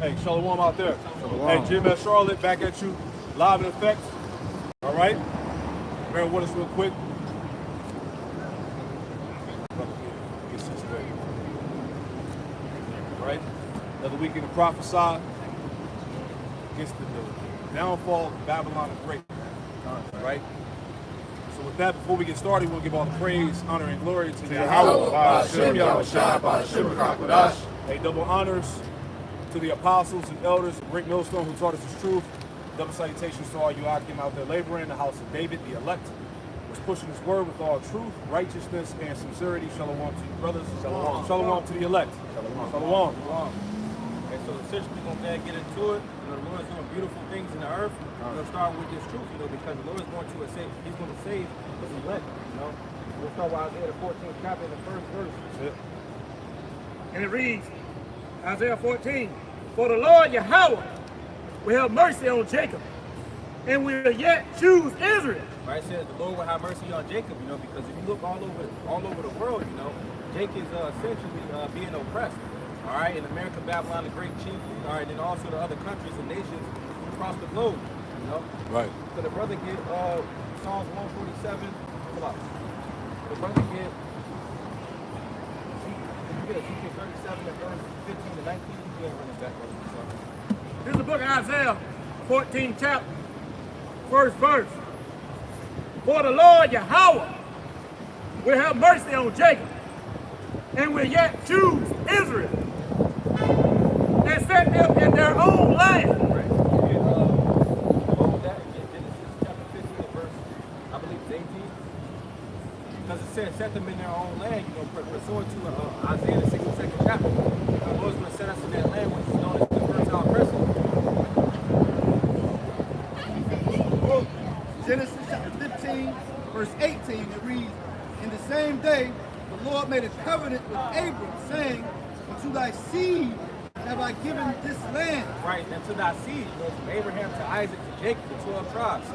Hey, Shalom out there. Shalom. Hey, Jim at Charlotte, back at you, live in effect. All right, bear with us real quick. Get situated. All right, another weekend to prophesy against the downfall of Babylon the Great. All right. So with that, before we get started, we'll give all the praise, honor, and glory to Yahweh. Hey, double honors to the apostles and elders, the great millstone who taught us the truth. Double salutations to all you Akim out there laboring, the house of David, the elect, was pushing his word with all truth, righteousness, and sincerity. Shalom to you, brothers. Shalom. Shalom to the elect. Shalom. Shalom. Shalom. And so essentially we're going to get into it. You know, the Lord is doing beautiful things in the earth. We're going to start with this truth, because the Lord is going to save, he's going to save his elect, We'll start with Isaiah the 14th chapter in the first verse. That's it. And it reads, Isaiah 14, for the Lord Yahweh will have mercy on Jacob, and will yet choose Israel. Right, it says the Lord will have mercy on Jacob, because if you look all over the world, Jacob is essentially being oppressed. All right, in America, Babylon, the great chief, all right, and also the other countries and nations across the globe, Right. So the brother get Psalms 147, pull up. The brother get Ezekiel 37 and verse 15 to 19. You ain't running back on it. This is the book of Isaiah, 14th chapter, first verse. For the Lord Yahweh will have mercy on Jacob, and will yet choose Israel, and set them in their own land. Right. Genesis chapter 15 and verse, I believe it's 18. Because it says set them in their own land, pursuant to Isaiah the 62nd chapter. The Lord's going to set us in that land which is known as the Fertile Crescent. Genesis chapter 15, verse 18, it reads, in the same day, the Lord made a covenant with Abram, saying, unto thy seed have I given this land. Right, and to thy seed, from Abraham to Isaac to Jacob, the 12 tribes. So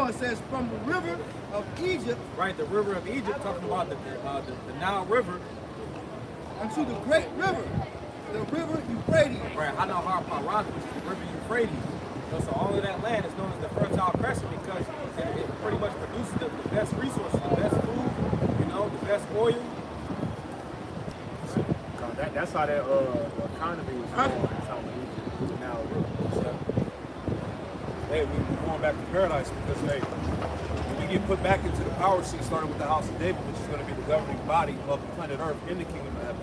it says, from the river of Egypt. Right, the river of Egypt, talking about the Nile River. Unto the great river, the river Euphrates. Right, Hanahar Parat, which is the river Euphrates. So all of that land is known as the Fertile Crescent, because it pretty much produces the best resources, the best food, the best oil. That's how that economy is going now. Hey, we're going back to paradise because, hey, when we get put back into the power seat, starting with the house of David, which is going to be the governing body of the planet Earth in the kingdom of heaven,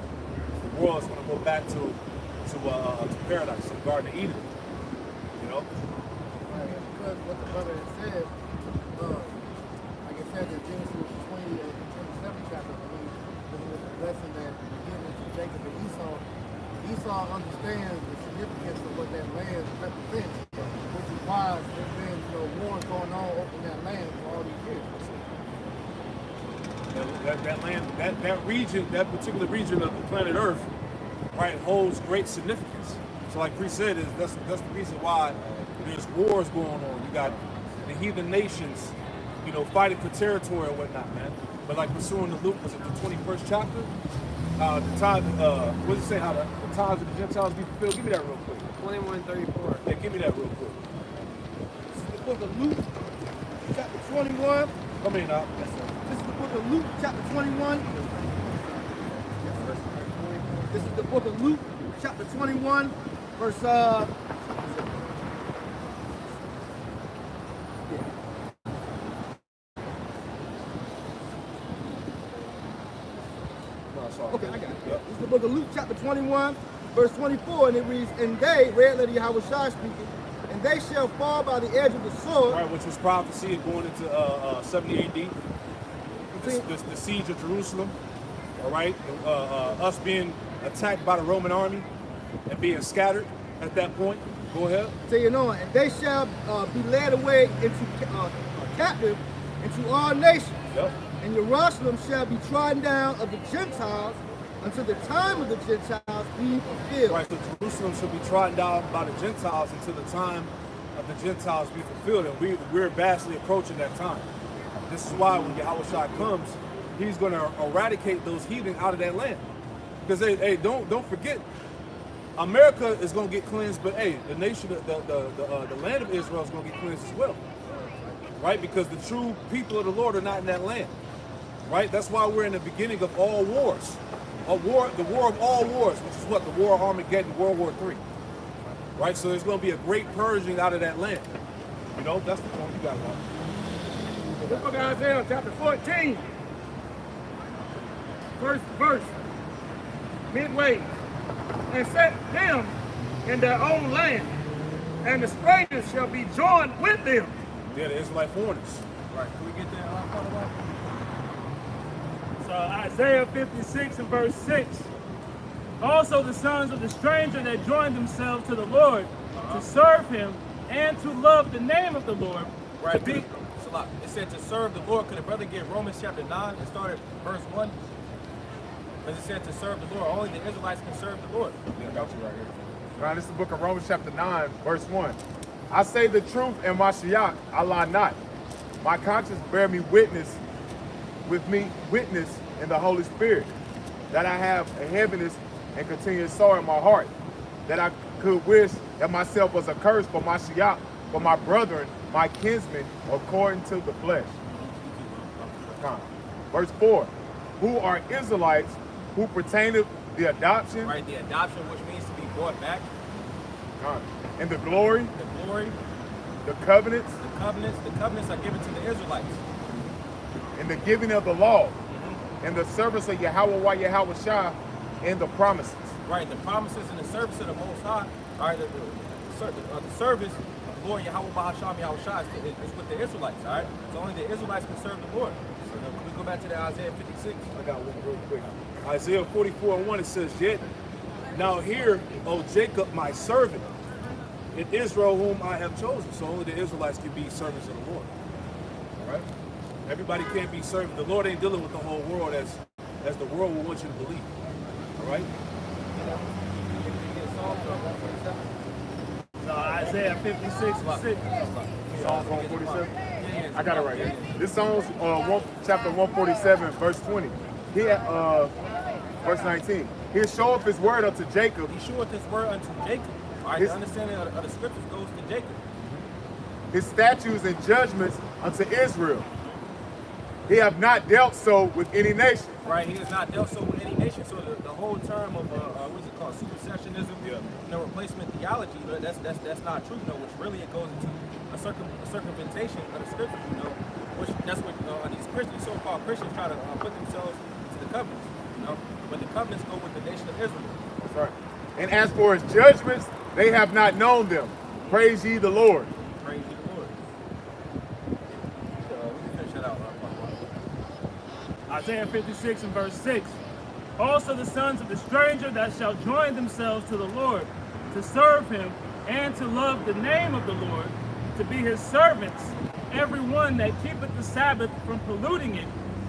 the world is going to go back to paradise, to the Garden of Eden. Right, because what the brother had said, like it says in Genesis 27th chapter, I believe, this was the lesson that given to Jacob and Esau. Esau understands the significance of what that land represents, which is why there's been wars going on over that land for all these years. That land, that region, that particular region of the planet Earth, right, holds great significance. So like Priest said, that's the reason why there's wars going on. You got the heathen nations, fighting for territory and whatnot, man. But like pursuing the Luke, was it the 21st chapter? The time, what does it say, how the times of the Gentiles be fulfilled? Give me that real quick. 21:34. Yeah, give me that real quick. This is the book of Luke, chapter 21. Come in now. This is the book of Luke, chapter 21. This is the book of Luke, chapter 21, verse Okay, I got it. This is the book of Luke, chapter 21, verse 24, and it reads, and they, red letter Yahweh Shai speaking, and they shall fall by the edge of the sword. Right, which was prophecy going into 70 AD. The siege of Jerusalem, all right? Us being attacked by the Roman army and being scattered at that point. Go ahead. So and they shall be led away into captive into all nations. Yep. And Jerusalem shall be trodden down of the Gentiles until the time of the Gentiles be fulfilled. Right, so Jerusalem shall be trodden down by the Gentiles until the time of the Gentiles be fulfilled. And we're vastly approaching that time. This is why when Yahweh Shai comes, he's going to eradicate those heathen out of that land. Because hey, don't forget, America is going to get cleansed, but hey, the nation, the land of Israel is going to get cleansed as well, right? Because the true people of the Lord are not in that land, right? That's why we're in the beginning of all wars, the war of all wars, which is what the War of Armageddon, World War III, right? So there's going to be a great purging out of that land. You know, that's the point you got, Mark. The book of Isaiah, chapter 14, first verse, midway, and set them in their own land, and the strangers shall be joined with them. Yeah, the Israelite foreigners. Right. Can we get that part of that? So Isaiah 56 and verse 6. Also the sons of the stranger that joined themselves to the Lord to serve him and to love the name of the Lord. Right. It said to serve the Lord. Could a brother get Romans chapter 9 and start at verse 1? Because it said to serve the Lord. Only the Israelites can serve the Lord. Yeah, I got you right here. Right, this is the book of Romans chapter 9, verse 1. I say the truth in my Mashiach, I lie not. My conscience bear me witness in the Holy Spirit, that I have a heaviness and continuous sorrow in my heart, that I could wish that myself was accursed for my Mashiach, for my brethren, my kinsmen, according to the flesh. Verse 4. Who are Israelites who pertain to the adoption. Right, the adoption, which means to be brought back. And the glory. The glory. The covenants. The covenants are given to the Israelites. And the giving of the law. And the service of Yahweh Shah, and the promises. Right, the promises and the service of the Most High. All right, the service of the Lord Yahweh Bahasham Yahweh Shah is with the Israelites. All right, so only the Israelites can serve the Lord. So can we go back to the Isaiah 56? I got one real quick. Isaiah 44:1, it says, Yet now hear, O Jacob, my servant, in Israel whom I have chosen. So only the Israelites can be servants of the Lord. All right? Everybody can't be servants. The Lord ain't dealing with the whole world as the world will want you to believe. All right? So Isaiah 56 and 6. Psalms 147. I got it right here. This Psalms chapter 147, verse 20. Verse 19. He showeth his word unto Jacob. He showeth his word unto Jacob. All right, the understanding of the scriptures goes to Jacob. His statutes and judgments unto Israel. He have not dealt so with any nation. Right, he has not dealt so with any nation. So the whole term of what's it called, supersessionism, replacement theology, that's not true. Which really it goes into a circumventation of the scriptures. Which that's what these Christians, so-called Christians, try to put themselves into the covenants. When the covenants go with the nation of Israel. That's right. And as for his judgments, they have not known them. Praise ye the Lord. Praise ye the Lord. We can finish that out. Isaiah 56 and verse 6. Also the sons of the stranger that shall join themselves to the Lord, to serve him, and to love the name of the Lord, to be his servants, every one that keepeth the Sabbath from polluting it,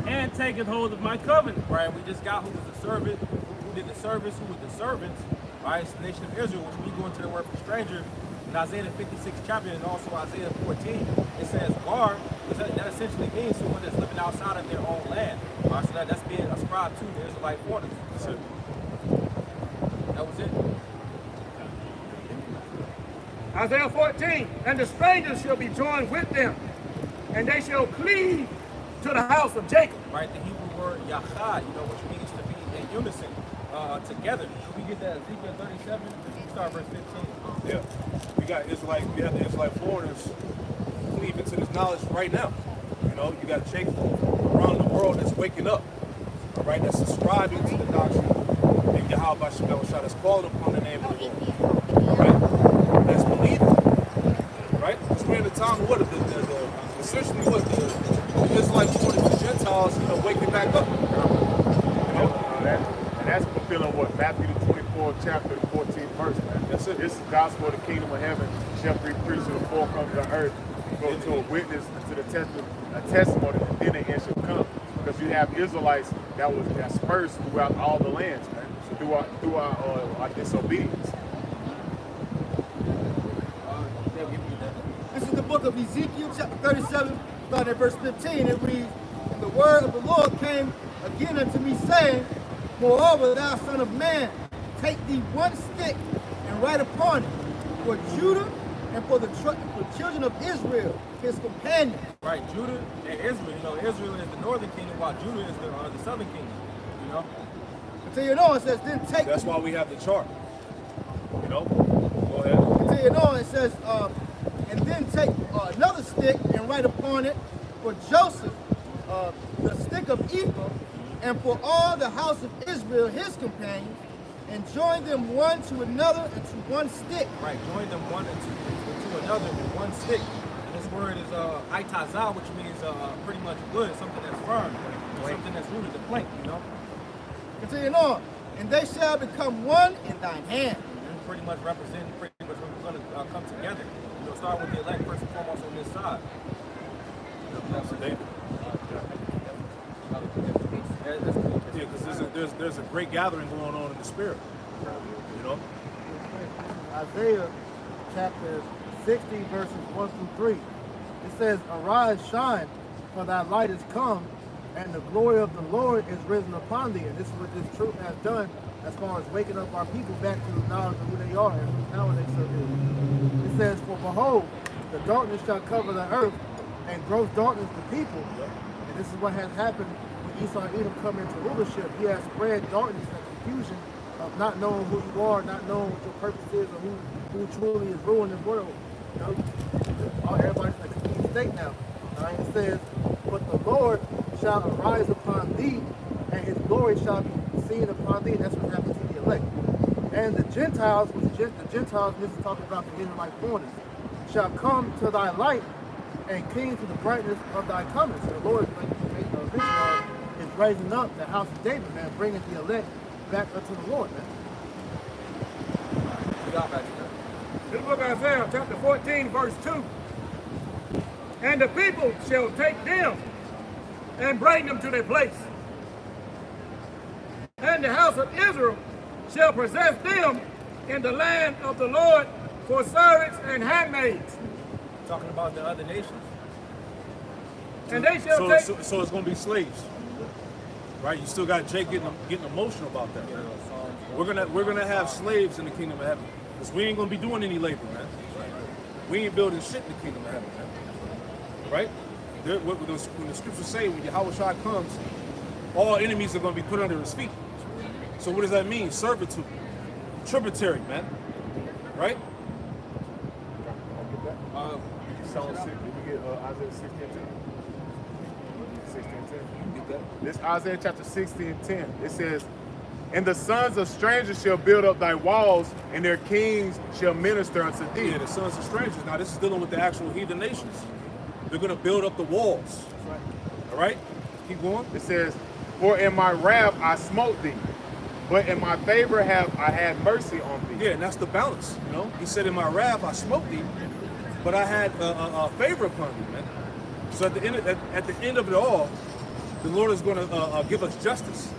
and taketh hold of my covenant. Right, we just got who was the servant, who did the service, who was the servants. Right, it's the nation of Israel, which we go into the word for stranger in Isaiah 56 chapter and also Isaiah 14. It says bar, that essentially means someone that's living outside of their own land. Right, so that's being ascribed to the Israelite foreigners. That's it. That was it. Isaiah 14, and the strangers shall be joined with them, and they shall cleave to the house of Jacob. Right, the Hebrew word yachad, which means to be in unison, together. Can we get that Ezekiel 37? Start verse 15. Yeah. We have the Israelite foreigners cleaving to this knowledge right now. You got Jacob around the world that's waking up. All right, that's subscribing to the doctrine of Yahweh Bashim Shah, that's calling upon the name of the Lord. Right? That's believing. Right? Because we're in the time of essentially the Israelite foreigners, the Gentiles, waking back up. And that's fulfilling what Matthew the 24th chapter, the 14th verse, man. That's it. This is the gospel of the kingdom of heaven shall be preached to the four corners of the earth, go to a witness to the testimony, and then the end shall come. Because you have Israelites that was dispersed throughout all the lands, man, through our disobedience. This is the book of Ezekiel, chapter 37, starting at verse 15. It reads, And the word of the Lord came again unto me, saying, Moreover, thou son of man, take thee one stick and write upon it for Judah and for the children of Israel, his companions. Right, Judah and Israel. You know, Israel is the northern kingdom, while Judah is the southern kingdom. You know. Until you know, it says, then take. That's why we have the chart. You know. Go ahead. Until you know, it says, and then take another stick and write upon it for Joseph, the stick of Ephraim, and for all the house of Israel, his companions, and join them one to another into one stick. Right, join them one to another in one stick. And this word is itazah, which means pretty much wood, something that's firm, something that's rooted, the plank, you know. Continue on, and they shall become one in thine hand. And pretty much representing pretty much when we're going to come together. You know, start with the elect first and foremost on this side. That's David. Yeah, because there's a great gathering going on in the spirit. You know. Isaiah chapter 60 verses 1 through 3. It says, arise, shine, for thy light is come, and the glory of the Lord is risen upon thee. And this is what this truth has done as far as waking up our people back to the knowledge of who they are and whose power they serve. It says, for behold, the darkness shall cover the earth, and gross darkness the people. And this is what has happened when Esau and Edom come into rulership. He has spread darkness and confusion of not knowing who you are, not knowing what your purpose is, or who truly is ruling this world. You know, everybody's in a confused state now. All right? It says, but the Lord shall arise upon thee, and his glory shall be seen upon thee. And that's what happens to the elect. And the Gentiles, the Gentiles, this is talking about the Israelite foreigners, shall come to thy light, and came to the brightness of thy coming. So the Lord is raising up the house of David, man, bringing the elect back unto the Lord, man. This book of Isaiah, chapter 14, verse 2. And the people shall take them and bring them to their place. And the house of Israel shall possess them in the land of the Lord for servants and handmaids. Talking about the other nations. And they shall take... So it's going to be slaves, right? You still got Jake getting emotional about that. Man. We're gonna have slaves in the kingdom of heaven, because we ain't gonna be doing any labor, man. We ain't building shit in the kingdom of heaven, man. Right? When the scriptures say when Yahweh Shai comes, all enemies are gonna be put under his feet. So what does that mean? Servitude, tributary, man. Right? Psalm 6, did we get Isaiah 60 and 10? 60 and 10. You get that? This Isaiah chapter 60 and 10. It says, and the sons of strangers shall build up thy walls, and their kings shall minister unto thee. Yeah, the sons of strangers. Now this is dealing with the actual heathen nations. They're going to build up the walls. Right. All right? Keep going. It says, for in my wrath I smote thee, but in my favor have I had mercy on thee. Yeah, and that's the balance. You know, he said, in my wrath I smote thee, but I had a favor upon thee, man. So at the end of it all, the Lord is going to give us justice,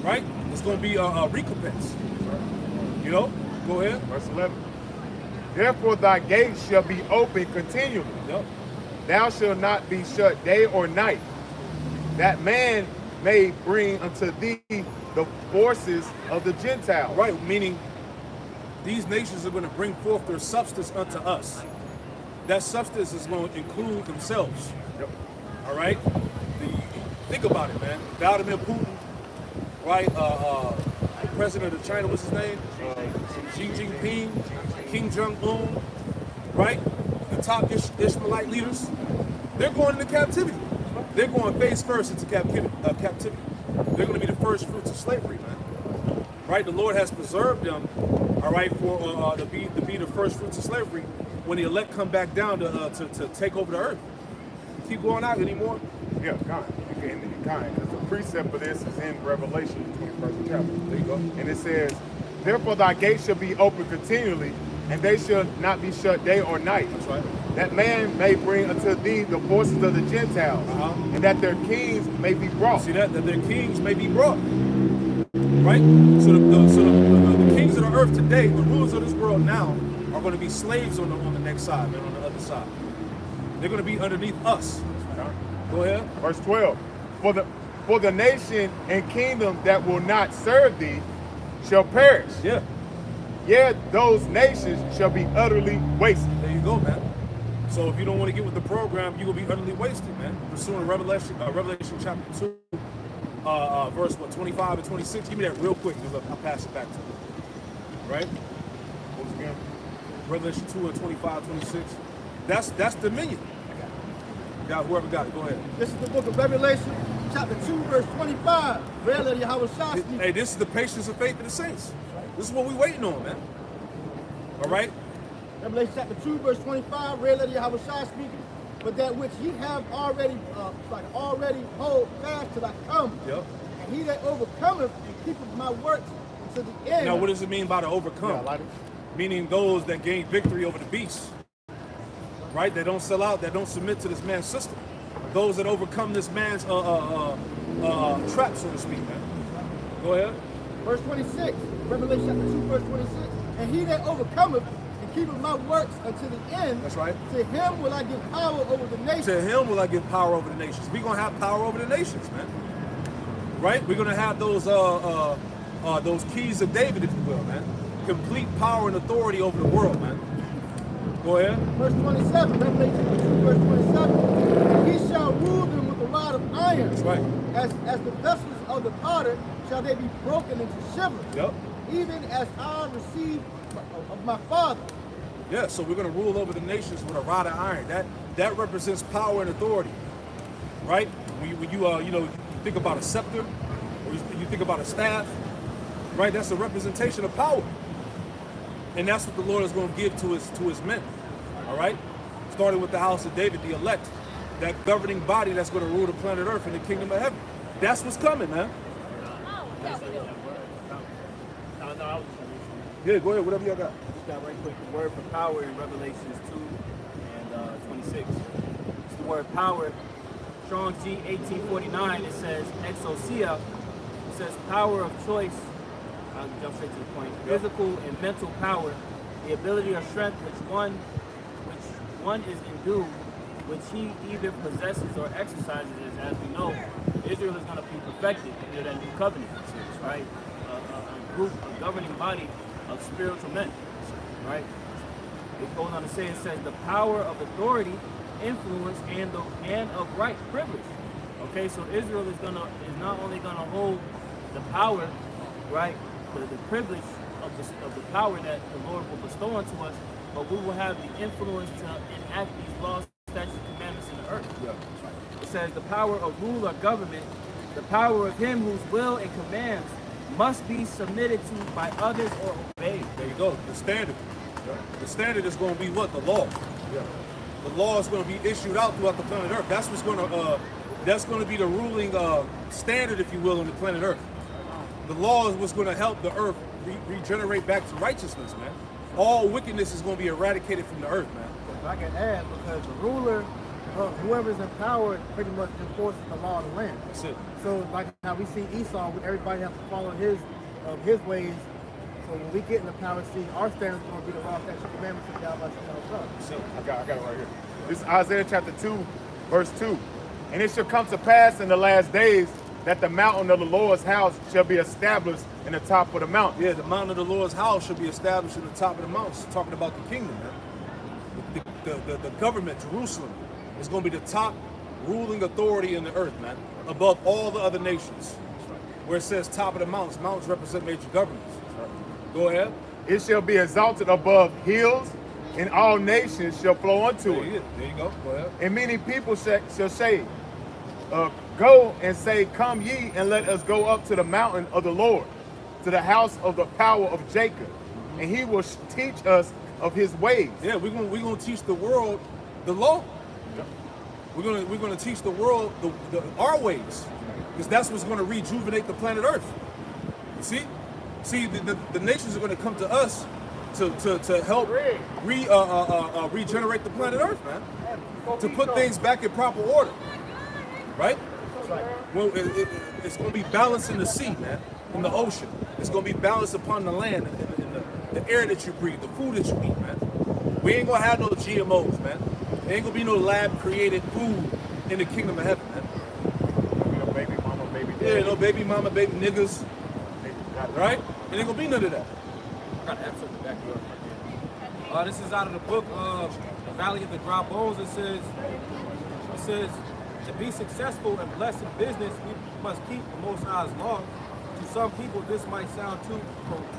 right? It's going to be a recompense. You know, go ahead. Verse 11. Therefore thy gates shall be open continually. Yep. Thou shalt not be shut day or night, that man may bring unto thee the forces of the Gentiles. Right, meaning these nations are going to bring forth their substance unto us. That substance is going to include themselves. Yep. All right? Think about it, man. Vladimir Putin, right? President of China, what's his name? Xi Jinping, Kim Jong-un, right? The top Ishmaelite leaders, they're going into captivity. They're going face first into captivity. They're going to be the first fruits of slavery, man. Right? The Lord has preserved them, all right, for to be the first fruits of slavery when the elect come back down to take over the earth. Keep going out anymore? Yeah, kind. Because the precept for this is in Revelation, the 21st chapter. There you go. And it says, therefore thy gates shall be open continually, and they shall not be shut day or night. That's right. That man may bring unto thee the forces of the Gentiles, and that their kings may be brought. See that their kings may be brought. Right? So the kings of the earth today, the rulers of this world now, are going to be slaves on the next side, man, on the other side. They're going to be underneath us. Go ahead. Verse 12. For the nation and kingdom that will not serve thee shall perish. Yeah. Yet those nations shall be utterly wasted. There you go, man. So if you don't want to get with the program, you're going to be utterly wasted, man. Pursuing Revelation chapter 2, verse 25 and 26. Give me that real quick, because I'll pass it back to you. Right? Once again, Revelation 2 and 25, 26. That's dominion. Got whoever got it, go ahead. This is the book of Revelation, chapter 2, verse 25. Read let Yahweh Shah speak. Hey, this is the patience of faith of the saints. This is what we're waiting on, man. All right? Revelation chapter 2, verse 25. Read let Yahweh Shah speaking. But that which ye have already, already hold fast till I come. Yep. And he that overcometh and keepeth my works unto the end. Now, what does it mean by to overcome? yeah, I like it. Meaning those that gain victory over the beast. Right? They don't sell out, they don't submit to this man's system. Those that overcome this man's trap, so to speak, man. Go ahead. Verse 26, Revelation chapter 2, verse 26. And he that overcometh and keepeth my works unto the end. That's right. To him will I give power over the nations. To him will I give power over the nations. We're gonna have power over the nations, man. Right? We're gonna have those keys of David, if you will, man. Complete power and authority over the world, man. Go ahead. Verse 27, Revelation chapter 2, verse 27. And he shall rule them with a rod of iron. That's right. As the vessels of the potter shall they be broken into shivers. Yep. Even as I received of my Father. Yeah, so we're gonna rule over the nations with a rod of iron. That represents power and authority. Right? When you think about a scepter, or you think about a staff, right? That's a representation of power. And that's what the Lord is going to give to his men. All right? Starting with the house of David, the elect, that governing body that's going to rule the planet Earth in the kingdom of heaven. That's what's coming, man. Yeah, go ahead, whatever y'all got. Just got right quick the word for power in Revelations 2 and 26. It's the word power. Strong's G 1849, it says exousia. It says power of choice. I'll jump straight to the point. Physical and mental power, the ability or strength which one is endued, which he either possesses or exercises. As we know, Israel is going to be perfected under that new covenant, right? A group, a governing body of spiritual men, right? It goes on to say, it says the power of authority, influence, and of right privilege. Okay, so Israel is not only gonna hold the power, right? The privilege of the power that the Lord will bestow unto us, but we will have the influence to enact these laws, statutes, and commandments in the earth. Yeah. It says the power of rule or government, the power of him whose will and commands must be submitted to by others or obeyed. There you go. The standard. Yeah. The standard is going to be what? The law. Yeah. The law is going to be issued out throughout the planet Earth. That's what's going to be the ruling standard, if you will, on the planet Earth. The law is what's going to help the earth regenerate back to righteousness, man. All wickedness is going to be eradicated from the earth, man. If I can add, because the ruler, whoever's in power, pretty much enforces the law of the land. That's it. So, like how we see Esau, everybody has to follow his ways. So when we get in the power seat, our standard is going to be the law, statutes, and commandments of Yahweh Shah. I got it right here. This is Isaiah chapter 2, verse 2. And it shall come to pass in the last days that the mountain of the Lord's house shall be established in the top of the mountain. Yeah, the mountain of the Lord's house should be established in the top of the mountain. It's talking about the kingdom, man. The government, Jerusalem, is going to be the top ruling authority in the earth, man, above all the other nations. Where it says top of the mountains, mountains represent major governments. Go ahead. It shall be exalted above hills, and all nations shall flow unto it. There you go. Go ahead. And many people shall say, go and say, come ye, and let us go up to the mountain of the Lord, to the house of the power of Jacob, and he will teach us of his ways. Yeah, we're gonna teach the world the law. We're gonna teach the world our ways, because that's what's gonna rejuvenate the planet Earth. You see, the nations are gonna come to us to help regenerate the planet Earth, man, to put things back in proper order, right? Well, it's going to be balanced in the sea, man, in the ocean. It's going to be balanced upon the land, in the air that you breathe, the food that you eat, man. We ain't going to have no GMOs, man. There ain't going to be no lab-created food in the kingdom of heaven, man. Baby mama, baby Yeah, no baby mama, baby niggas, right? It ain't gonna be none of that. I gotta have something back here. This is out of the book of The Valley of the Dry Bones. It says, to be successful and blessed in business, we must keep the Most High's law. To some people, this might sound too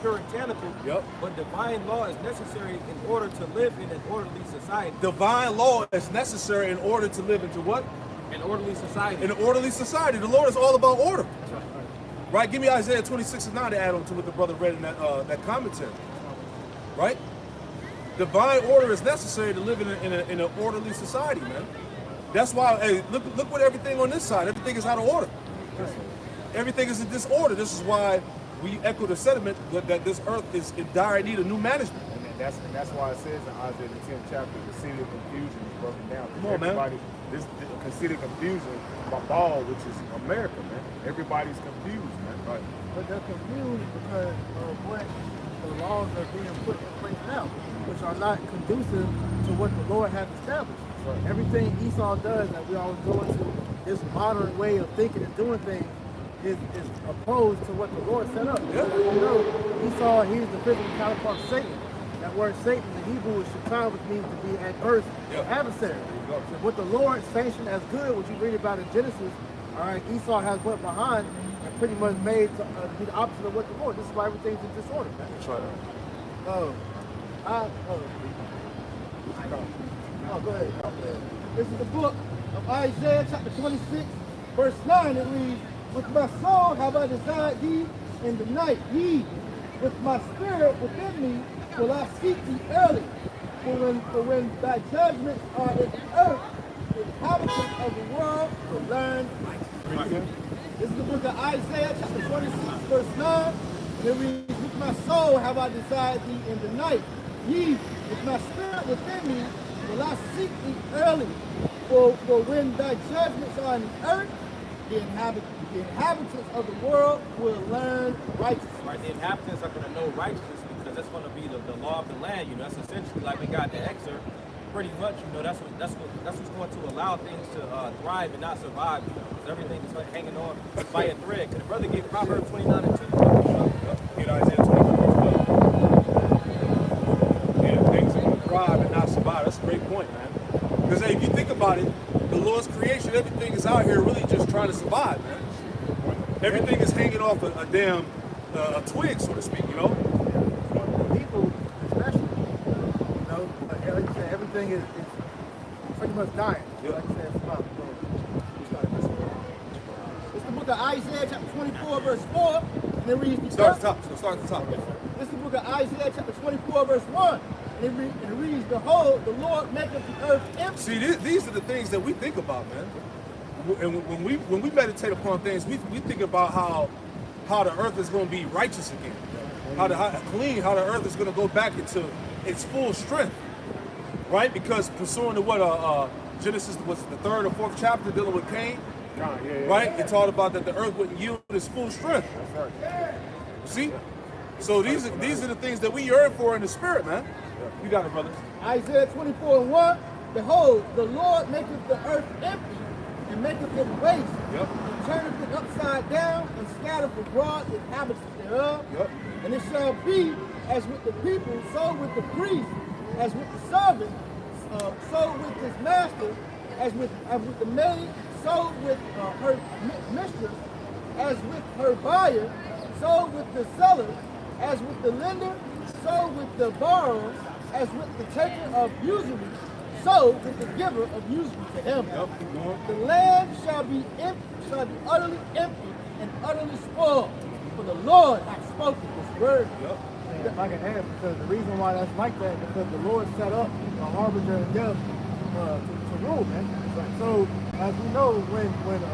puritanical, but divine law is necessary in order to live in an orderly society. Divine law is necessary in order to live into what? An orderly society. An orderly society. The Lord is all about order. Right? Give me Isaiah 26:9 to add on to what the brother read in that commentary. Right? Divine order is necessary to live in an orderly society, man. That's why, hey, look what everything on this side, everything is out of order. Everything is in disorder. This is why we echo the sentiment that this earth is in dire need of new management. And that's why it says in Isaiah the 10th chapter, the city of confusion is broken down. Come on, man. This considered confusion by ball, which is America, man. Everybody's confused, man. Right. But they're confused because of what the laws are being put in place now, which are not conducive to what the Lord has established. Right. Everything Esau does that we always go into this modern way of thinking and doing things is opposed to what the Lord set up. Yeah. You know, Esau, he's the physical counterpart of Satan. That word Satan in Hebrew is shaitan, which means to be adverse, adversary. So what the Lord sanctioned as good, what you read about in Genesis, all right, Esau has went behind and pretty much made to be the opposite of what the Lord. This is why everything's in disorder. That's right. Go ahead. This is the book of Isaiah, chapter 26, verse 9. It reads, with my soul have I desired thee in the night. Ye, with my spirit within me, will I seek thee early. For when thy judgments are in the earth, the inhabitants of the world will learn righteousness. This is the book of Isaiah, chapter 26, verse 9. And it reads, with my soul have I desired thee in the night. Ye, with my spirit within me, will I seek thee early. For when thy judgments are in the earth, the inhabitants of the world will learn righteousness. Right, the inhabitants are going to know righteousness because that's going to be the law of the land. You know, that's essentially like we got the excerpt. Pretty much, you know, that's what's going to allow things to thrive and not survive. You know, because everything is like hanging on by a thread. Could the brother get Proverbs 29 and 2? Get Isaiah 29 and 12. Yeah, things are going to thrive and not survive. That's a great point, man. Because hey, if you think about it, the Lord's creation, everything is out here really just trying to survive, man. Everything is hanging off a damn twig, so to speak, you know? People, especially, you know, like you said, everything is pretty much dying. Yeah. Like you said, it's about it's the book of Isaiah, chapter 24, verse 4. And it reads, Start at the top. This is the book of Isaiah, chapter 24, verse 1. And it reads, behold, the Lord maketh the earth empty. See, these are the things that we think about, man. And when we meditate upon things, we think about how the earth is going to be righteous again, how the earth is going to go back into its full strength, right? Because pursuing to what Genesis was the 3rd or 4th chapter dealing with Cain, right? It talked about that the earth wouldn't yield its full strength. See, so these are the things that we yearn for in the spirit, man. You got it, brother. Isaiah 24 and 1. Behold, the Lord maketh the earth empty, and maketh it waste, and turneth it upside down, and scattereth abroad the inhabitants thereof. And it shall be as with the people, so with the priest, as with the servant, so with his master, as with the maid, so with her mistress, as with her buyer, so with the seller, as with the lender, so with the borrower, as with the taker of usury, so with the giver of usury to him. The land shall be utterly empty and utterly spoiled, for the Lord hath spoken this word. If I can add, because the reason why that's like that is because the Lord set up a harbinger of death to rule, man. So, as we know, when an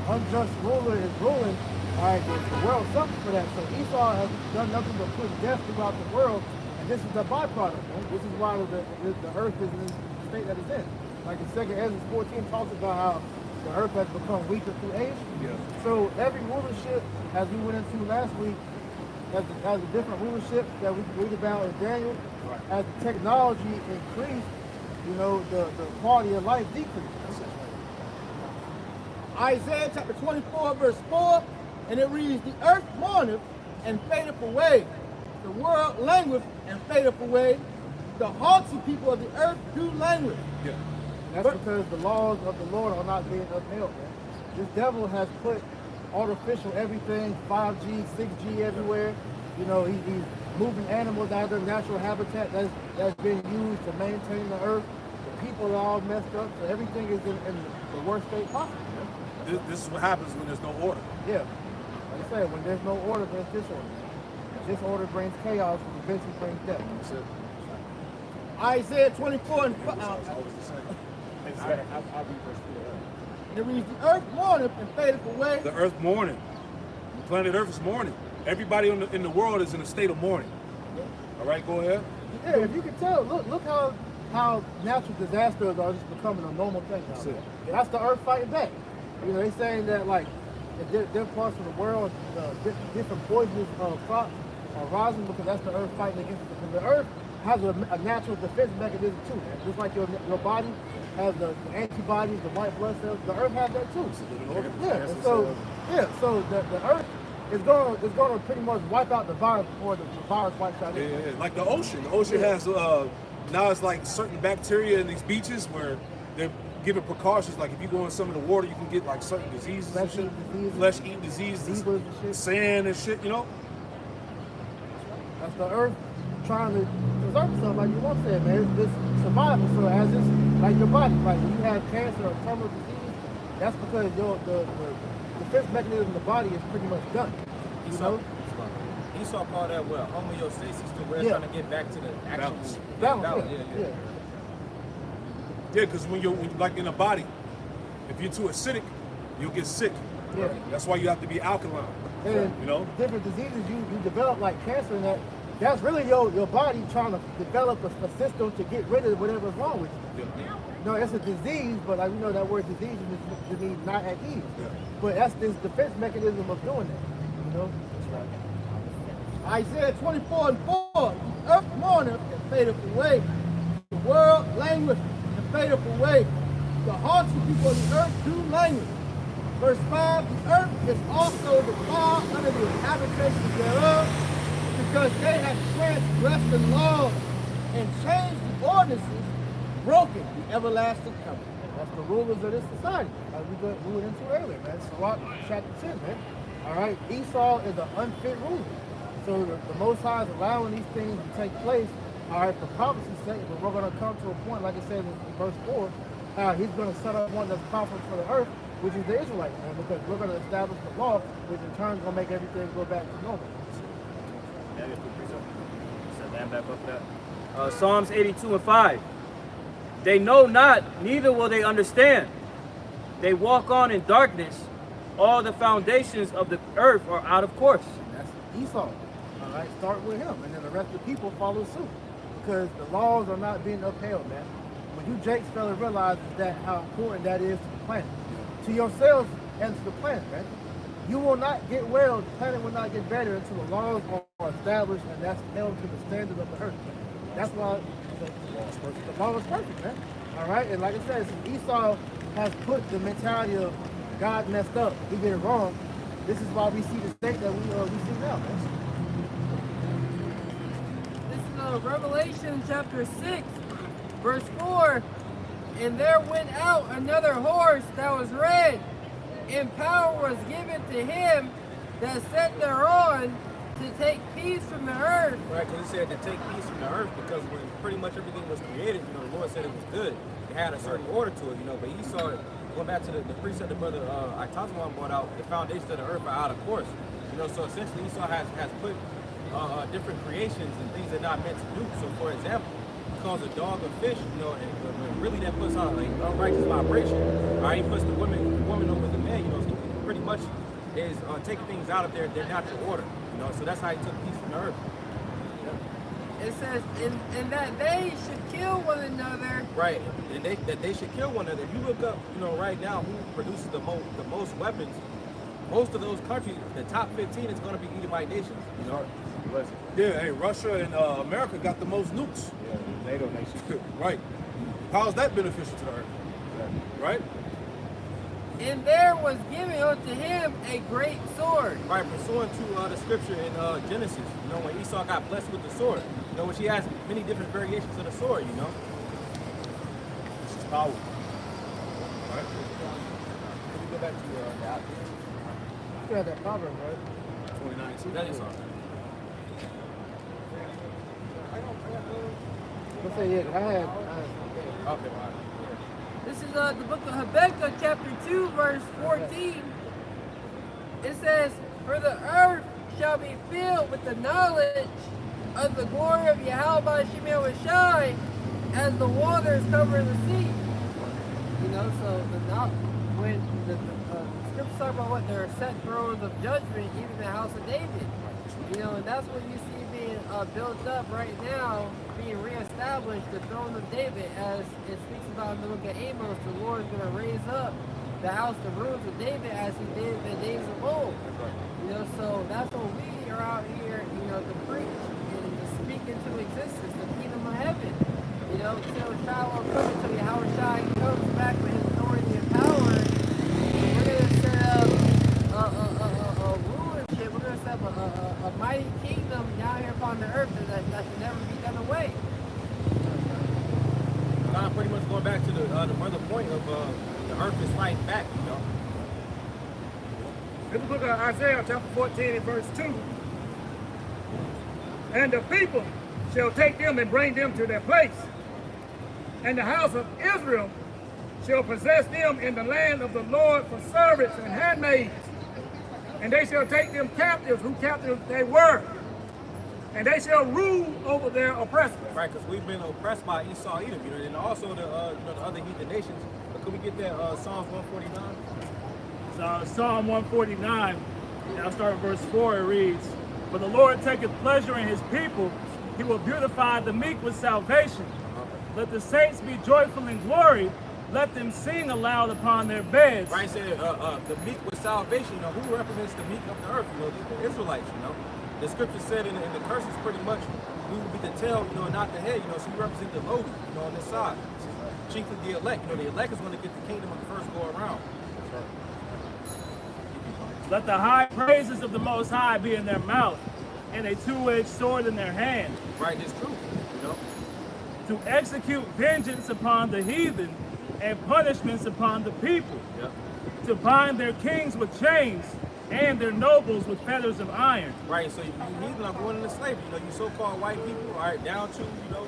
unjust ruler is ruling, all right, the world suffers for that. So Esau has done nothing but put death throughout the world, and this is the byproduct. Man. This is why the earth is in the state that it's in. Like in 2 Ezra 14 talks about how the earth has become weaker through age. So every rulership, as we went into last week, has a different rulership that we read about in Daniel. As the technology increased, you know, the quality of life decreased. Isaiah chapter 24, verse 4, and it reads, the earth mourneth and fadeth away. The world langueth and fadeth away. The haughty people of the earth do languish. Yeah. That's because the laws of the Lord are not being upheld, man. This devil has put artificial everything, 5G, 6G everywhere. You know, he's moving animals out of their natural habitat that's being used to maintain the earth. The people are all messed up, so everything is in the worst state possible. Man. This is what happens when there's no order. Yeah. Like I said, when there's no order, there's disorder. Disorder brings chaos, and eventually brings death. That's it. Isaiah 24 and 5. I'll be verse 4. It reads, the earth mourneth and fadeth away. The earth mourning. The planet Earth is mourning. Everybody in the world is in a state of mourning. All right, go ahead. Yeah, if you can tell, look how natural disasters are just becoming a normal thing now. That's it. That's the earth fighting back. You know, they're saying that like in different parts of the world, different poisonous crops are rising because that's the earth fighting against it. Because the earth has a natural defense mechanism too, man. Just like your body has the antibodies, the white blood cells, the earth has that too. Yeah, and so the earth is going to pretty much wipe out the virus before the virus wipes out it. Yeah. Like the ocean. The ocean has now it's like certain bacteria in these beaches where they're giving precautions. Like if you go in some of the water, you can get like certain diseases, flesh-eating diseases, zebras and shit. sand and shit. You know. That's the earth trying to preserve itself, like you once said, man. It's survival. So as it's like your body, like when you have cancer or terminal disease, that's because the defense mechanism of the body is pretty much done. You know? Esau called that what? Homeostasis, to where it's trying to get back to the actual balance. Yeah. Yeah, because when you're like in a body, if you're too acidic, you'll get sick. Yeah. That's why you have to be alkaline. And you know, different diseases you develop like cancer and that's really your body trying to develop a system to get rid of whatever's wrong with you. Yeah. No, it's a disease, but like we know that word disease means not at ease. Yeah. But that's this defense mechanism of doing that. You know? Isaiah 24 and 4, the earth mourneth and fadeth away. The world languisheth and fadeth away. The haughty people of the earth do languish. Verse 5, the earth is also defiled under the habitations thereof, because they have transgressed the laws and changed the ordinances, broken the everlasting covenant. That's the rulers of this society, like we went into earlier, man. Sirach chapter 10, man. All right, Esau is an unfit ruler. So the Most High is allowing these things to take place, all right, for prophecy's sake, but we're going to come to a point, like it says in verse 4, he's going to set up one that's powerful for the earth, which is the Israelites, man, because we're going to establish the law, which in turn is going to make everything go back to normal. Psalms 82 and 5. They know not, neither will they understand. They walk on in darkness. All the foundations of the earth are out of course. That's Esau. All right, start with him, and then the rest of the people follow suit, because the laws are not being upheld, man. When you Jake's fella realize that how important that is to the planet, to yourselves and to the planet, man. You will not get well, the planet will not get better until the laws are established and that's held to the standard of the earth. That's why the law is perfect, man. All right, and like I said, since Esau has put the mentality of God messed up, he did it wrong, this is why we see the state that we see now, man. This is Revelation chapter 6, verse 4. And there went out another horse that was red, and power was given to him that sat thereon to take peace from the earth. Right, because it said to take peace from the earth, because when pretty much everything was created, the Lord said it was good. It had a certain order to it, but Esau, going back to the precept the brother Itazawan brought out, the foundations of the earth are out of course. So essentially Esau has put different creations and things they're not meant to do. So for example, he calls a dog a fish, and really that puts out like unrighteous vibration. He puts the woman over the man, so he pretty much is taking things out of their natural order. So that's how he took peace from the earth. It says, and that they should kill one another. Right, and that they should kill one another. If you look up, right now who produces the most weapons, most of those countries, the top 15 is going to be Edomite nations. Yeah, hey, Russia and America got the most nukes. Yeah, NATO nation. Right. How is that beneficial to the earth? Right? And there was given unto him a great sword. Right, pursuant to the scripture in Genesis, you know, when Esau got blessed with the sword, you know, which he has many different variations of the sword, you know. This is power. Right? Let me go back to the app. You still have that proverb, right? 2019. That is on. Let's say, yeah, I had Okay, all right. This is the book of Habakkuk, chapter 2, verse 14. It says, for the earth shall be filled with the knowledge of the glory of Yahweh Shemel Shai as the waters cover the sea. You know, so when the scriptures talk about what there are set thrones of judgment, even the house of David. You know, and that's what you see being built up right now, being reestablished, the throne of David, as it speaks about in the book of Amos. The Lord is going to raise up the house, the rooms of David, as he did in the days of old. You know, so that's what we are out here, you know, to preach and to speak into existence, the kingdom of heaven. You know, till Shiloh comes, until Yahweh Shai comes back with his authority and power. We're going to set up a rulership. We're going to set up a mighty kingdom down here upon the earth that should never be done away. Pretty much going back to the other point of the earth is fighting back, you know. In the book of Isaiah, chapter 14 and verse 2. And the people shall take them and bring them to their place. And the house of Israel shall possess them in the land of the Lord for servants and handmaids. And they shall take them captives, who captives they were. And they shall rule over their oppressors. Right, because we've been oppressed by Esau, Edom, you know, and also the other heathen nations. But can we get that Psalms 149? So Psalm 149, I'll start at verse 4, it reads, for the Lord taketh pleasure in his people, he will beautify the meek with salvation. Let the saints be joyful in glory, let them sing aloud upon their beds. Right, said the meek with salvation, you know, who represents the meek of the earth? You know, the Israelites, you know. The scripture said in the curses pretty much, we will be the tail, you know, not the head, you know, so we represent the lowly, you know, on this side. Chiefly the elect, you know, the elect is going to get the kingdom of the first go around. Let the high praises of the Most High be in their mouth, and a two-edged sword in their hand. Right, it's true, you know. To execute vengeance upon the heathen, and punishments upon the people. Yep. To bind their kings with chains, and their nobles with fetters of iron. Right, so you heathen are going into slavery, you know, you so-called white people, all right, down to, you know,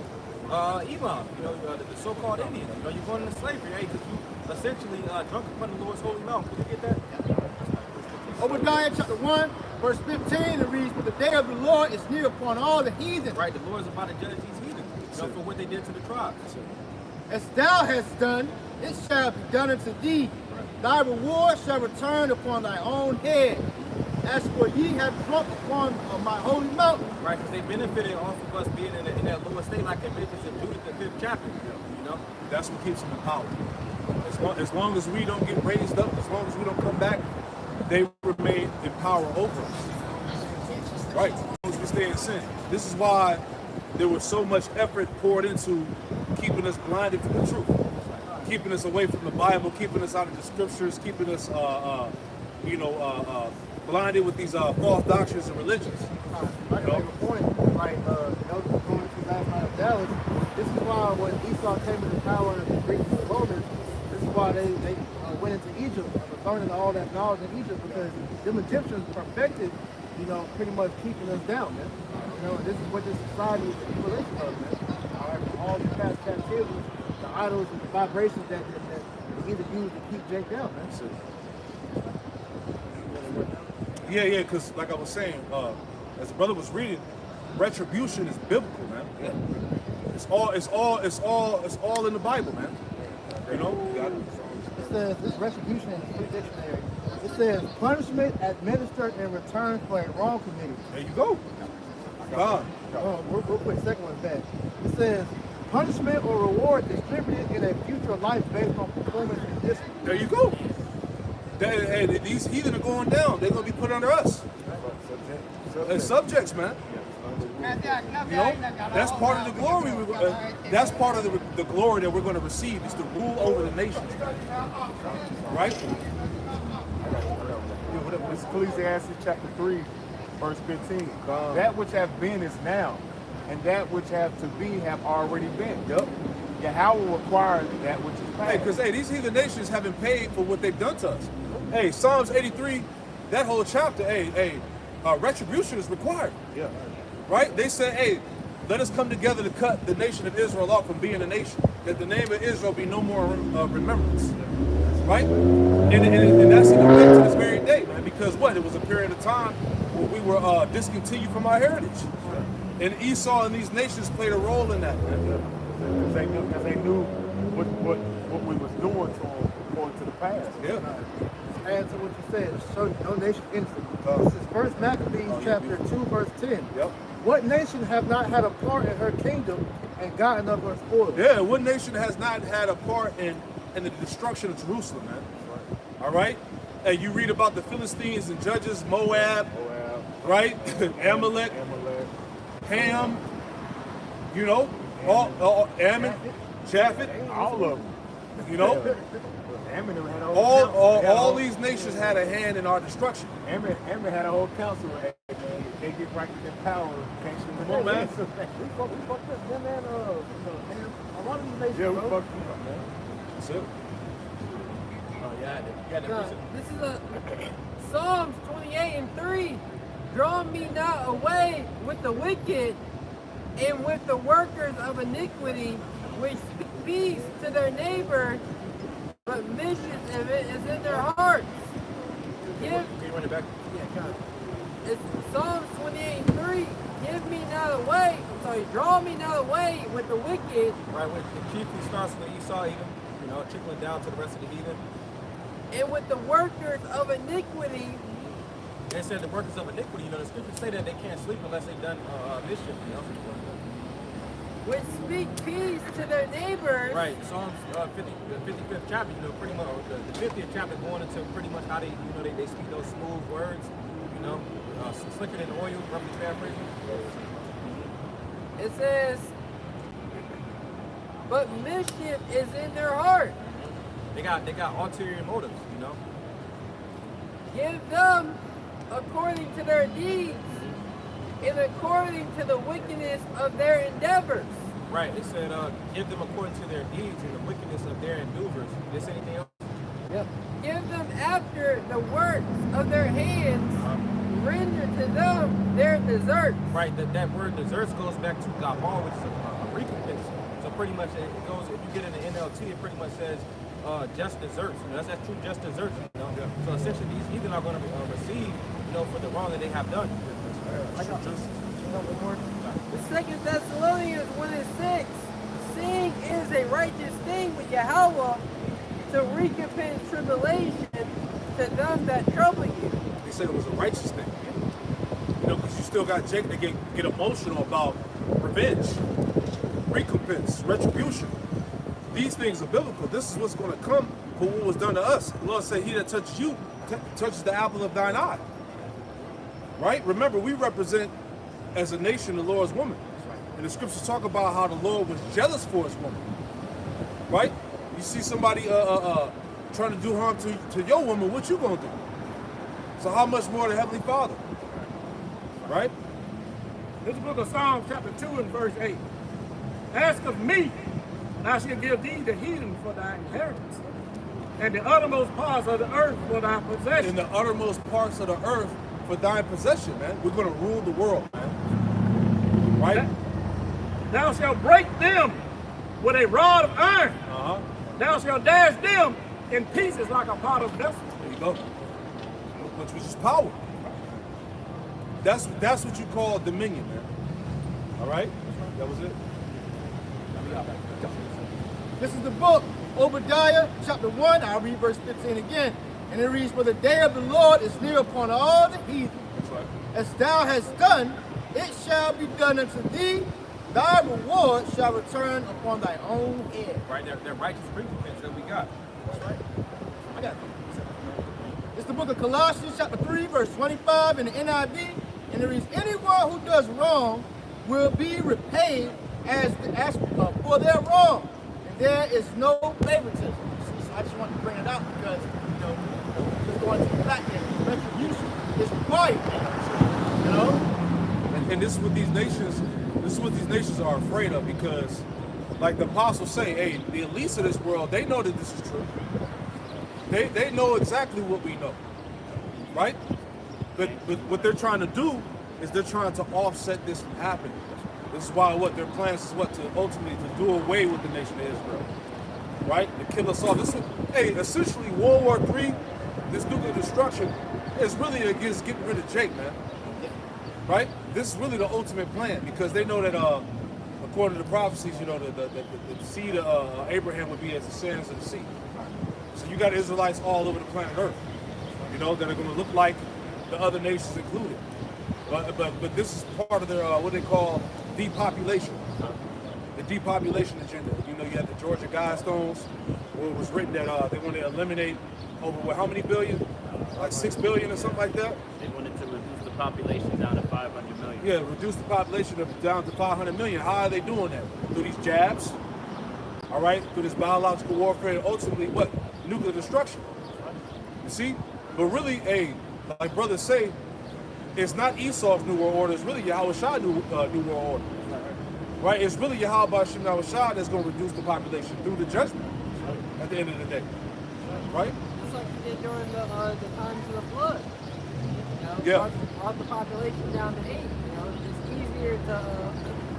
Elam, you know, the so-called Indians, you know, you're going into slavery, right, because you essentially drunk upon the Lord's holy mouth. Can you get that? Obadiah chapter 1, verse 15, it reads, but the day of the Lord is near upon all the heathen. Right, the Lord is about to judge these heathen, you know, for what they did to the tribes. As thou hast done, it shall be done unto thee. Thy reward shall return upon thy own head. As for ye have drunk upon my holy mountain. Right, because they benefited off of us being in that lower state, like it mentions in Judith, the 5th chapter, you know? That's what keeps them in power. As long as we don't get raised up, as long as we don't come back, they remain in power over us. Right? As long as we stay in sin. This is why there was so much effort poured into keeping us blinded from the truth, keeping us away from the Bible, keeping us out of the scriptures, keeping us, blinded with these false doctrines and religions. Right, you know? Make a point, right? Going to last night of Dallas. This is why when Esau came into power and the Greeks and the Romans, this is why they went into Egypt, learning all that knowledge in Egypt, because them Egyptians perfected, you know, pretty much keeping us down, man. You know, this is what this society is the equalization of, man. All right, from all the past captivities, the idols and the vibrations that either use to keep Jake down, man. Yeah, because like I was saying, as the brother was reading, retribution is biblical, man. Yeah. It's all in the Bible, man. You know, it says this retribution in the free dictionary. It says punishment administered in return for a wrong committed. There you go. God. Real quick, second one back. It says punishment or reward distributed in a future life based on performance and discipline. There you go. These heathen are going down. They're going to be put under us. As subjects, man. You know, that's part of the glory. That's part of the glory that we're going to receive, is to rule over the nations. Right? It's Ecclesiastes chapter 3, verse 15. That which have been is now, and that which have to be have already been. Yep. Yahweh requires that which is past. Hey, because these heathen nations haven't paid for what they've done to us. Hey, Psalms 83, that whole chapter, retribution is required. Yeah. Right? They said, hey, let us come together to cut the nation of Israel off from being a nation, that the name of Israel be no more remembrance. Right? And that's in effect to this very day, man, because what? It was a period of time where we were discontinued from our heritage. And Esau and these nations played a role in that, man. Because they knew what we was doing to them according to the past. Yeah. Add to what you said, show no nation innocent. This is First Maccabees chapter 2, verse 10. Yep. What nation have not had a part in her kingdom and gotten of her spoils? Yeah, what nation has not had a part in the destruction of Jerusalem, man? All right? Hey, you read about the Philistines and Judges, Moab, right? Amalek, Ham, you know, all Ammon, Japhet, All of them. you know? Ammon had a All these nations had a hand in our destruction. Ammon had a whole council. They get right in power. Come on, man. We fucked up. Them and a lot of these nations, Yeah, we bro. fucked you up, man. That's it. This is a Psalms 28:3. Draw me not away with the wicked and with the workers of iniquity, which speak peace to their neighbor, but mischief of it is in their hearts. Give, Can you run it back? it's Psalms 28:3. Give me not away. Sorry, draw me not away with the wicked. Right, when it chiefly starts with Esau, Edom, you know, trickling down to the rest of the heathen. And with the workers of iniquity, They said the workers of iniquity, you know, the scriptures say that they can't sleep unless they've done mischief, you know. which speak peace to their neighbors. Right, Psalms 55th chapter, you know, pretty much, the 50th chapter going into pretty much how they, you know, they speak those smooth words, you know, slicker than oil, roughly paraphrasing. It says, but mischief is in their heart. They got ulterior motives, you know. Give them according to their deeds and according to the wickedness of their endeavors. Right, it said, give them according to their deeds and the wickedness of their endeavors. Is there anything else? Yep. Give them after the works of their hands. Render to them their deserts. Right, that word deserts goes back to gabal, which is a recompense. So pretty much it goes, if you get in the NLT, it pretty much says just deserts. You know, that's true, just deserts. You know? Yeah. So essentially, these heathen are going to receive, you know, for the wrong that they have done. The 2 Thessalonians 1:6. Seeing is a righteous thing with Yahweh to recompense tribulation to them that trouble you. They said it was a righteous thing. You know, because you still got Jacob to get emotional about revenge, recompense, retribution. These things are biblical. This is what's going to come for what was done to us. The Lord said, he that touches you, touches the apple of thine eye. Right? Remember, we represent, as a nation, the Lord's woman. And the scriptures talk about how the Lord was jealous for his woman. Right? You see somebody trying to do harm to your woman, what you going to do? So how much more the Heavenly Father? Right? This is the book of Psalms chapter 2 and verse 8. Ask of me, and I shall give thee the heathen for thy inheritance, and the uttermost parts of the earth for thy possession. In the uttermost parts of the earth for thine possession, man. We're going to rule the world, man. Right? Thou shalt break them with a rod of iron. Thou shalt dash them in pieces like a pot of vessel. There you go. Which is power. That's what you call dominion, man. All right? That was it. This is the book, Obadiah, chapter 1. I'll read verse 15 again. And it reads, for the day of the Lord is near upon all the heathen. That's right. As thou hast done, it shall be done unto thee. Thy reward shall return upon thy own head. Right, that righteous recompense that we got. That's right. I got it. It's the book of Colossians, chapter 3, verse 25 in the NIV. And it reads, anyone who does wrong will be repaid as for their wrong. And there is no favoritism. So I just want to bring it out because, you know, just going to the back end. retribution is required. You know? And this is what these nations, are afraid of, because, like the apostles say, hey, the elites of this world, they know that this is true. They know exactly what we know, right? But what they're trying to do is they're trying to offset this from happening. This is why their plans is to ultimately to do away with the nation of Israel, right? To kill us all. Essentially World War III, this nuclear destruction is really against getting rid of Jake, man. Right? This is really the ultimate plan, because they know that according to the prophecies, the seed of Abraham would be as the sands of the sea. So you got Israelites all over the planet Earth, that are going to look like the other nations included. But this is part of their what they call depopulation, the depopulation agenda. You have the Georgia Guidestones, where it was written that they want to eliminate over how many billion? Like 6 billion or something like that. They wanted to reduce the population down to 500 million. Yeah, reduce the population down to 500 million. How are they doing that? Through these jabs, all right? Through this biological warfare, and ultimately what? Nuclear destruction. You see? But really, like brothers say, it's not Esau's New World Order, it's really Yahushua New World Order. Right? It's really Yahweh Shem Yahushua that's going to reduce the population through the judgment at the end of the day. Right? Just like he did during the times of the flood. Yeah. Brought the population down to 8. It's easier to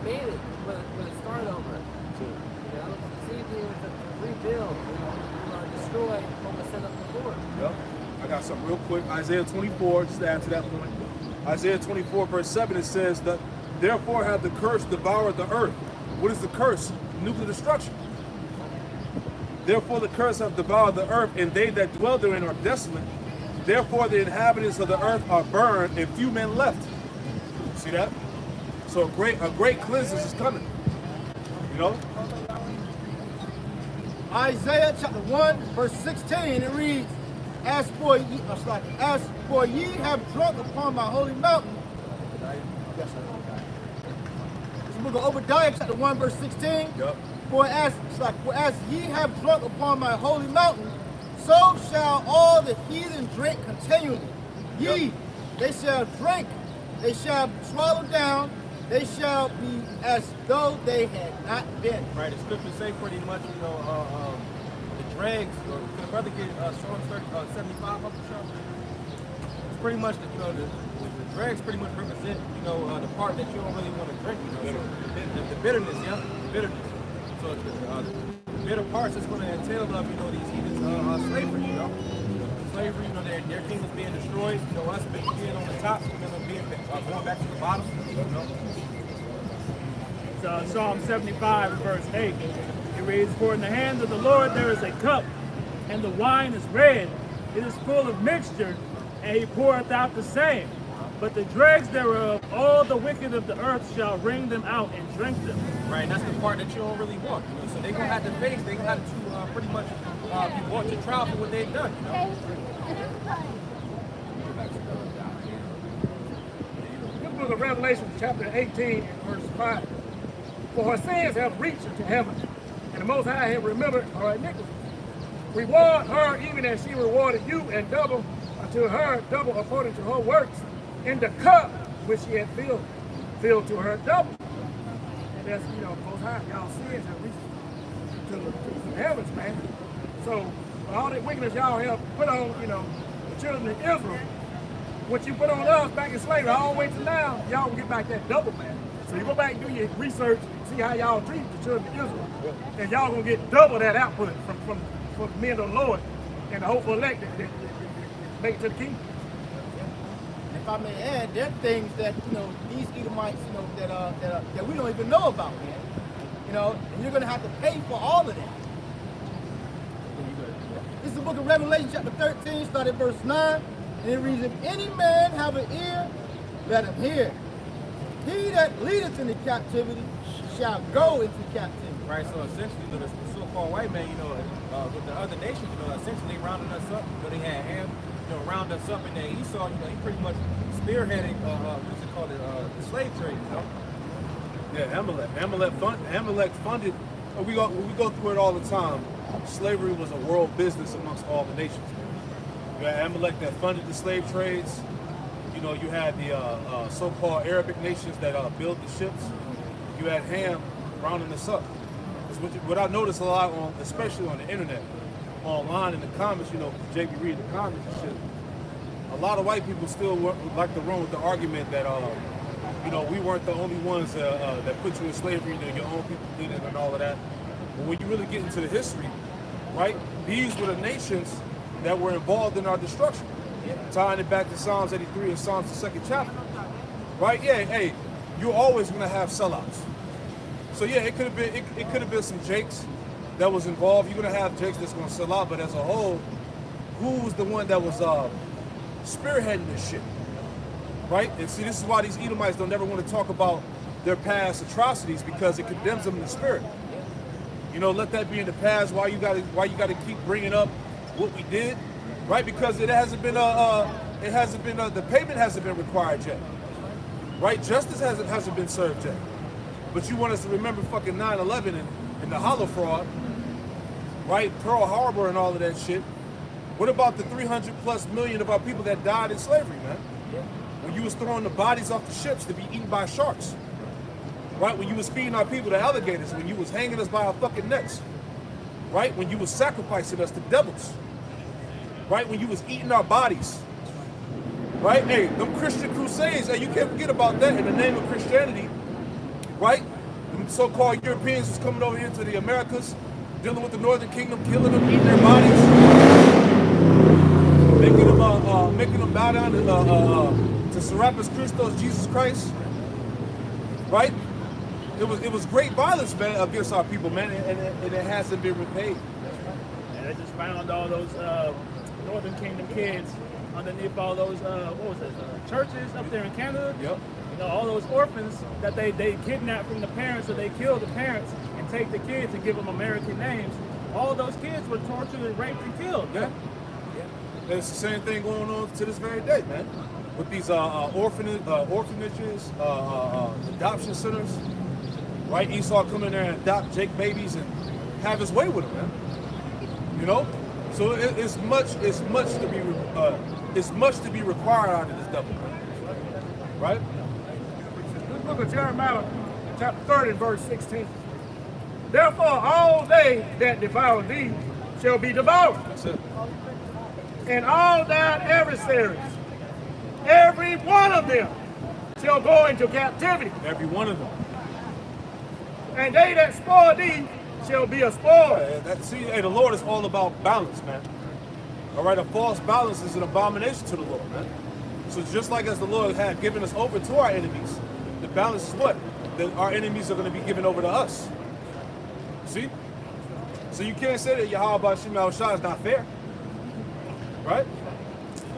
manage with a start over. It's easier to rebuild, destroy what was set up before. Yep. I got something real quick. Isaiah 24, just to add to that point. Isaiah 24, verse 7, it says that, therefore have the curse devoured the earth. What is the curse? Nuclear destruction. Therefore the curse have devoured the earth, and they that dwell therein are desolate. Therefore the inhabitants of the earth are burned, and few men left. See that? So a great cleansing is coming. Isaiah chapter 1, verse 16, it reads, As for ye have drunk upon my holy mountain. This is the book of Obadiah, chapter 1, verse 16. Yep. For as ye have drunk upon my holy mountain, so shall all the heathen drink continually. They shall drink, they shall be swallowed down, they shall be as though they had not been. Right, the scriptures say pretty much, the dregs, can the brother get Psalm 75 up the show? It's pretty much, the dregs pretty much represent, the part that you don't really want to drink, the bitterness, the bitterness. So the bitter parts is going to entail of, these heathens slavery, Slavery, their kingdoms being destroyed, us being on the top, being going back to the bottom, It's Psalm 75, verse 8. It reads, For in the hand of the Lord there is a cup, and the wine is red. It is full of mixture, and he poureth out the same. But the dregs thereof, all the wicked of the earth shall wring them out and drink them. Right, and that's the part that you don't really want. So they're going to have to face, they're going to have to pretty much be brought to trial for what they've done, The book of Revelation, chapter 18, verse 5. For her sins have reached into heaven, and the Most High have remembered her iniquities. Reward her even as she rewarded you, and double unto her, double according to her works, in the cup which she had filled to her double. And that's, Most High, y'all sins have reached to the heavens, man. So, all that wickedness y'all have put on, the children of Israel, what you put on us back in slavery all the way to now, y'all will get back that double, man. So you go back and do your research, see how y'all treat the children of Israel, and y'all gonna get double that output from the men of the Lord and the hopeful elect that make it to the kingdom. If I may add, there are things that these Edomites, that we don't even know about, man. And you're gonna have to pay for all of that. This is the book of Revelation, chapter 13, starting at verse 9, and it reads, If any man have an ear, let him hear. He that leadeth into captivity shall go into captivity. Right, so essentially, the so-called white man, with the other nations, essentially they rounded us up. They had Ham, round us up, and then Esau, he pretty much spearheaded, what's it called, the slave trade, Yeah, Amalek funded. We go through it all the time. Slavery was a world business amongst all the nations. You had Amalek that funded the slave trades. You know, you had the so-called Arabic nations that built the ships. You had Ham rounding this up. What I notice a lot on, especially on the internet, online in the comments, you know, JB reading the comments and shit, a lot of white people still like to run with the argument that, you know, we weren't the only ones that put you in slavery, you know, your own people did it and all of that. But when you really get into the history, right, these were the nations that were involved in our destruction. Tying it back to Psalms 83 and Psalms the 2nd chapter. Right? Yeah, hey, you're always gonna have sellouts. So yeah, it could have been some Jakes that was involved. You're gonna have Jakes that's gonna sell out, but as a whole, who was the one that was spearheading this shit? Right? And see, this is why these Edomites don't ever want to talk about their past atrocities, because it condemns them in the spirit. You know, let that be in the past. Why you gotta keep bringing up what we did, right? Because it hasn't been the payment hasn't been required yet, right? Justice hasn't been served yet. But you want us to remember fucking 9/11 and the hollow fraud, right? Pearl Harbor and all of that shit. What about the 300+ million of our people that died in slavery, man? When you was throwing the bodies off the ships to be eaten by sharks, right? When you was feeding our people to alligators, when you was hanging us by our fucking necks, right? When you was sacrificing us to devils, right? When you was eating our bodies, right? Hey, them Christian crusades, hey, you can't forget about that in the name of Christianity, right? Them so-called Europeans was coming over here to the Americas, dealing with the Northern Kingdom, killing them, eating their bodies, making them bow down to Serapis Christos, Jesus Christ, right? It was great violence, man, against our people, man, and it hasn't been repaid. And they just found all those Northern Kingdom kids underneath all those churches up there in Canada. Yep. You know, all those orphans that they kidnapped from the parents, or they killed the parents and take the kids and give them American names. All those kids were tortured and raped and killed. Yeah. It's the same thing going on to this very day, man. With these orphanages, adoption centers, right? Esau come in there and adopt Jake babies and have his way with them, man. You know, so it's much to be required out of this devil, right? This book of Jeremiah, chapter 30, verse 16. Therefore, all they that devour thee shall be devoured. That's it. And all thine adversaries, every one of them, shall go into captivity. Every one of them. And they that spoil thee shall be a spoil. Hey, the Lord is all about balance, man. All right, a false balance is an abomination to the Lord, man. So just like as the Lord had given us over to our enemies, the balance is what? That our enemies are going to be given over to us. See? So you can't say that Yahweh Shema Shah is not fair. Right?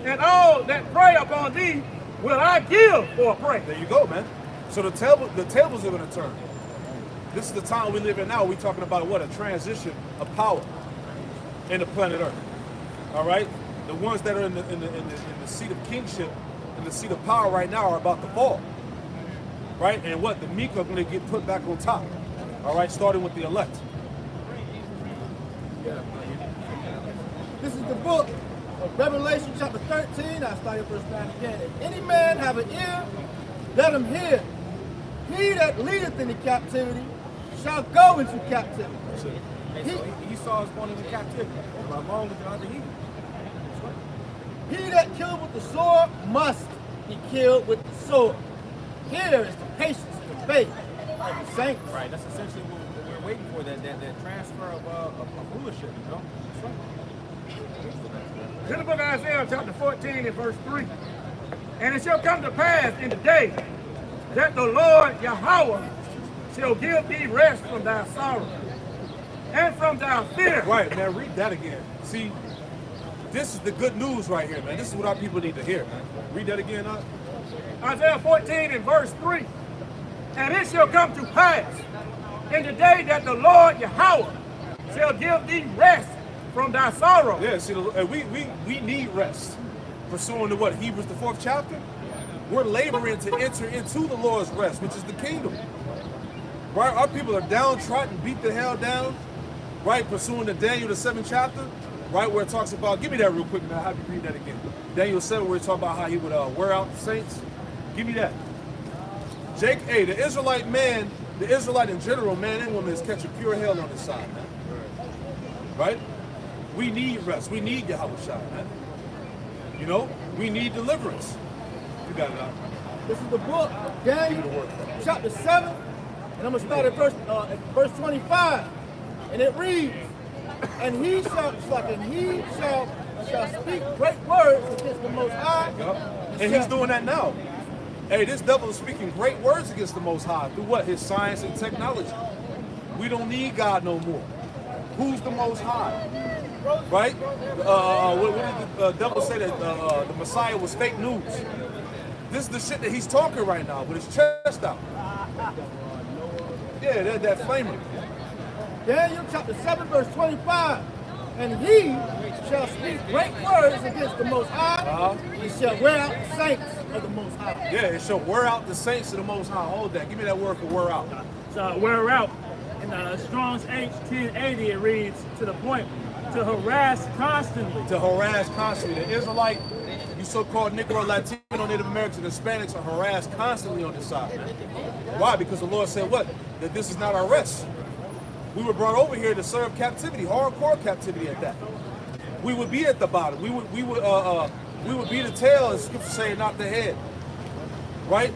And all that prey upon thee will I give for a prey. There you go, man. So the tables are going to turn. This is the time we live in now. We're talking about what? A transition of power in the planet Earth. All right? The ones that are in the seat of kingship and the seat of power right now are about to fall. Right? And what? The meek are going to get put back on top. All right? Starting with the elect. This is the book of Revelation chapter 13. I start at verse 9 again. If any man have an ear, let him hear. He that leadeth into captivity shall go into captivity. Esau is born into captivity, along with the other heathen. He that killed with the sword must be killed with the sword. Here is the patience and the faith of the saints. Right, that's essentially what we're waiting for, that transfer of rulership, you know? That's right. In the book of Isaiah, chapter 14 and verse 3. And it shall come to pass in the day that the Lord Yahweh shall give thee rest from thy sorrow and from thy fear. Right, man, read that again. See, this is the good news right here, man. This is what our people need to hear, man. Read that again, huh? Isaiah 14 and verse 3. And it shall come to pass in the day that the Lord Yahweh shall give thee rest from thy sorrow. Yeah, see, we need rest. Pursuing to what? Hebrews the 4th chapter? We're laboring to enter into the Lord's rest, which is the kingdom. Right? Our people are downtrodden, beat the hell down. Right? Pursuing to Daniel the 7th chapter. right, where it talks about, give me that real quick, man. I'll have you read that again. Daniel 7, where it talks about how he would wear out the saints. Give me that. Jake, hey, the Israelite in general, man and woman, is catching pure hell on this side, man. Right? We need rest. We need Yahweh Shai, man. You know, we need deliverance. You got it out. This is the book of Daniel, chapter 7, and I'm going to start at verse 25. And it reads, and he shall speak great words against the Most High. Yep. And he's doing that now. Hey, this devil is speaking great words against the Most High through what? His science and technology. We don't need God no more. Who's the Most High? Right? What did the devil say that the Messiah was fake news? This is the shit that he's talking right now with his chest out. Yeah, that flamer. Daniel chapter 7, verse 25. And he shall speak great words against the Most High. He shall wear out the saints of the Most High. Yeah, it shall wear out the saints of the Most High. Hold that. Give me that word for wear out. So wear out. In Strong's H1080, it reads, to the point, to harass constantly. To harass constantly. The Israelite, you so-called Negro, Latino, Native Americans, and Hispanics are harassed constantly on this side. Why? Because the Lord said what? That this is not our rest. We were brought over here to serve captivity, hardcore captivity at that. We would be at the bottom. We would be the tail, as Scripture say, not the head. Right?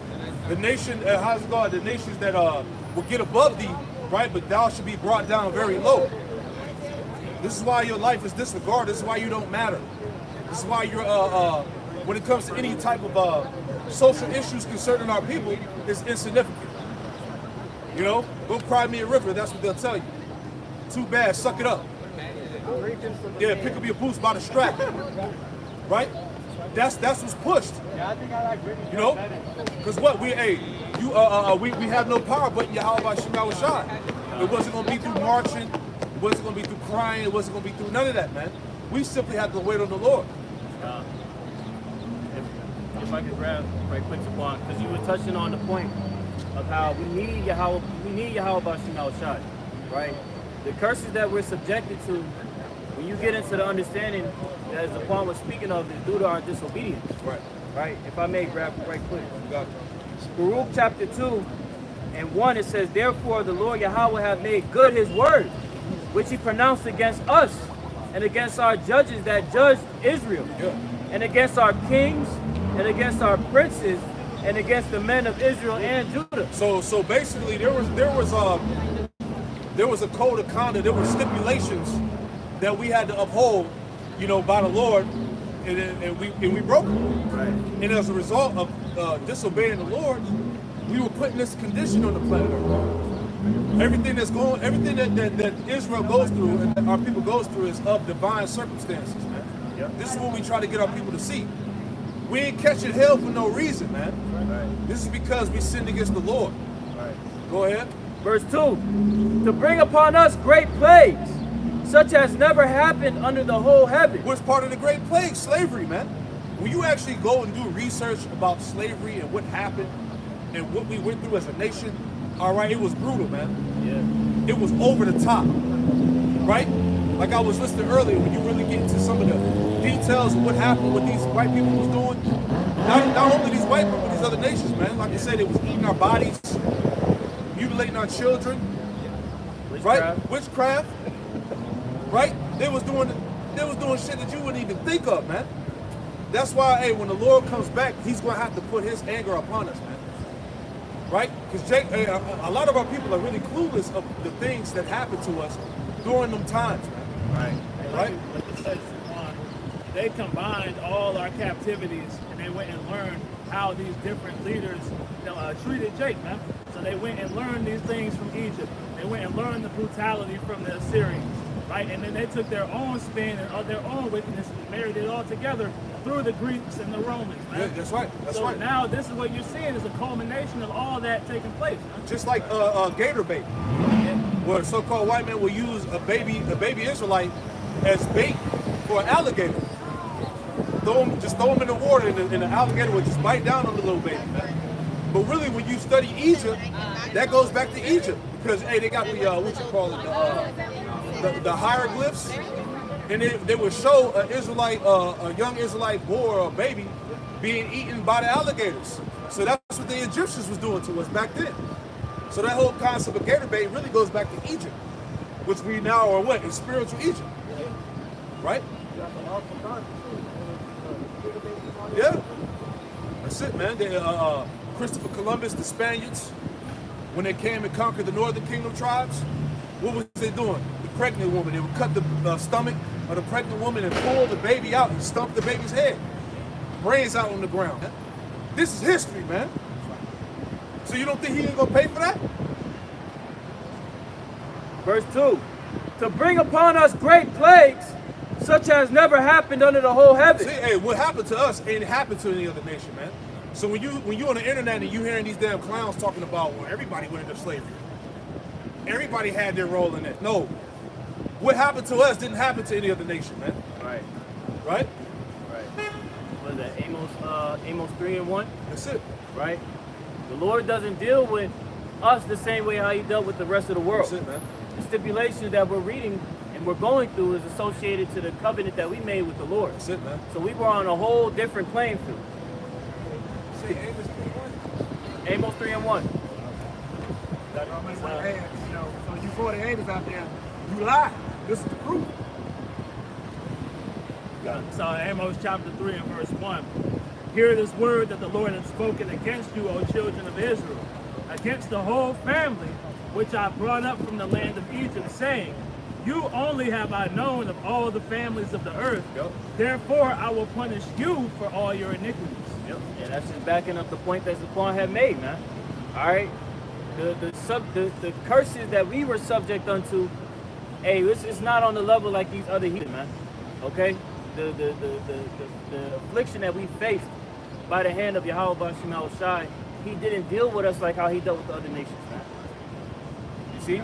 The nation, how's it called? The nations that will get above thee, right? But thou should be brought down very low. This is why your life is disregarded. This is why you don't matter. This is why you're, when it comes to any type of social issues concerning our people, it's insignificant. You know, go cry me a river, that's what they'll tell you. Too bad, suck it up. Yeah, pick up your boots by the strap. Right? That's what's pushed. You know? Because what we have no power but Yahweh Shai. It wasn't gonna be through marching, it wasn't gonna be through crying, it wasn't gonna be through none of that, man. We simply have to wait on the Lord. If I could grab right quick, Saquon, because you were touching on the point of how we need Yahweh B'Shem Shai, right? The curses that we're subjected to, when you get into the understanding, as the Quan was speaking of, is due to our disobedience. Right. Right? If I may grab right quick. Baruch chapter 2 and 1, it says, therefore the Lord Yahweh hath made good his word, which he pronounced against us, and against our judges that judged Israel, and against our kings, and against our princes, and against the men of Israel and Judah. So basically, there was a code of conduct. There were stipulations that we had to uphold, you know, by the Lord, and we broke them. Right. And as a result of disobeying the Lord, we were put in this condition on the planet Earth. Everything that Israel goes through and that our people goes through is of divine circumstances, man. Yep. This is what we try to get our people to see. We ain't catching hell for no reason, man. Right. This is because we sinned against the Lord. Right. Go ahead. Verse 2, to bring upon us great plagues, such as never happened under the whole heaven. What's part of the great plague? Slavery, man. When you actually go and do research about slavery and what happened and what we went through as a nation, all right, it was brutal, man. Yeah. It was over the top, right? Like I was listening earlier, when you really get into some of the details of what happened, what these white people was doing, not only these white people, but these other nations, man. Like I said, it was eating our bodies, mutilating our children, right? Witchcraft, right? They was doing shit that you wouldn't even think of, man. That's why, hey, when the Lord comes back, he's going to have to put his anger upon us, man. Right? Because a lot of our people are really clueless of the things that happened to us during them times, man. Right? Like it says, they combined all our captivities and they went and learned how these different leaders treated Jake, man. So they went and learned these things from Egypt. They went and learned the brutality from the Assyrians, right? And then they took their own spin and their own wickedness and married it all together through the Greeks and the Romans, man. Yeah, that's right. That's so right. Now this is what you're seeing is a culmination of all that taking place, man. Just like gator bait, where so-called white men will use a baby Israelite as bait for an alligator. Just throw them in the water, and the alligator will just bite down on the little baby. But really, when you study Egypt, that goes back to Egypt because hey, they got the what you call it, the hieroglyphs, And they would show an Israelite, a young Israelite boy or a baby being eaten by the alligators. So that's what the Egyptians was doing to us back then. So that whole concept of gator bait really goes back to Egypt, which we now are what? In spiritual Egypt. Right? Yeah. That's it, man. Christopher Columbus, the Spaniards, when they came and conquered the Northern Kingdom tribes, what was they doing? The pregnant woman, they would cut the stomach of the pregnant woman and pull the baby out and stump the baby's head. Brains out on the ground. This is history, man. So you don't think he ain't gonna pay for that? Verse 2. To bring upon us great plagues, such as never happened under the whole heaven. See, hey, what happened to us ain't happened to any other nation, man. So when you on the internet and you hearing these damn clowns talking about, well, everybody went into slavery. Everybody had their role in it. No. What happened to us didn't happen to any other nation, man. Right. Right? Right. What is that? Amos 3:1? That's it. Right? The Lord doesn't deal with us the same way how he dealt with the rest of the world. That's it, man. The stipulations that we're reading and we're going through is associated to the covenant that we made with the Lord. That's it, man. So we were on a whole different playing field. See, Amos 3:1. Amos 3:1. So you 48ers out there, you lie. This is the proof. So Amos chapter 3 and verse 1. Hear this word that the Lord has spoken against you, O children of Israel, against the whole family, which I brought up from the land of Egypt, saying, you only have I known of all the families of the earth. Yep. Therefore I will punish you for all your iniquities. Yep. And that's just backing up the point that Zaquan had made, man. All right. The curses that we were subject unto, hey, this is not on the level like these other heathen, man. Okay? The affliction that we faced by the hand of Yahweh Bashim Shai, he didn't deal with us like how he dealt with the other nations, man. You see?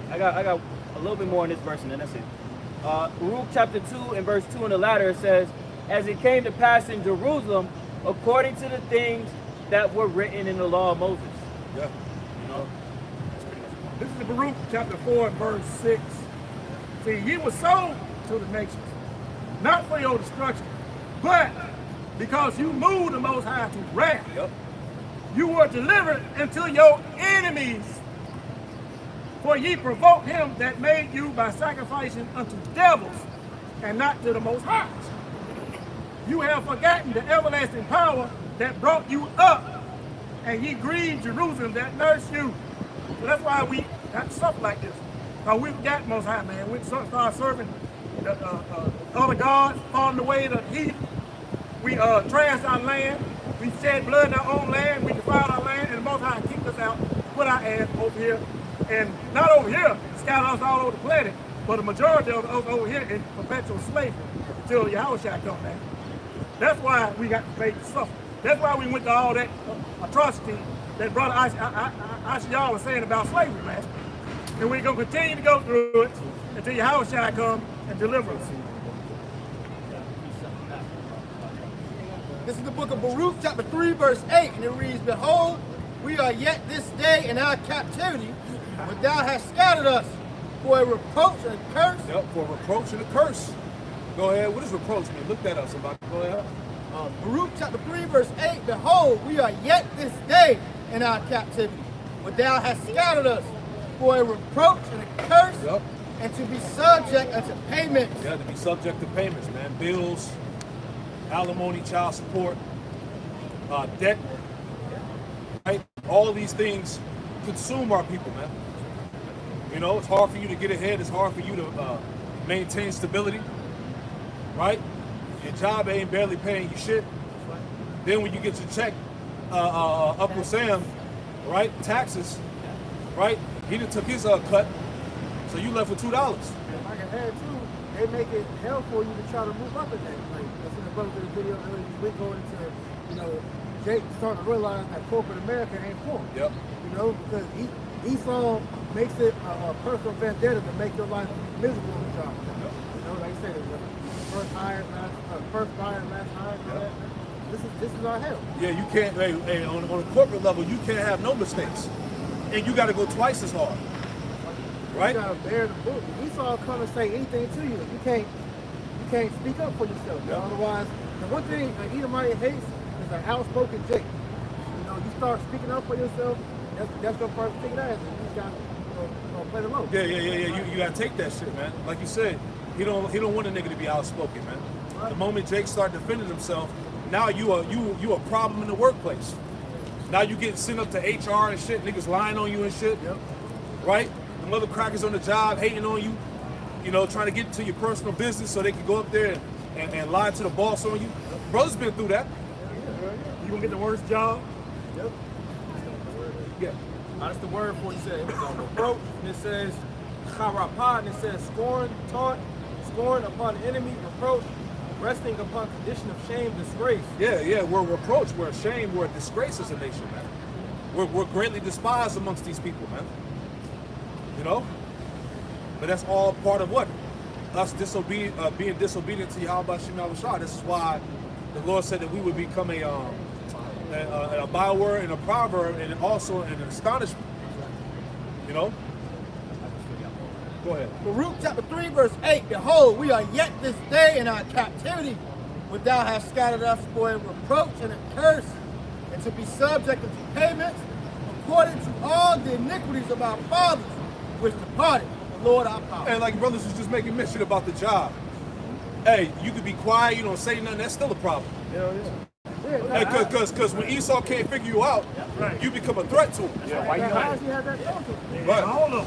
I got a little bit more in this verse and then that's it. Baruch chapter 2 and verse 2 in the latter, it says, as it came to pass in Jerusalem, according to the things that were written in the law of Moses. Yeah. You know? This is the Baruch chapter 4 and verse 6. See, ye were sold to the nations, not for your destruction, but because you moved the Most High to wrath. Yep. You were delivered unto your enemies. For ye provoked him that made you by sacrificing unto devils, and not to the Most High. You have forgotten the everlasting power that brought you up, and ye grieved Jerusalem that nursed you. So that's why we got stuff like this. Because we forgot Most High, man. We started serving the other gods, falling away to heat. We trashed our land. We shed blood in our own land. We defiled our land, and the Most High kicked us out, put our ass over here. And not over here, scattered us all over the planet, but the majority of us over here in perpetual slavery until Yahweh shall come back. That's why we got to pay the suffer. That's why we went to all that atrocity that Brother Ashiel was saying about slavery, man. And we're going to continue to go through it until Yahweh shall come and deliver us. This is the book of Baruch, chapter 3, verse 8, and it reads, behold, we are yet this day in our captivity, but thou hast scattered us for a reproach and a curse. Yep, for a reproach and a curse. Go ahead. What does reproach mean? Look that up, somebody. Go ahead. Baruch chapter 3, verse 8, behold, we are yet this day in our captivity, but thou hast scattered us for a reproach and a curse, Yep. and to be subject unto payments. Yeah, to be subject to payments, man. Bills, alimony, child support, debt, right? All these things consume our people, man. You know, it's hard for you to get ahead. It's hard for you to maintain stability, right? Your job ain't barely paying you shit. Then when you get your check, Uncle Sam, right? Taxes, right? He done took his cut, so you left with $2. If I can add too, they make it hell for you to try to move up in that. Like I seen the brother in the video earlier this week going into, Jake starting to realize that corporate America ain't poor. Yep. Because Esau makes it a personal vendetta to make your life miserable on the job. Yep. Like I said, first buyer, last hired. Yep. This is our hell. Yeah, you can't. Hey, on a corporate level, you can't have no mistakes, and you got to go twice as hard. Right? You gotta bear the book. Esau come and say anything to you. You can't speak up for yourself. You know? Otherwise, the one thing an Edomite hates is an outspoken Jake. You know, you start speaking up for yourself, that's your first thing that is. You just gotta play the low. Yeah. You gotta take that shit, man. Like you said, he don't want a nigga to be outspoken, man. Right. The moment Jake start defending himself, now you a problem in the workplace. Now you get sent up to HR and shit, niggas lying on you and shit. Yep. Right? The mother crackers on the job hating on you, you know, trying to get into your personal business so they can go up there and lie to the boss on you. Brother's been through that. You gonna get the worst job? Yep. Yeah. That's the word for it. Said it was on reproach, and it says charapah, and it says scorn, taunt, scorn upon the enemy, reproach, resting upon condition of shame, disgrace. Yeah, we're reproached, we're ashamed, we're a disgrace as a nation, man. We're greatly despised amongst these people, man. You know? But that's all part of what? Us being disobedient to Yahweh Shem Shah. This is why the Lord said that we would become a byword and a proverb and also an astonishment. You know? Go ahead. Baruch chapter 3, verse 8. Behold, we are yet this day in our captivity, when thou hast scattered us for a reproach and a curse, and to be subject unto payments, according to all the iniquities of our fathers, which departed from the Lord our power. And like brothers was just making mention about the job. Hey, you could be quiet, you don't say nothing, that's still a problem. Hell yeah. Hey, cause when Esau can't figure you out, you become a threat to him. Yeah, why you have that talk to him? Right. All of them.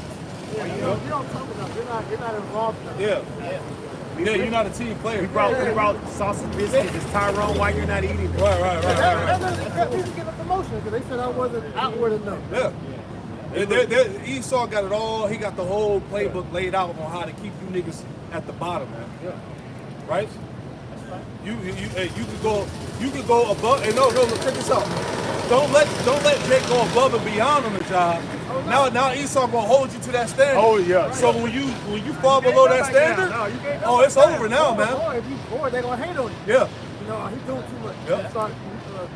Yeah, you don't talk enough. You're not involved enough. Yeah, you're not a team player. We brought sausage biscuits. It's Tyrone. Why you're not eating it? Right. People get a promotion because they said I wasn't outward enough. Yeah. Esau got it all. He got the whole playbook laid out on how to keep you niggas at the bottom, man. Yeah. Right? You could go above. Hey, no, check this out. Don't let Jake go above and beyond on the job. Now Esau gonna hold you to that standard. Oh yeah. So when you fall below that standard, it's over now, man. If you bored, they're gonna hate on you. Yeah. You know, he's doing too much. Yeah. Start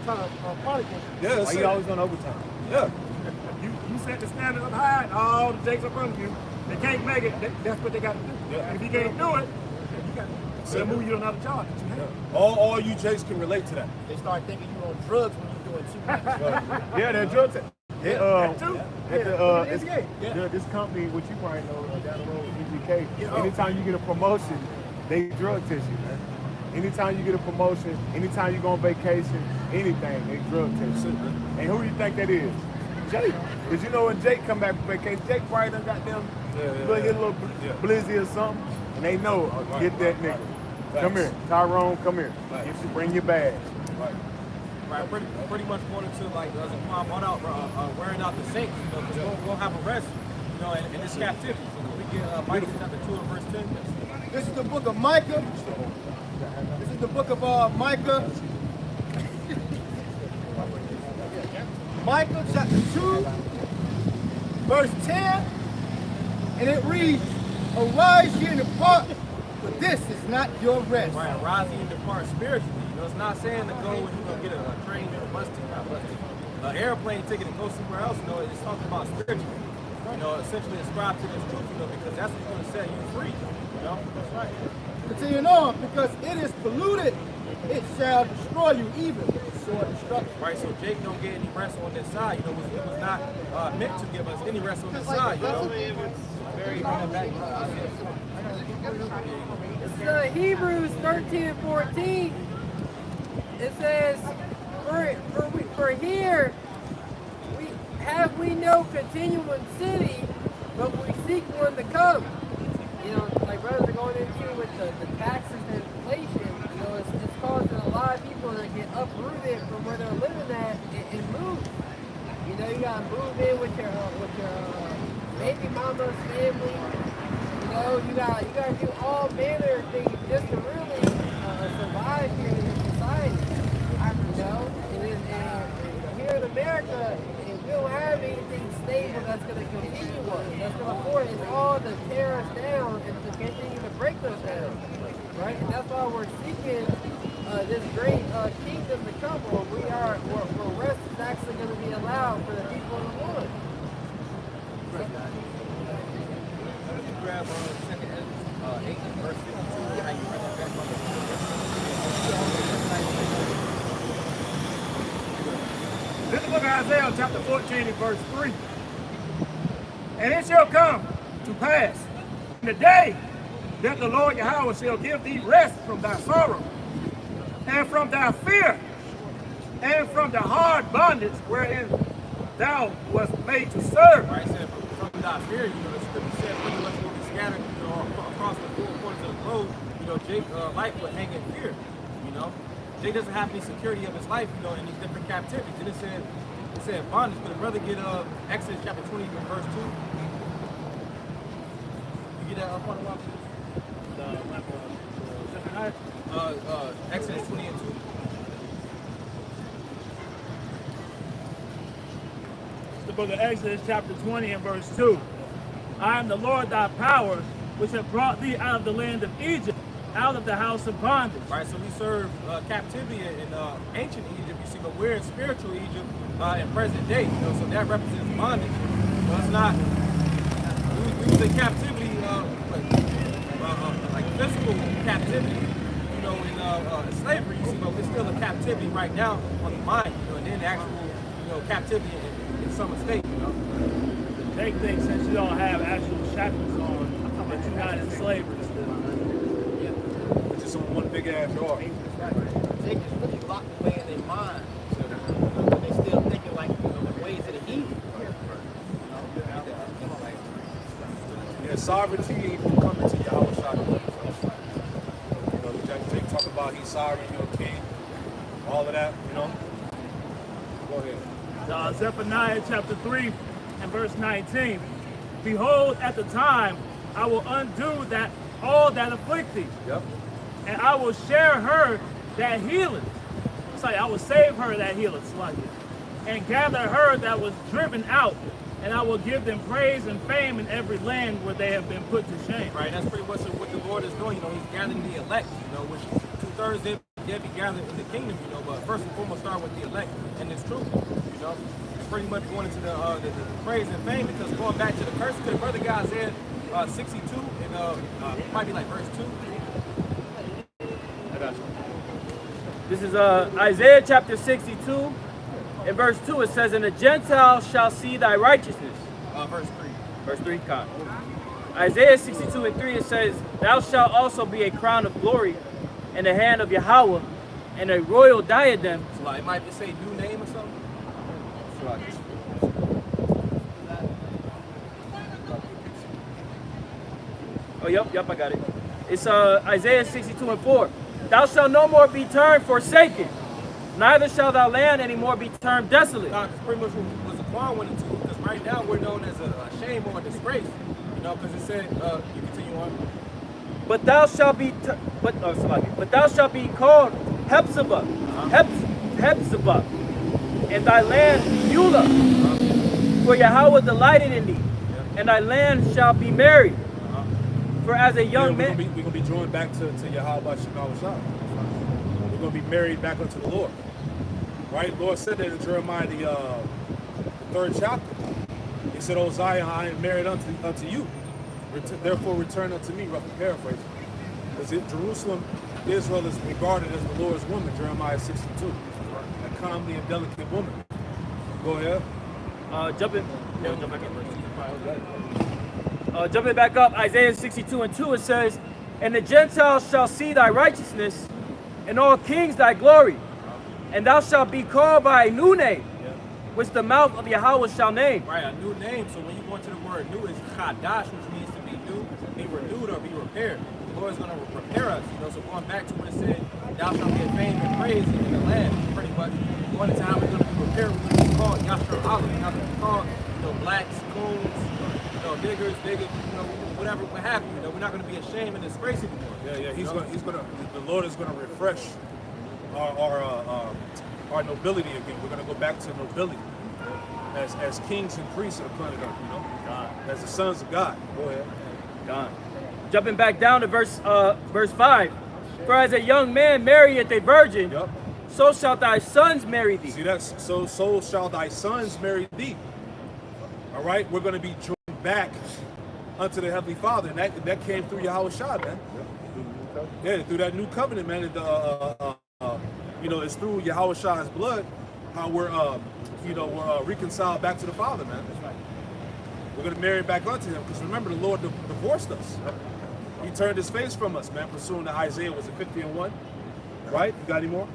trying to politic. Yeah. Why you always on overtime? Yeah. You set the standard up high, and all the Jakes up under you. They can't make it. That's what they got to do. Yeah. And if you can't do it, you got to move you to another job that you hate. All you Jakes can relate to that. They start thinking you on drugs when you're doing too much. Yeah, that drug test. This company, which you probably know down the road, EGK. Anytime you get a promotion, they drug test you, man. Anytime you get a promotion, anytime you go on vacation, anything, they drug test you. And who do you think that is? Jake. Because you know when Jake come back from vacation, Jake probably done got them hit a little blizzy or something, and they know, get that nigga. Come here, Tyrone, come here. Bring your badge. Right, pretty much going into like as a palm on out, wearing out the saints, you know, because we'll have a rest, you know, in this captivity. So when we get Micah chapter 2 and verse 10. This is the book of Micah. This is the book of Micah. Micah chapter 2, verse 10, and it reads, "Arise ye and depart, for this is not your rest." Right, arise ye and depart spiritually. You know, it's not saying to go and you're going to get a train or a bus ticket, not bus ticket, an airplane ticket and go somewhere else. You know, it's talking about spiritually. You know, essentially ascribe to this truth, you know, because that's what's going to set you free. You know, that's right. Continuing on, because it is polluted, it shall destroy you even with sword destruction. Right, so Jake don't get any rest on this side. You know, it was not meant to give us any rest on this side. You know, very It's Hebrews 13 and 14. It says, for here we no continuing city, but we seek one to come. You know, like brothers are going into with the taxes and inflation, you know, it's causing a lot of people to get uprooted from where they're living at and move. You know, you gotta move in with your baby mama's family. You know, you gotta do all manner of things just to really survive here in this society. You know, and here in America, we don't have anything stable that's going to continue us, that's going to afford us all to tear us down and to continue to break us down, right? And that's why we're seeking this great kingdom to come, where rest is actually going to be allowed for the people of the Lord. grab second Ezra 8 and verse 52, how you run that back on This is the book of Isaiah, chapter 14 and verse 3. And it shall come to pass in the day that the Lord Yahweh shall give thee rest from thy sorrow, and from thy fear, and from the hard bondage wherein thou wast made to serve. Right, said from thy fear, the scripture said pretty much when we scattered, across the four corners of the globe, Jake's life would hang in fear, Jake doesn't have any security of his life, in these different captivities. And it said bondage, but I'd rather get Exodus chapter 20 and verse 2. You get that up on the watch? Exodus 20 and 2. The book of Exodus chapter 20 and verse 2. I am the Lord thy power, which have brought thee out of the land of Egypt, out of the house of bondage. Right, so we serve captivity in ancient Egypt, you see, but we're in spiritual Egypt in present day, so that represents bondage. It's not, we was in captivity, like physical captivity, in slavery, you see, but we're still in captivity right now on the mind, and then the actual, captivity in some state, Jake thinks since you don't have actual shackles on, that you're not in slavery still. It's just on one big ass yard. They just really locked away in their mind. But they still thinking like the ways of the heathen. Yeah, sovereignty ain't coming to Yahweh Shai. Jake talk about he's sovereign, king, all of that, Go ahead. Zephaniah chapter 3 and verse 19. Behold, at the time I will undo that all that afflict thee. Yep. And I will share her that healeth. It's like I will save her that healeth, like it. And gather her that was driven out. And I will give them praise and fame in every land where they have been put to shame. Right, that's pretty much what the Lord is doing. He's gathering the elect, which 2/3 they'll be gathered in the kingdom, but first and foremost start with the elect and this truth, and pretty much going into the praise and fame, because going back to the curse, because brother guy said 62 and might be like verse 2. I got you. This is Isaiah chapter 62 and verse 2. It says, and the Gentiles shall see thy righteousness. Verse 3. Verse 3, con. Isaiah 62 and 3, it says, thou shalt also be a crown of glory in the hand of Yahweh, and a royal diadem. So like, it might just say new name or something. Oh, yep, I got it. It's Isaiah 62 and 4. Thou shalt no more be termed forsaken, neither shall thy land any more be termed desolate. That's pretty much what Zaquan went into, because right now we're known as a shame or a disgrace, because it said, you continue on. But thou shalt be, but thou shalt be called Hephzibah, Hephzibah, and thy land Beulah, for Yahweh delighted in thee, and thy land shall be married. For as a young man, we're gonna be joined back to Yahweh Shai. We're gonna be married back unto the Lord. Right? Lord said that in Jeremiah the 3rd chapter. He said, "O Zion, I am married unto you. Therefore return unto me," roughly paraphrasing. Because Jerusalem, Israel is regarded as the Lord's woman, Jeremiah 62. A comely and delicate woman. Go ahead. Jumping back up, Isaiah 62 and 2, it says, and the Gentiles shall see thy righteousness, and all kings thy glory, and thou shalt be called by a new name, which the mouth of Yahweh shall name. Right, a new name. So when you go into the word new, it's chadash, which means to be new, be renewed, or be repaired. The Lord is going to repair us. So going back to what it said, thou shalt get fame and praise in the land, pretty much. Going into how we're going to be repaired, we're going to be called Yashar Allah. We're not going to be called, blacks, coons, diggers, whatever, what have you. We're not going to be ashamed and disgraced anymore. The Lord is gonna refresh our nobility again. We're gonna go back to nobility as kings and priests of the planet Earth. God. As the sons of God. Go ahead. God. Jumping back down to verse 5. For as a young man marrieth a virgin, so shalt thy sons marry thee. See that? So shall thy sons marry thee. All right, we're going to be joined back unto the Heavenly Father, and that came through Yahweh Shah, man. Yeah, through that new covenant, man. You know, it's through Yahweh Shah's blood how we're, we're reconciled back to the Father, man. That's right. We're gonna marry back unto Him, because remember, the Lord divorced us. He turned His face from us, man. Pursuing to Isaiah, was it 50:1? Right? You got any more?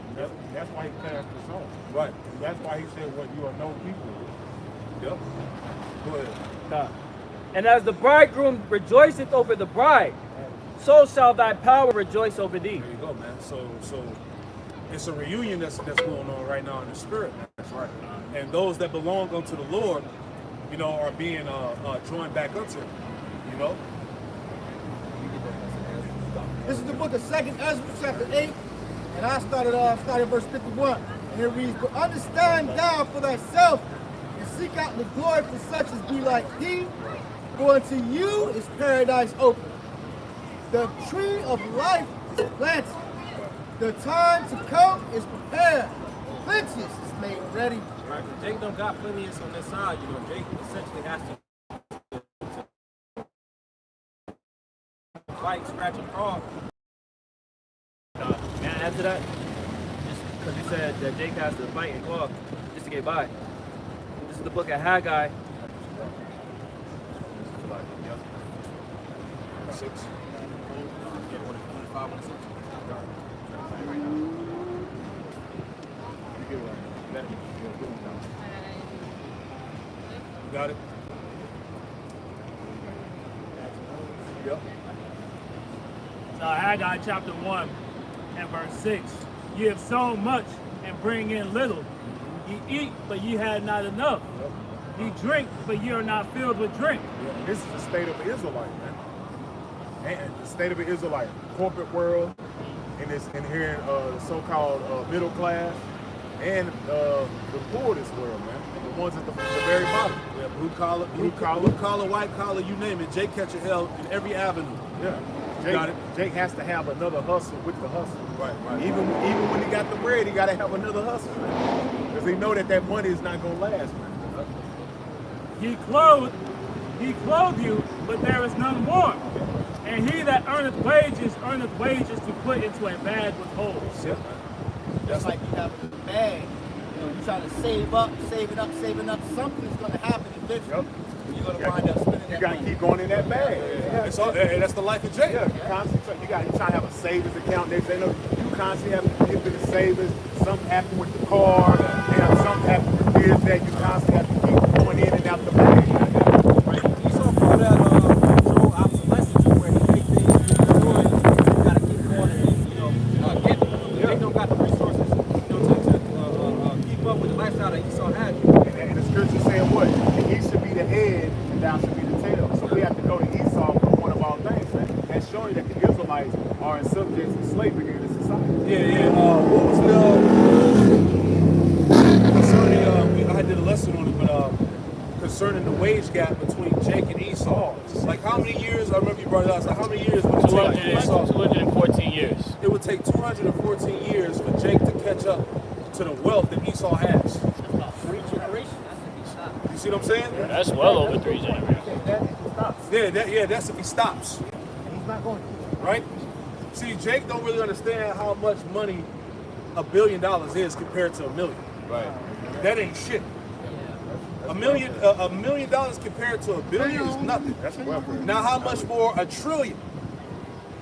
That's why He passed us on. Right. That's why He said, "Well, you are no people." Yep. Go ahead. And as the bridegroom rejoiceth over the bride, so shall thy power rejoice over thee. There you go, man. So it's a reunion that's going on right now in the spirit, man. That's right. And those that belong unto the Lord, you know, are being joined back unto Him. You know. This is the book of 2nd Ezra, chapter 8, and I started verse 51, and it reads, "But understand thou for thyself, and seek out the glory for such as be like thee, for unto you is paradise open. The tree of life is planted. The time to come is prepared. Plenteous is made ready." Right, Jake don't got plenteous on this side, you know. Jake essentially has to fight, scratch, and crawl. May I add to that? Just because you said that Jake has to fight and claw just to get by. This is the book of Haggai. 6. You got it? Yep. So Haggai chapter 1 and verse 6. Ye have sown much and bring in little. Ye eat, but ye had not enough. Ye drink, but ye are not filled with drink. Yeah, this is the state of the Israelite, man. And the state of the Israelite, corporate world, and here in the so-called middle class, and the poorest world, man. The ones at the very bottom. Yeah, blue collar, white collar, you name it. Jake catching hell in every avenue. Yeah. Jake has to have another hustle with the hustle. Right. Even when he got the bread, he got to have another hustle, man. Because he know that money is not going to last, man. Ye clothe you, but there is none more. And he that earneth wages to put into a bag with holes. Yeah. Just like you have a bag, you know, you try to save up, saving up, something's going to happen eventually. Yep. You're going to wind up spending that You got to money. keep going in that bag. And that's the life of Jake. Yeah, you constantly trying to have a savings account. They say, look, you constantly have to dip in the savings. Something happened with the car, and something happened with this, that. You constantly have to keep going in and out the bag. Right. You saw part of that Joel obsolescence where he make things destroy. You gotta keep going and get them. They don't got the resources, to keep up with the lifestyle that Esau had. And the scripture saying what? He should be the head, and thou should be the tail. So we have to go to Esau for one of our things, man. That's showing that the Israelites are in subjects of slavery in the society. Yeah. What was concerning? I did a lesson on it, but concerning the wage gap between Jake and Esau. Like how many years? I remember you brought it up. Like how many years would it take Esau? 214 years. It would take 214 years for Jake to catch up to the wealth that Esau has. About 3 generations. You see what I'm saying? That's well over 3 generations. That's if he stops. He's not going to. Right? See, Jake don't really understand how much money $1 billion is compared to $1 million. Right. That ain't shit. $1 million compared to $1 billion is nothing. That's welfare. Now, how much more $1 trillion?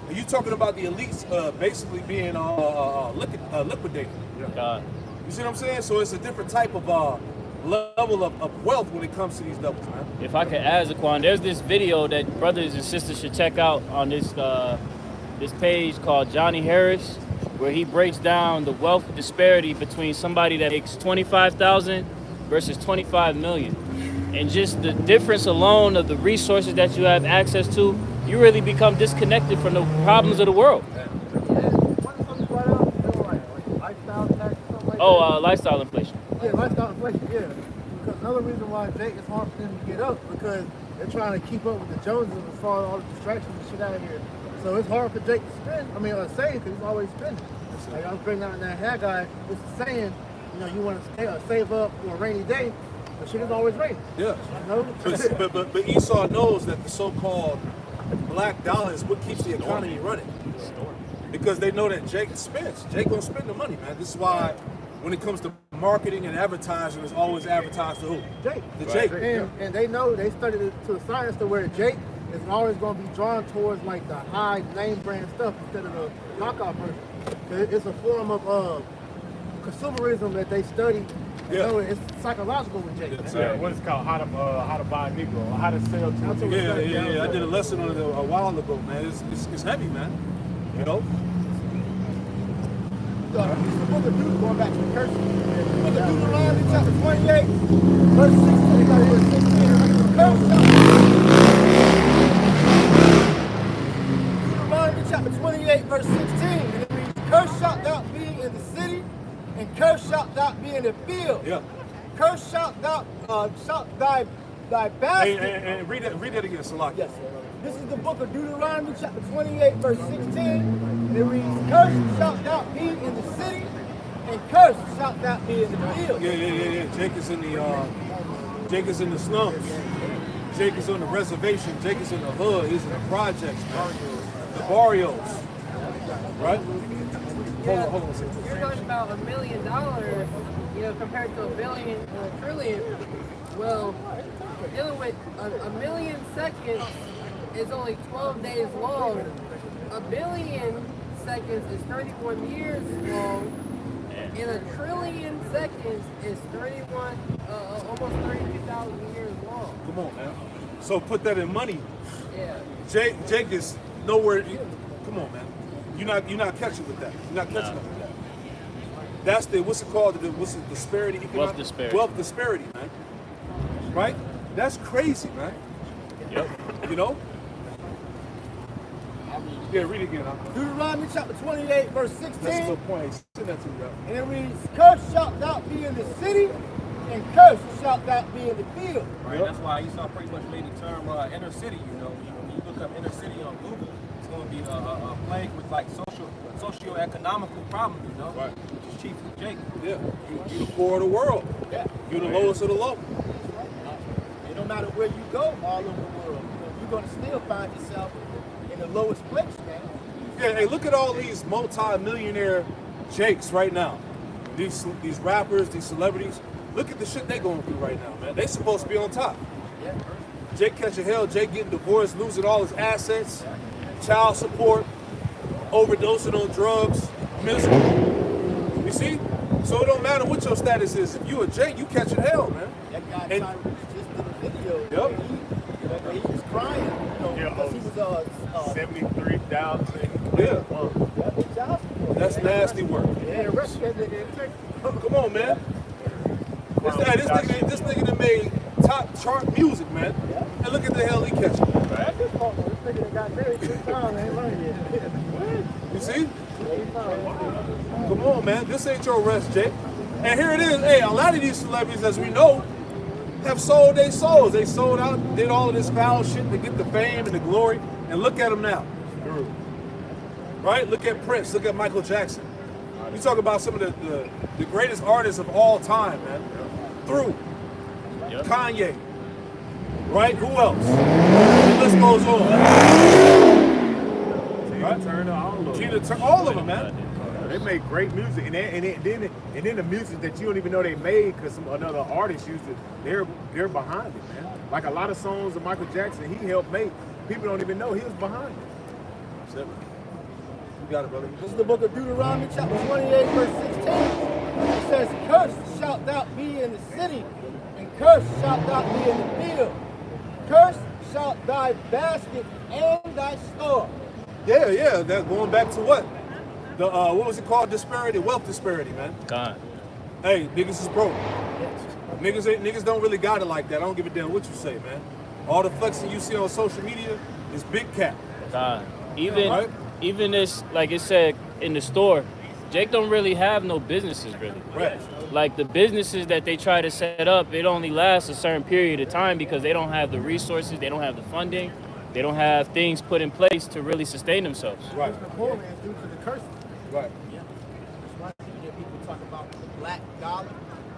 Are you talking about the elites basically being liquidated? God. You see what I'm saying? So it's a different type of level of wealth when it comes to these doubles, man. If I could add, Zaquan, there's this video that brothers and sisters should check out on this page called Johnny Harris, where he breaks down the wealth disparity between somebody that makes $25,000 versus $25 million. And just the difference alone of the resources that you have access to, you really become disconnected from the problems of the world. Lifestyle inflation. Yeah, lifestyle inflation, yeah. Because another reason why Jake is hard for them to get up, because they're trying to keep up with the Joneses as far as all the distractions and shit out here. So it's hard for Jake to spend. I mean, save, because he's always spending. Like I was bringing out in that Haggai, it's saying, you know, you want to save up for a rainy day. the shit is always raining. Yeah. You know? But Esau knows that the so-called black dollar is what keeps the economy running. Because they know that Jake spends. Jake gonna spend the money, man. This is why when it comes to marketing and advertising, it's always advertised to who? Jake. The Jake. And they know, they studied it to a science to where Jake is always going to be drawn towards like the high name brand stuff instead of the knockoff version. It's a form of consumerism that they study. You know, it's psychological with Jake. Yeah, what is it called? How to buy a Negro, or how to sell to a Negro. Yeah. I did a lesson on it a while ago, man. It's heavy, man. You know? The book of Deuteronomy, going back to the curse. The book of Deuteronomy, chapter 28, verse 16. Verse 16. Deuteronomy chapter 28, verse 16. And it reads, "Cursed shalt thou be in the city, and cursed shalt thou be in the field. Yeah. Cursed shalt thy basket." And read that again, Salaki. Yes. This is the book of Deuteronomy, chapter 28, verse 16. And it reads, "Cursed shalt thou be in the city, and cursed shalt thou be in the field." Yeah. Jake is in the slums. Jake is on the reservation. Jake is in the hood. He's in the projects, man. The barrios. Right? Yeah, Hold on a second. you're talking about $1 million, compared to a billion or a trillion. Well, dealing with a million seconds is only 12 days long. A billion seconds is 31 years long. And a trillion seconds is almost 32,000 years long. Come on, man. So put that in money. Yeah. Jake is nowhere. Come on, man. You're not catching with that. You're not catching up with that. That's what's it called? What's the disparity? Wealth disparity. Wealth disparity, man. Right? That's crazy, man. Yep. You know? Yeah, read it again. Deuteronomy chapter 28, verse 16. That's a good point. Send that to me, bro. And it reads, "Cursed shalt thou be in the city, and cursed shalt thou be in the field." Right, that's why Esau pretty much made the term inner city. When you look up inner city on Google, it's going to be a plague with like socio-economical problems, Right. which is chiefly Jake. Yeah. You're the poor of the world. Yeah. You're the lowest of the low. And no matter where you go all over the world, you're going to still find yourself in the lowest place, man. Yeah, hey, look at all these multi-millionaire Jakes right now. These rappers, these celebrities. Look at the shit they going through right now, man. They supposed to be on top. Yeah. Jake catching hell, Jake getting divorced, losing all his assets, child support, overdosing on drugs, miserable. You see? So it don't matter what your status is. If you a Jake, you catching hell, man. That guy And- Tyrese just did a video. Yep. He was crying, because he was 73,000. Yeah. child support. That's nasty work. Yeah, the rest of it, Come on, man. This nigga that made top chart music, man. And look at the hell he catching. That's his fault. This nigga that got married 3 times ain't learned yet. You see? Come on, man. This ain't your rest, Jake. And here it is. Hey, a lot of these celebrities, as we know, have sold their souls. They sold out, did all of this foul shit to get the fame and the glory. And look at them now. Right? Look at Prince. Look at Michael Jackson. You talk about some of the greatest artists of all time, man. Through. Yep. Kanye. Right? Who else? The list goes on. Tina Turner, All of them, man. They make great music, and then the music that you don't even know they made because another artist used it. They're behind it, man. Like a lot of songs of Michael Jackson, he helped make. People don't even know he was behind it. You got it, brother. This is the book of Deuteronomy, chapter 28, verse 16. It says, "Cursed shalt thou be in the city, and cursed shalt thou be in the field. Cursed shalt thy basket and thy store." Yeah. That going back to what? The what was it called? Disparity, wealth disparity, man. God. Hey, niggas is broke. Niggas don't really got it like that. I don't give a damn what you say, man. All the flexing you see on social media is big cap. God. Right? Even this, like it said in the store, Jake don't really have no businesses, really. Right. Like the businesses that they try to set up, it only lasts a certain period of time because they don't have the resources, they don't have the funding, they don't have things put in place to really sustain themselves. Right. The poor man due to the curse. Right. That's why you hear people talk about the black dollar.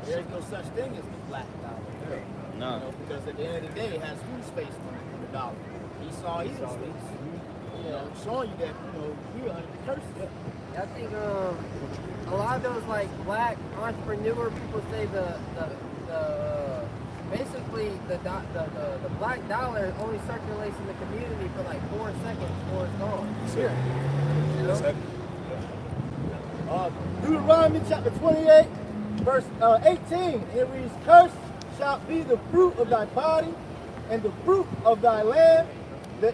There's no such thing as the black dollar. No. You know, because at the end of the day, it has whose face on the dollar? Esau, Edom's face. You know, showing you that, you know, we're under the curse. I think a lot of those like black entrepreneur people say the basically the black dollar only circulates in the community for like 4 seconds before it's gone. Sure. You know? Second. Deuteronomy chapter 28, verse 18. It reads, "Cursed shall be the fruit of thy body, and the fruit of thy land, the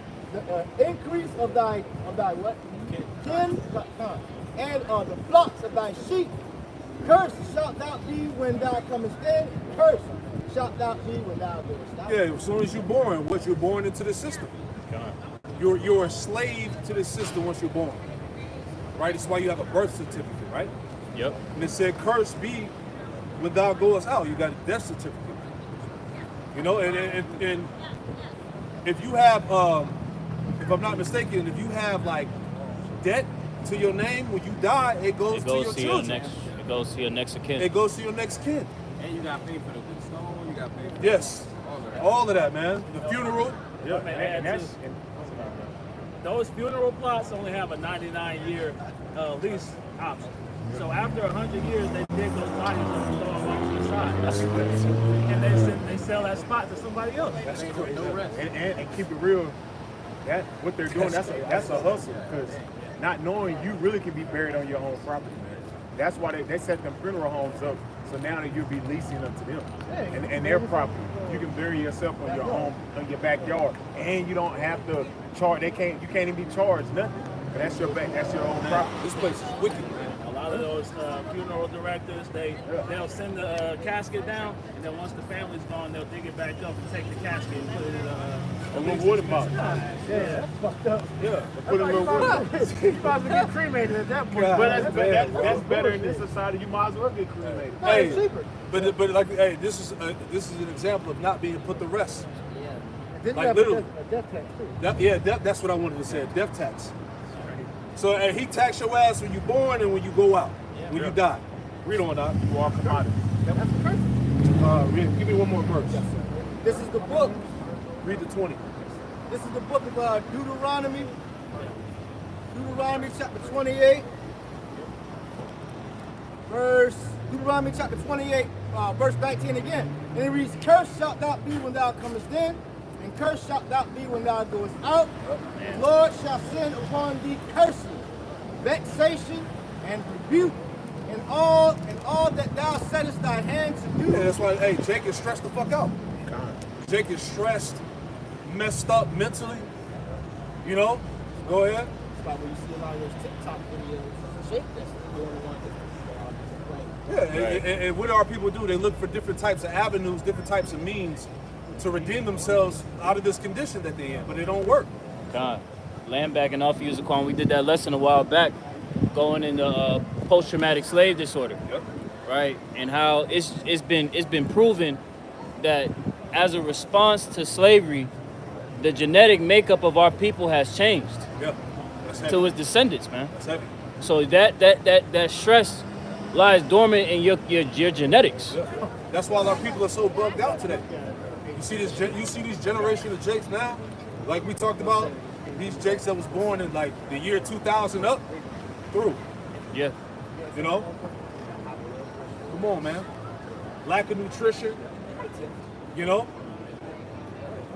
increase of thy what? Kin, and the flocks of thy sheep. Cursed shalt thou be when thou comest in, cursed shalt thou be when thou goest out." Yeah, as soon as you're born, what you're born into the system. You're a slave to the system once you're born. Right? That's why you have a birth certificate, right? Yep. And it said, "Cursed be when thou goest out." You got a death certificate. You know, and if you have, if I'm not mistaken, if you have like debt to your name when you die, it goes to your children. It goes to your next of kin. It goes to your next kin. And you got to pay for the wood stone. You got to pay for Yes, all of that. all of that, man. The funeral. Yeah, and that's those funeral plots only have a 99-year lease option. So after 100 years, they dig those bodies up and throw them off to the side. And they sell that spot to somebody else. That's crazy. And keep it real. That what they're doing. That's a hustle, because not knowing you really can be buried on your own property, man. That's why they set them funeral homes up. So now that you'll be leasing them to them and their property. You can bury yourself on your home, on your backyard, and you don't have to charge. You can't even be charged nothing. But that's your own property. This place is wicked, man. A lot of those funeral directors, they'll send the casket down, and then once the family's gone, they'll dig it back up and take the casket and put it in A little water bottle. Yeah, that's fucked up. Yeah, put a little water. You probably get cremated at that point. But that's better in this society. You might as well get cremated. Hey, It's cheaper. but like, hey, this is an example of not being put to rest. Then Like you have literally. a death tax too. That's what I wanted to say. A death tax. So he tax your ass when you're born and when you go out, when you die. Read on that. You are commodity. That's the curse. Give me one more verse. This is the book. Read the 20. This is the book of Deuteronomy. Deuteronomy chapter 28. Deuteronomy chapter 28, verse 19 again. And it reads, "Cursed shalt thou be when thou comest in, and cursed shalt thou be when thou goest out. The Lord shall send upon thee curses, vexation, and rebuke, and all that thou settest thy hand to do." Yeah, that's why, hey, Jake is stressed the fuck out. Jake is stressed, messed up mentally. You know? Go ahead. That's why when you see a lot of those TikTok videos, Jake that's doing the one Yeah, and what do our people do? They look for different types of avenues, different types of means to redeem themselves out of this condition that they're in, but it don't work. God, land backing off you, Zaquan. We did that lesson a while back, going into post-traumatic slave disorder, right? And how it's been proven that as a response to slavery, the genetic makeup of our people has changed Yeah, that's heavy. to its descendants, man. That's heavy. So that stress lies dormant in your genetics. Yeah. That's why our people are so bugged out today. You see these generation of Jakes now, like we talked about, these Jakes that was born in like the year 2000 up through. Yeah. You know? Come on, man. Lack of nutrition. You know?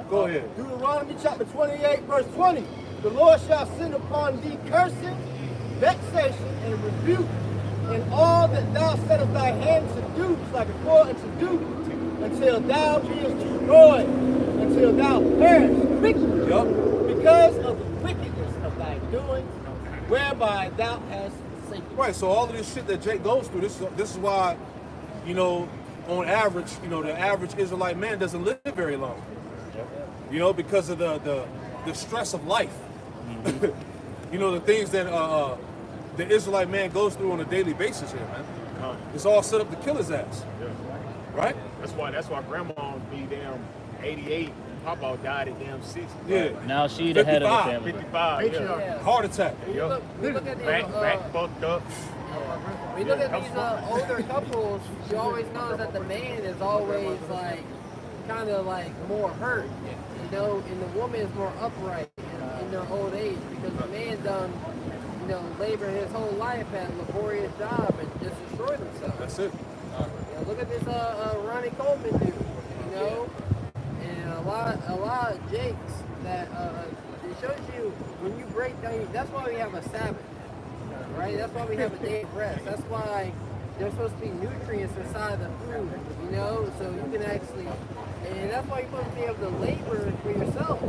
Go ahead. Deuteronomy chapter 28, verse 20. "The Lord shall send upon thee cursing, vexation, and rebuke, and all that thou settest thy hand to do, it's like a cord to do, until thou beest destroyed, until thou perish quickly, because of the wickedness of thy doings, whereby thou hast forsaken." Right, so all of this shit that Jake goes through, this is why, you know, on average, you know, the average Israelite man doesn't live very long. You know, because of the stress of life. You know, the things that the Israelite man goes through on a daily basis here, man. It's all set up to kill his ass. Right? That's why grandma be damn 88. Papa died at damn 60. Yeah. Now she the head of the 55. family. 55. Yeah. Yeah. Heart attack. You look at the Back fucked up. When you look at these older couples, you always notice that the man is always like, kind of like more hurt, you know, and the woman is more upright in their old age because the man done, you know, labor his whole life at a laborious job and just destroyed himself. That's it. You know, look at this Ronnie Coleman dude, you know, and a lot of Jakes that it shows you when you break down. That's why we have a Sabbath, right? That's why we have a day of rest. That's why there's supposed to be nutrients inside the food, you know, so you can actually, and that's why you're supposed to be able to labor for yourself.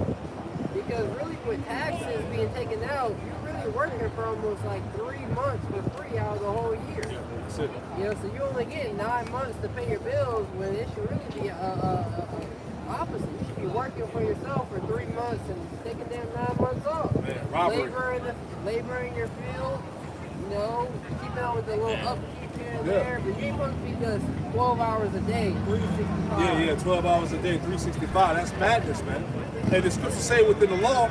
Because really with taxes being taken out, you're really working for almost like 3 months for free out of the whole year. That's it. You know, so you only get 9 months to pay your bills when it should really be opposite. You should be working for yourself for 3 months and taking them 9 months off. Man, robbery. Labor in your field, you know, keeping up with the little upkeep here and there. But you're supposed to be just 12 hours a day, 365. Yeah, 12 hours a day, 365. That's madness, man. And the scriptures say within the law,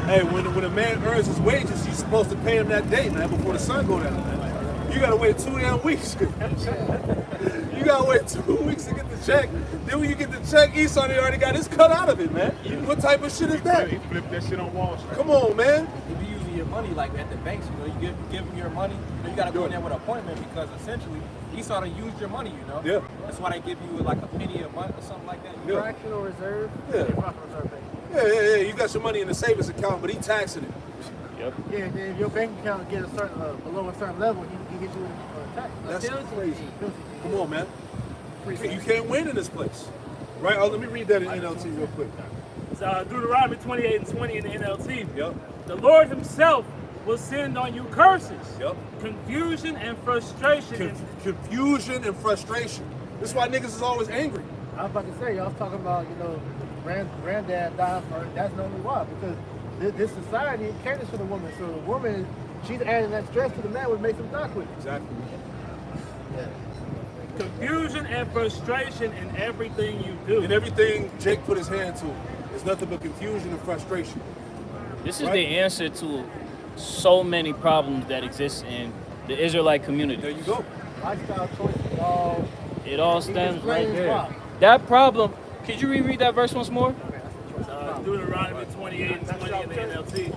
hey, when a man earns his wages, you're supposed to pay him that day, man, before the sun go down, man. You gotta wait 2 damn weeks. You gotta wait 2 weeks to get the check. Then when you get the check, Esau already got his cut out of it, man. What type of shit is that? He flipped that shit on Wall Street. Come on, man. If you're using your money like at the banks, you know, you give them your money, you know, you got to go in there with an appointment because essentially Esau done used your money, you know. Yeah. That's why they give you like a penny a month or something like that. Yeah. Fractional reserve. Yeah. Fractional reserve bank. Yeah. You got your money in the savings account, but he taxing it. Yep. Yeah, and then if your bank account get a certain below a certain level, he get you a tax. That's Penalty crazy. fee. Come on, man. You can't win in this place. Right? Oh, let me read that in NLT real quick. It's Deuteronomy 28 and 20 in the NLT. Yep. The Lord himself will send on you curses, Yep. confusion and frustration. Confusion and frustration. This is why niggas is always angry. I was about to say, I was talking about, you know, granddad died for, that's normally why, because this society caters to the woman. So the woman, she's adding that stress to the man, which makes him die quick. Exactly. Confusion and frustration in everything you do. And everything Jake put his hand to is nothing but confusion and frustration. This is Right. the answer to so many problems that exist in the Israelite community. There you go. Lifestyle choices, all. It all stems right explains there. why. That problem, could you reread that verse once more? Deuteronomy 28 and 20 in the NLT.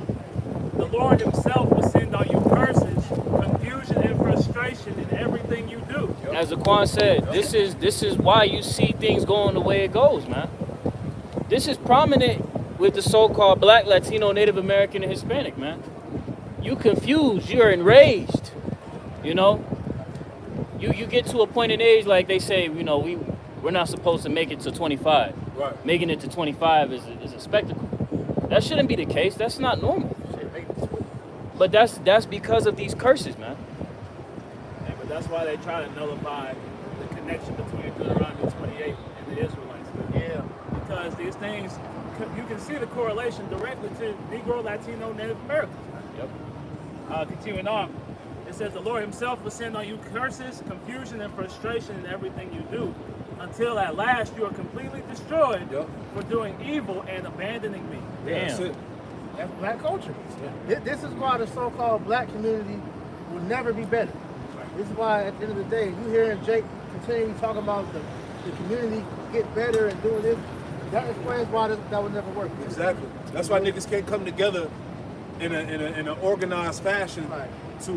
The Lord himself will send on you curses, confusion and frustration in everything you do. As Aquan said, this is why you see things going the way it goes, man. This is prominent with the so-called Black, Latino, Native American, and Hispanic, man. You confused, you're enraged, you know? You get to a point in age, like they say, you know, we're not supposed to make it to 25. Right. Making it to 25 is a spectacle. That shouldn't be the case. That's not normal. But that's because of these curses, man. Yeah, but that's why they try to nullify the connection between Deuteronomy 28 and the Israelites. Yeah. Because these things, you can see the correlation directly to Negro, Latino, Native Americans. Yep. Continuing on, it says the Lord himself will send on you curses, confusion, and frustration in everything you do, until at last you are completely destroyed for doing evil and abandoning me. Yeah, that's Damn. it. That's black culture. This is why the so-called black community will never be better. This is why at the end of the day, you hearing Jake continually talking about the community get better and doing this, that explains why that would never work. Exactly. That's why niggas can't come together in an organized fashion Right. to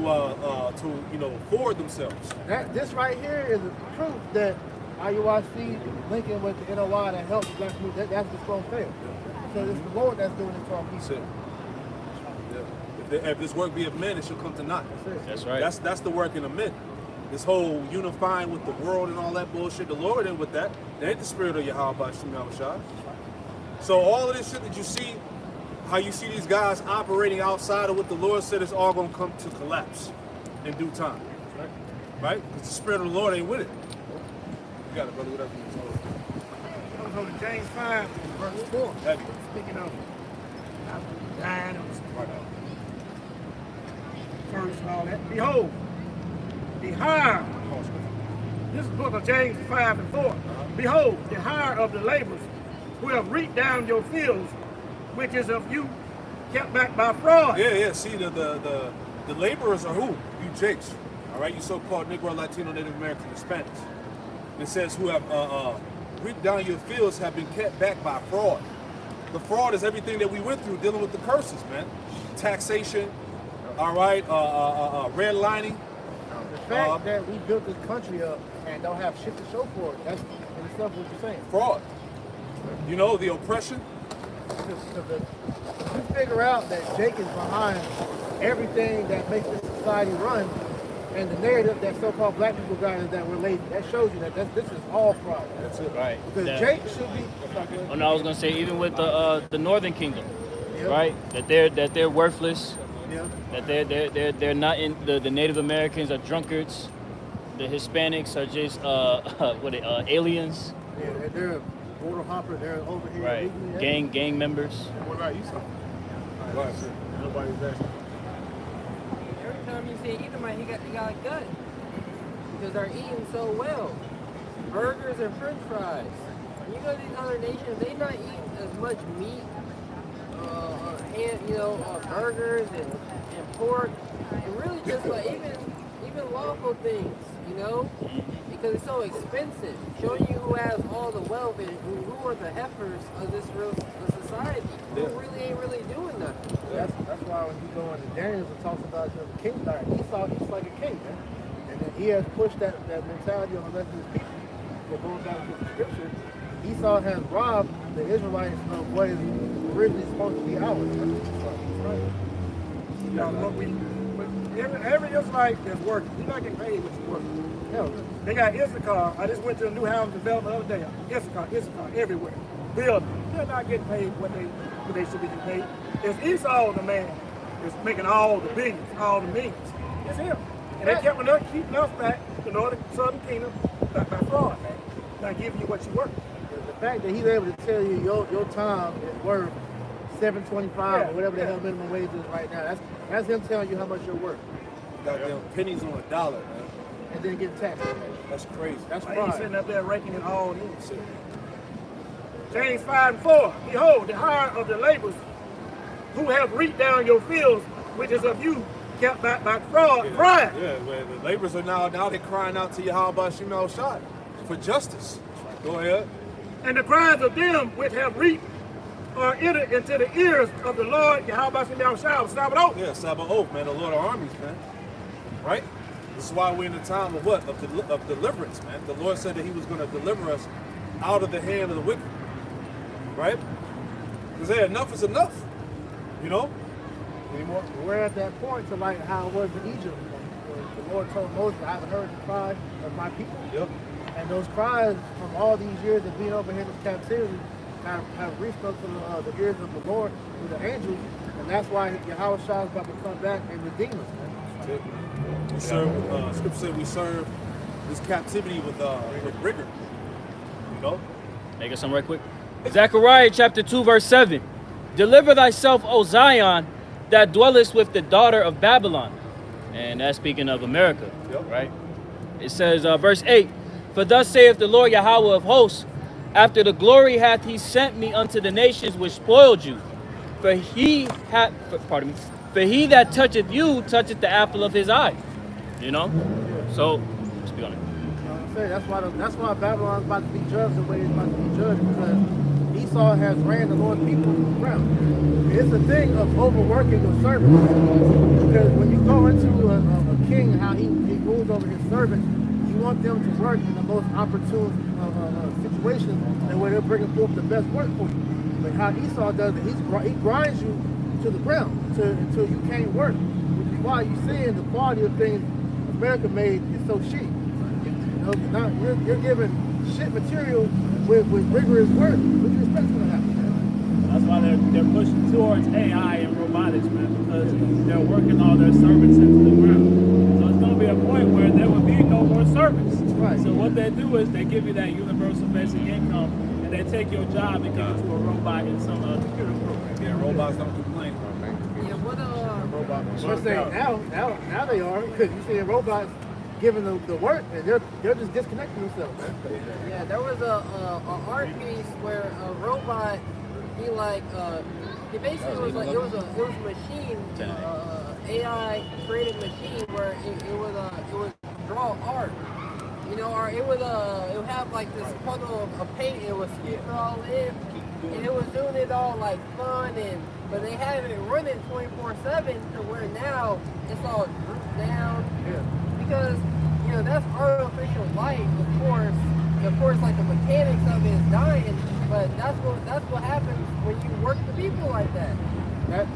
you know, forward themselves. This right here is proof that IUIC linking with the NOI that helps the black community, that's just going to fail. Because it's the Lord that's doing it to our That's people. it. Yeah. If this work be of men, it shall come to naught. That's right. That's the work in the men. This whole unifying with the world and all that bullshit, the Lord ain't with that. They ain't the spirit of Yahweh Shah. So all of this shit that you see, how you see these guys operating outside of what the Lord said, is all gonna come to collapse in due time. Right? Because the spirit of the Lord ain't with it. You got it, brother. Whatever you told. Comes on James 5, verse 4. Heavy. Speaking of dying and Right. first and all that. Behold, the hire. This is the book of James 5 and 4. Behold, the hire of the laborers who have reaped down your fields, which is of you kept back by fraud. Yeah. See, the laborers are who? You Jakes. all right, you so-called Negro, Latino, Native American, Hispanics. And it says who have reaped down your fields have been kept back by fraud. The fraud is everything that we went through dealing with the curses, man. Taxation, all right, redlining. The fact that we built this country up and don't have shit to show for it, that's in itself what you're saying. Fraud. You know, the oppression. You figure out that Jake is behind everything that makes this society run, and the narrative that so-called black people got is that we're lazy. That shows you that this is all fraud. That's it. Right. Because That- Jake should be. Oh, no, I was gonna say even with the Northern Kingdom, Yep. right? That they're worthless. Yeah. That they're not in the Native Americans are drunkards. The Hispanics are just aliens, Yeah, they're a border hopper. They're over here. right? illegally. Gang members. What about Esau? Right. Nobody's asking. Every time you see Edomite, he got a gun. Because they're eating so well. Burgers and french fries. When you go to these other nations, they not eating as much meat, burgers and pork. And really just like even lawful things, you know? Because it's so expensive. Showing you who has all the wealth and who are the heifers of this society. Who really ain't really doing nothing. That's why when you go into Daniel, it talks about the king died. Esau, he's like a king, man. And then he has pushed that mentality on the rest of his people. So going back to the scripture, Esau has robbed the Israelites of what is originally supposed to be ours. Right. You know, every Israelite that's working, you're not getting paid what you work. No. They got Issachar. I just went to a new house development the other day. Issachar everywhere. Building. They're not getting paid what they should be getting paid. It's Esau, the man, that's making all the billions, all the millions. It's him. And they keeping us back, the northern, southern kingdom, by fraud, man. Not giving you what you work. The fact that he's able to tell you your time is worth $7.25 or whatever the hell minimum wage is right now. That's him telling you how much you're worth. Goddamn pennies on a dollar, man. And then get taxed. That's crazy. That's Why he's fraud. sitting up there raking it all in. James 5:4. Behold, the hire of the laborers who have reaped down your fields, which is of you, kept back by fraud. Pride. Yeah, well, the laborers are now they're crying out to Yahweh Shemel Shad for justice. Go ahead. And the cries of them which have reaped are entered into the ears of the Lord Yahweh Shemel Shad. Sabbath. Yeah, Sabbath oath, man, the Lord of armies, man. Right? This is why we're in the time of what? Of deliverance, man. The Lord said that he was going to deliver us out of the hand of the wicked. Right? Because hey, enough is enough. You know? Anymore. We're at that point to like how it was in Egypt. The Lord told Moses, I have heard the cry of my people. Yep. And those cries from all these years of being over here in captivity have reached up to the ears of the Lord through the angels. And that's why Yahweh Shah is about to come back and redeem us, man. That's it. We serve, Scripture said we serve this captivity with rigor. You know? Make us some right quick. Zechariah chapter 2 verse 7. Deliver thyself, O Zion, that dwellest with the daughter of Babylon. And that's speaking of America, Yep. right? It says, verse 8, for thus saith the Lord Yahweh of hosts, after the glory hath he sent me unto the nations which spoiled you. For he that toucheth you toucheth the apple of his eye. You know? So, speak on it. You know what I'm saying? That's why Babylon's about to be judged the way it's about to be judged, because Esau has ran the Lord's people to the ground. It's a thing of overworking your servants. Because when you go into a king, how he rules over his servants, you want them to work in the most opportune situations and where they're bringing forth the best work for you. But how Esau does it, he grinds you to the ground until you can't work. Which is why you're seeing the quality of things America made is so cheap. You know, you're giving shit material with rigorous work. What do you expect to happen? That's why they're pushing towards AI and robotics, man, because they're working all their servants into the ground. So it's going to be a point where there will be no more servants. Right. So what they do is they give you that universal basic income, and they take your job and give it to a robot in some computer program. Yeah, robots don't complain. Yeah, what Let's say now they are, because you see robots giving the work and they're just disconnecting themselves. Yeah, there was a art piece where a robot, he basically was like, it was a machine, AI created machine where it was draw art. You know, or it would have like this puddle of paint. It would sweep it all in, and it was doing it all like fun but they have it running 24/7 to where now it's all drooped down. Yeah. Because you know that's artificial light. Of course, like the mechanics of it is dying. But that's what happens when you work the people like that.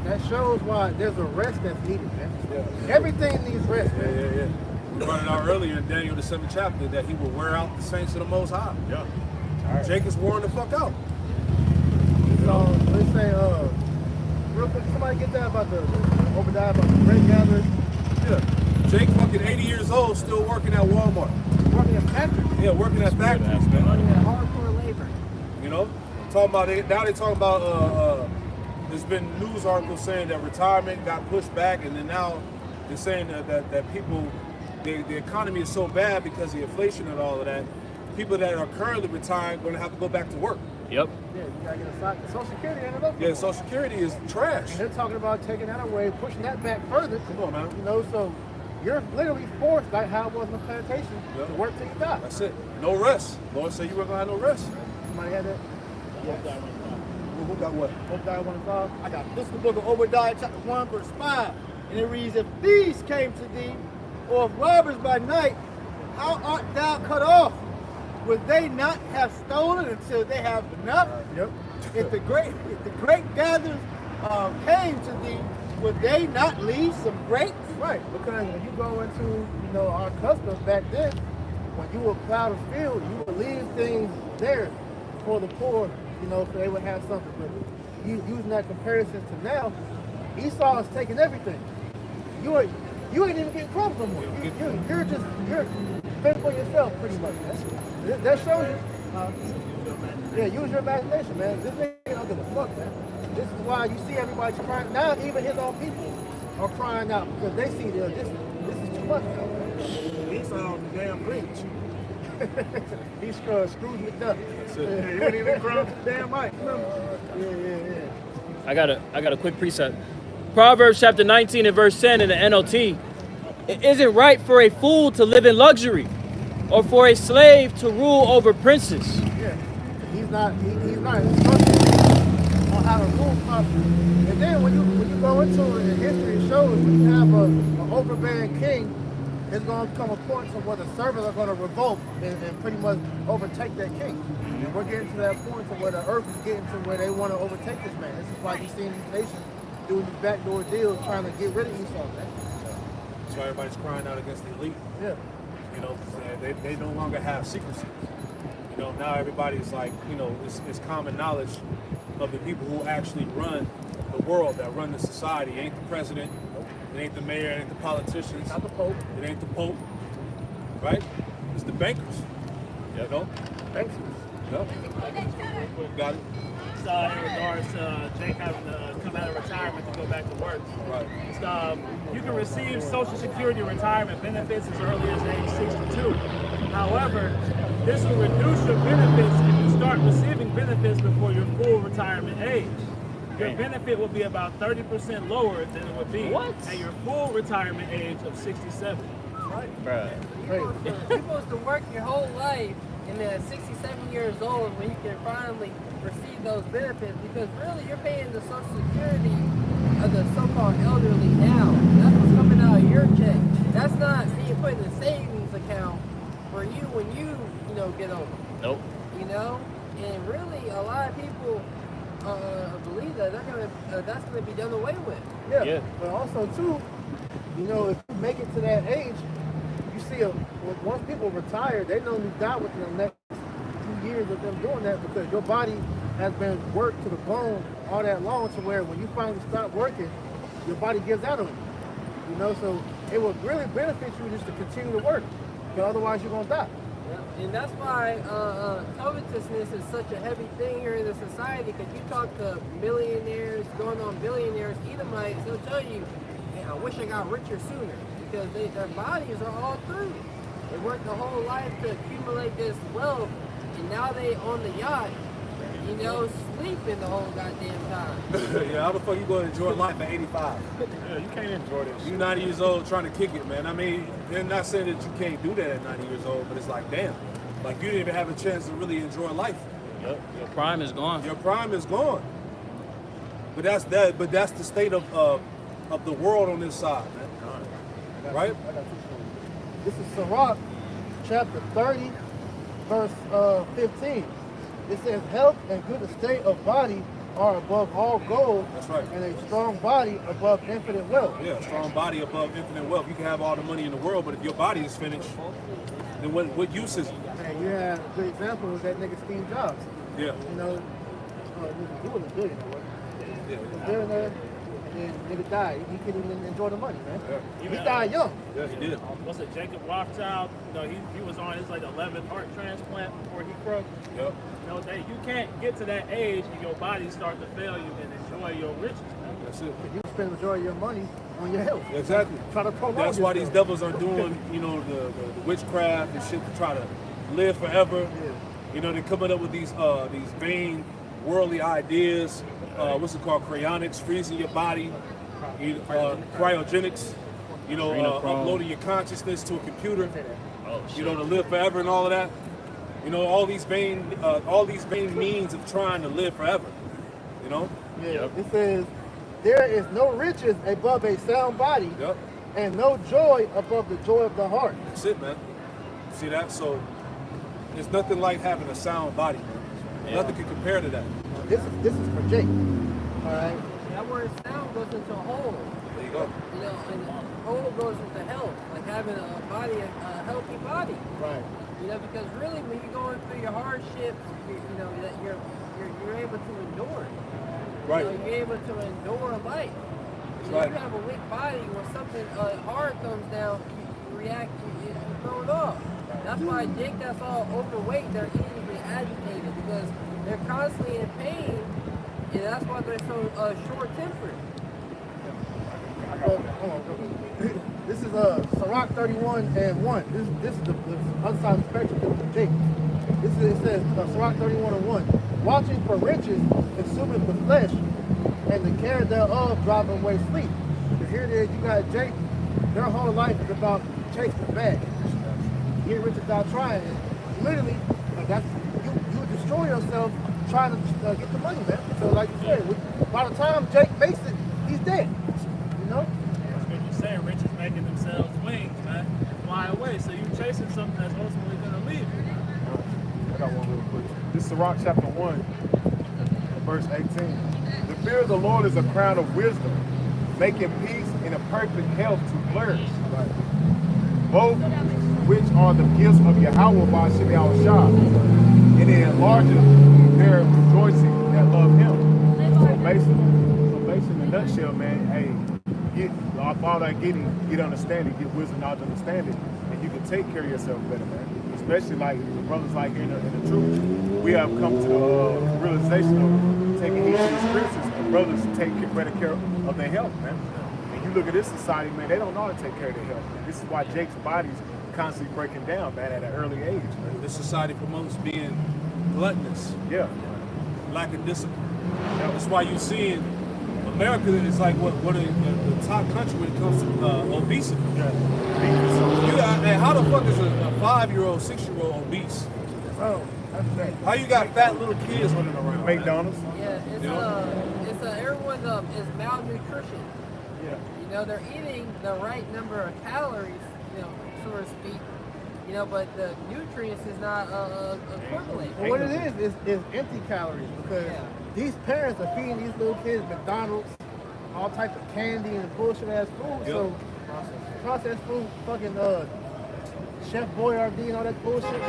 That shows why there's a rest that's needed, man. Yeah. Everything needs rest, man. Yeah. We brought it out earlier in Daniel the 7th chapter that he will wear out the saints of the Most High. Yeah. Jacob's worn the fuck out. So let's say, real quick, somebody get that about the Obadiah about the grape gatherers. Yeah. Jake fucking 80 years old, still working at Walmart. Working at factories. Yeah, working at factories, man. Running at hardcore labor. You know, talking about now they talking about there's been news articles saying that retirement got pushed back, and then now they're saying that people the economy is so bad because of the inflation and all of that. People that are currently retired are going to have to go back to work. Yep. Yeah, you gotta get a side. Social Security ain't enough. Yeah, Social Security is trash. And they're talking about taking that away, pushing that back further. Come on, man. You know, so you're literally forced, like how it was in the plantation, Yeah. to work till you die. That's it. No rest. Lord said you weren't going to have no rest. Somebody had that? Who got what? Obadiah 1:5. I got this is the book of Obadiah, chapter 1, verse 5. And it reads, if thieves came to thee, or if robbers by night, how art thou cut off? Would they not have stolen until they have enough? Yep. If the great gatherers came to thee, would they not leave some grapes? Right, because when you go into, you know, our customs back then, when you would plow the field, you would leave things there for the poor, you know, so they would have something. But you using that comparison to now, Esau is taking everything. You ain't even getting crumbs no more. You're fending for yourself pretty much. That shows you. Yeah, use your imagination, man. This nigga don't give a fuck, man. This is why you see everybody crying. Now even his own people are crying out because they see this is too much now, man. He's on the damn bridge. He's Scrooge McDuck. That's He it. wouldn't even cry to the damn mic. Yeah. I got a quick precept. Proverbs chapter 19 and verse 10 in the NLT. It isn't right for a fool to live in luxury, or for a slave to rule over princes. Yeah. He's not instructed on how to rule properly. And then when you go into it, in history, it shows when you have an overbearing king, it's going to come a point to where the servants are going to revolt and pretty much overtake that king. And we're getting to that point to where the earth is getting to where they want to overtake this man. This is why you're seeing these nations doing these backdoor deals trying to get rid of Esau, man. That's why everybody's crying out against the elite. Yeah. You know, they no longer have secrecy. You know, now everybody's like, you know, it's common knowledge of the people who actually run the world, that run the society. It ain't the president, it ain't the mayor, it ain't the politicians, Not the Pope. it ain't the Pope, right? It's the bankers. You know? Thanks. Yep. Got it. It's in regards to Jake having to come out of retirement to go back to work. Right. It's, you can receive Social Security retirement benefits as early as age 62. However, this will reduce your benefits if you start receiving benefits before your full retirement age. Your benefit will be about 30% lower than it would be at your full retirement age of 67. Right. Bruh. You're supposed to work your whole life, and then at 67 years old when you can finally receive those benefits, because really you're paying the Social Security of the so-called elderly now. That's what's coming out of your check. That's not being put in a savings account for you when you get older. Nope. You know, and really a lot of people believe that that's gonna be done away with. Yeah. But also too, you know, if you make it to that age, you see once people retire, they normally die within the next 2 years of them doing that, because your body has been worked to the bone all that long, to where when you finally stop working, your body gives out on you. You know, so it would really benefit you just to continue to work, because otherwise you're gonna die. Yeah. And that's why covetousness is such a heavy thing here in the society, because you talk to millionaires, going on billionaires, Edomites, they'll tell you, man, I wish I got richer sooner, because their bodies are all through. They worked their whole life to accumulate this wealth, and now they on the yacht, sleeping the whole goddamn time. Yeah, how the fuck you gonna enjoy life at 85? Yeah, you can't enjoy this. You 90 years old trying to kick it, man. I mean, they're not saying that you can't do that at 90 years old, but it's like, damn, like you didn't even have a chance to really enjoy life. Yep. Your prime is gone. Your prime is gone. But that's that. But that's the state of the world on this side, man. Right? This is Sirach, chapter 30, verse 15. It says, health and good estate of body are above all gold. That's right. And a strong body above infinite wealth. Yeah, strong body above infinite wealth. You can have all the money in the world, but if your body is finished, then what use is it? And you have a good example was that nigga Steve Jobs. Yeah. You know, he was a billionaire, right? Yeah. A billionaire, and then nigga died. He couldn't even enjoy the money, man. Yeah. He died young. Yeah, he did. What's it, Jacob Rothschild? You know, he was on his like 11th heart transplant before he broke. Yep. You know, you can't get to that age and your body start to fail you and enjoy your riches, man. That's it. You spend the majority of your money on your health. Exactly. Try to promote That's why these yourself. devils are doing, you know, the witchcraft and shit to try to live forever. Yeah. You know, they're coming up with these vain, worldly ideas. What's it called? Cryonics, freezing your body. Cryogenics. You know, uploading your consciousness to a computer. You know, to live forever and all of that. You know, all these vain means of trying to live forever. You know. Yeah. It says, there is no riches above a sound body, Yep. and no joy above the joy of the heart. That's it, man. See that? So there's nothing like having a sound body, man. Yeah. Nothing can compare to that. This is for Jake. All right. That word sound goes into whole. There you go. You know, and whole goes into health, like having a body, a healthy body. Right. You know, because really, when you're going through your hardships, you know that you're able to endure. Right. You know, you're able to endure life. You Right. You have a weak body. When something hard comes down, you react. You throw it off. That's why Jake that's all overweight, they're easily agitated because they're constantly in pain, and that's why they're so short-tempered. This is Sirach 31:1. This is the other side of the spectrum. This is Jake. It says Sirach 31:1. Watching for riches consumeth the flesh, and the care thereof driving away sleep. And here it is. You got Jake. Their whole life is about chasing the bag. Get rich without trying. And literally, that's you destroy yourself trying to get the money, man. So like you said, by the time Jake makes it, he's dead. You know. That's what you're saying. Riches making themselves wings, man, and fly away. So you're chasing something that's ultimately going to leave you. I got one real quick. This is Sirach chapter 1, verse 18. The fear of the Lord is a crown of wisdom, making peace and a perfect health to flourish. Both which are the gifts of Yahweh by Shemel Shah, and it enlarges their rejoicing that love him. So basically, in a nutshell, man, hey, get all that get understanding, get wisdom, knowledge, understanding, and you can take care of yourself better, man. Especially like the brothers like in the truth, we have come to the realization of taking heed to the scriptures, and brothers take better care of their health, man. And you look at this society, man, they don't know how to take care of their health, man. This is why Jake's body's constantly breaking down, man, at an early age, man. This society promotes being gluttonous, Yeah. lack of discipline. That's why you're seeing America is like one of the top country when it comes to obesity. Hey, how the fuck is a 5-year-old, 6-year-old obese? Oh, that's great. How you got fat little kids running around? McDonald's. Yeah, it's everyone is malnutrition. Yeah. You know, they're eating the right number of calories, you know, so to speak. You know, but the nutrients is not equivalent. Well, what it is empty calories because these parents are feeding these little kids McDonald's, all types of candy and bullshit ass food. So processed food, fucking Chef Boyardee and all that bullshit.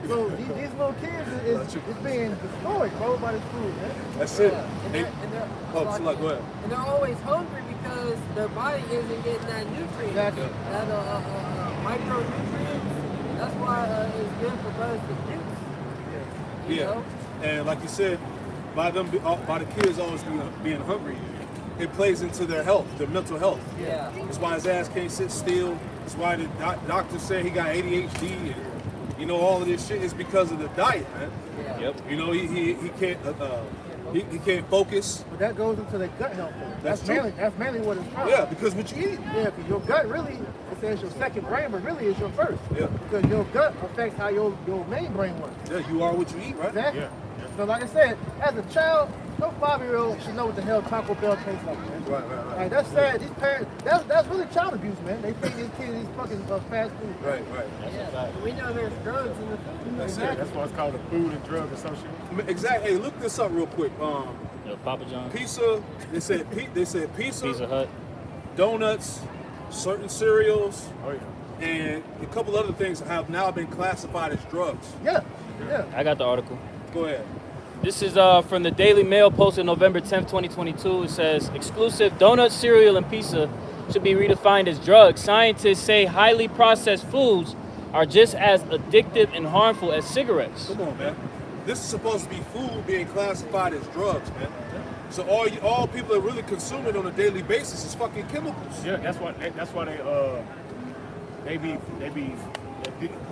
So these little kids is being destroyed, bro, by this food, man. That's it. And they're Go ahead. And they're always hungry because their body isn't getting that nutrient, Exactly. that micronutrients. That's why it's good for brothers to juice. You Yeah. know? And like you said, by the kids always being hungry, it plays into their health, their mental health. Yeah. That's why his ass can't sit still. That's why the doctor said he got ADHD and You know, all of this shit is because of the diet, man. Yep. You know, he can't he can't focus. But that goes into the gut health thing. That's true. That's mainly what it's from. Yeah, because what you eat. Yeah, because your gut really, it says your second brain, but really is your first. Yeah. Because your gut affects how your main brain works. Yeah, you are what you eat, right? Exactly. Yeah. So like I said, as a child, no 5-year-old should know what the hell Taco Bell tastes like, man. Right. Like, that's sad. These parents, that's really child abuse, man. They feed these kids these fucking fast food. Right. Yeah. We know there's drugs in the food. That's it. That's why it's called a food and drug association. Exactly. Hey, look this up real quick. Papa John's, Pizza. They said pizza, Pizza Hut. donuts, certain cereals, Oh yeah. and a couple other things have now been classified as drugs. Yeah. I got the article. Go ahead. This is from the Daily Mail, posted November 10th, 2022. It says, exclusive donuts, cereal, and pizza should be redefined as drugs. Scientists say highly processed foods are just as addictive and harmful as cigarettes. Come on, man. This is supposed to be food being classified as drugs, man. So all people are really consuming on a daily basis is fucking chemicals. Yeah, that's why they be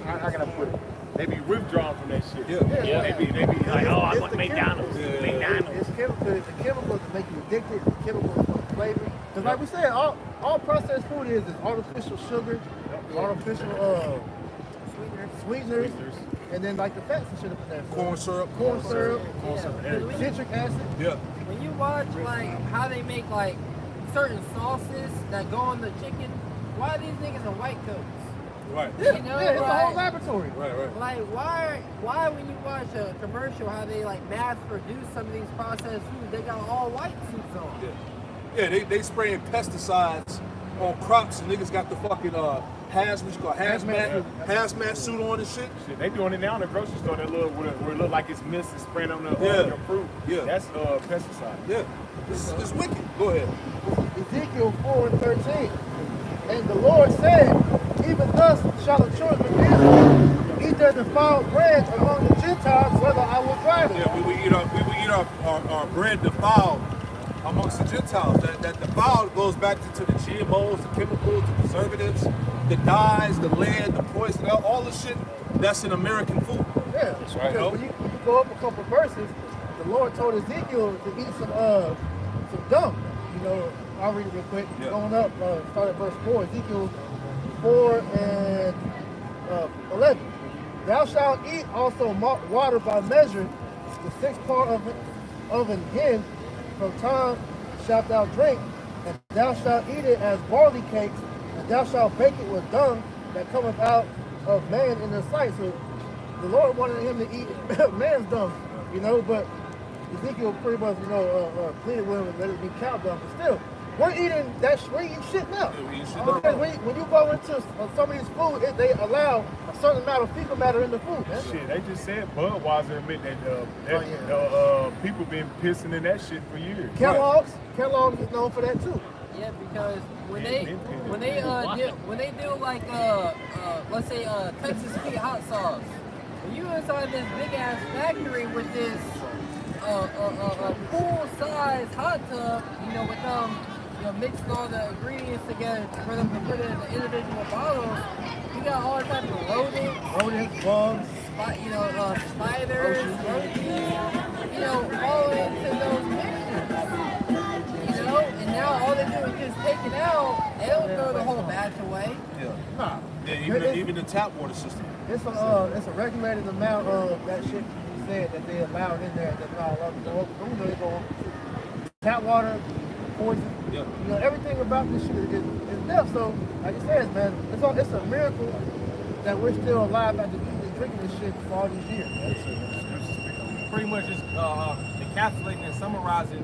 how can I put it? They be withdrawn from that shit. Yeah. They be like, oh, I It's want the McDonald's. Yeah. McDonald's. It's chemicals that make you addicted. It's chemicals for the flavor. Because like we said, all processed food is artificial sugar, artificial sweeteners, and then like the fats and shit up in there. Corn syrup. Citric acid. Yeah. When you watch like how they make like certain sauces that go on the chicken, why are these niggas in white coats? Right. You know, Yeah, it's a whole like, laboratory. Right. like why when you watch a commercial how they like mass produce some of these processed foods, they got all white suits on. Yeah, they spraying pesticides on crops and niggas got the fucking hazmat suit on and shit. Shit, they doing it now in the grocery store. That little where it look like it's mist and spraying on your fruit. Yeah. That's pesticide. Yeah. It's wicked. Go ahead. Ezekiel 4:13. And the Lord said, even thus shall the children of Israel eat their defiled bread among the Gentiles, whether I will drive it. Yeah, we would eat our bread defiled amongst the Gentiles. That defiled goes back to the GMOs, the chemicals, the preservatives, the dyes, the lead, the poison, all the shit that's in American food. Yeah, That's right. because when you go up a couple verses, the Lord told Ezekiel to eat some dung. You know, I'll read it real quick. Yeah. Going up, start at verse 4. Ezekiel 4:11. Thou shalt eat also water by measure, the sixth part of an hin from time shalt thou drink, and thou shalt eat it as barley cakes, and thou shalt bake it with dung that cometh out of man in the sight. So the Lord wanted him to eat man's dung, you know, but Ezekiel pretty much, pleaded with him and let it be cow dung. But still, we're eating shit now. Yeah, we eat shit Because when you go into some of these food, they allow a certain amount of fecal matter in the food, man. Shit, they just said Budweiser admit that people been pissing in that shit for years. Kellogg's is known for that too. Yeah, because when they do like let's say Texas Pete hot sauce, when you inside this big ass factory with this full size hot tub, with them, mixing all the ingredients together for them to put it in the individual bottles, you got all types of Rodents, bugs, spiders, monkeys, all into those mixtures. And now all they do is just take it out. They don't throw the whole batch away. Nah. Yeah, even the tap water system. It's a regulated amount of that shit you said that they allowed in there that's not allowed to go over. They go over. Tap water, poison. Yeah. Everything about this shit is death. So, like you said, man, it's a miracle that we're still alive after eating and drinking this shit for all these years. Pretty much just encapsulating and summarizing,